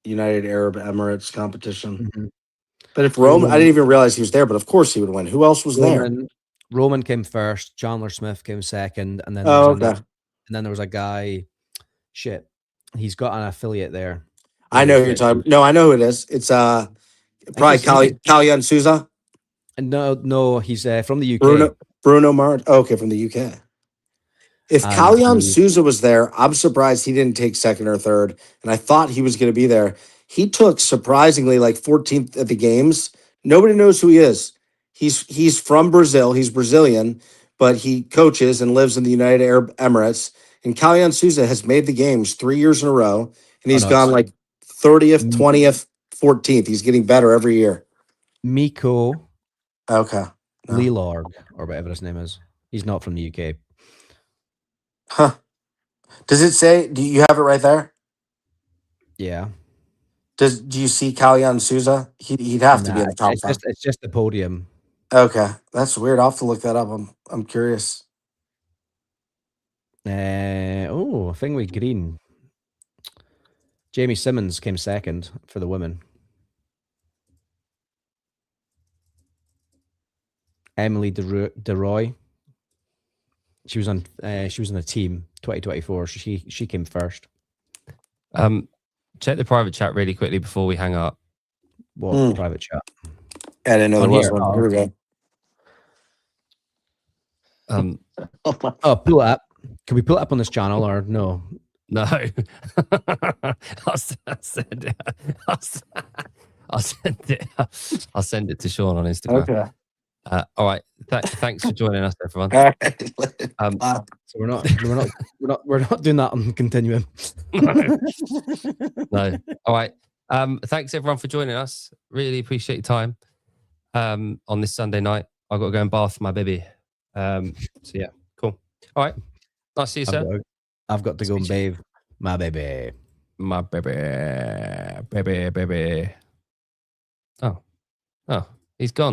[SPEAKER 3] United Arab Emirates competition.
[SPEAKER 2] Mm-hmm.
[SPEAKER 3] But if Roman, I didn't even realize he was there, but of course he would win. Who else was there?
[SPEAKER 2] Roman came first, Chandler Smith came second, and then there was a guy. Shit, he's got an affiliate there.
[SPEAKER 3] I know who you're talking. No, I know who it is. It's probably Kalyan Souza.
[SPEAKER 2] No, he's from the UK.
[SPEAKER 3] Bruno Mars. Oh, okay, from the UK. If Kalyan Souza was there, I'm surprised he didn't take second or third. And I thought he was going to be there. He took surprisingly like 14th at the games. Nobody knows who he is. He's from Brazil. He's Brazilian, but he coaches and lives in the United Arab Emirates. And Kalyan Souza has made the games 3 years in a row, and he's gone like 30th, 20th, 14th. He's getting better every year.
[SPEAKER 2] Miko.
[SPEAKER 3] Okay.
[SPEAKER 2] No. Lillard, or whatever his name is. He's not from the UK.
[SPEAKER 3] Huh. Does it say, do you have it right there?
[SPEAKER 2] Yeah.
[SPEAKER 3] Do you see Kalyan Souza? He'd have to be in the top five.
[SPEAKER 2] It's just the podium.
[SPEAKER 3] Okay. That's weird. I'll have to look that up. I'm curious.
[SPEAKER 2] A thing with green. Jamie Simmons came second for the women. Emily DeRoy. She was on a team 2024. She came first.
[SPEAKER 1] Check the private chat really quickly before we hang up.
[SPEAKER 2] What private chat?
[SPEAKER 3] I didn't know there was one. Here we
[SPEAKER 2] go. Pull it up. Can we pull it up on this channel or no?
[SPEAKER 1] No. I'll send it to Sean on Instagram.
[SPEAKER 3] Okay.
[SPEAKER 1] All right. Thanks for joining us, everyone.
[SPEAKER 2] So we're not doing that on continuum.
[SPEAKER 1] No. All right. Thanks everyone for joining us. Really appreciate your time. On this Sunday night, I've got to go and bath my baby. So yeah, cool. All right. Nice to see you, sir.
[SPEAKER 2] I've got to go and bathe my baby.
[SPEAKER 1] My baby, baby, baby. Oh, he's gone.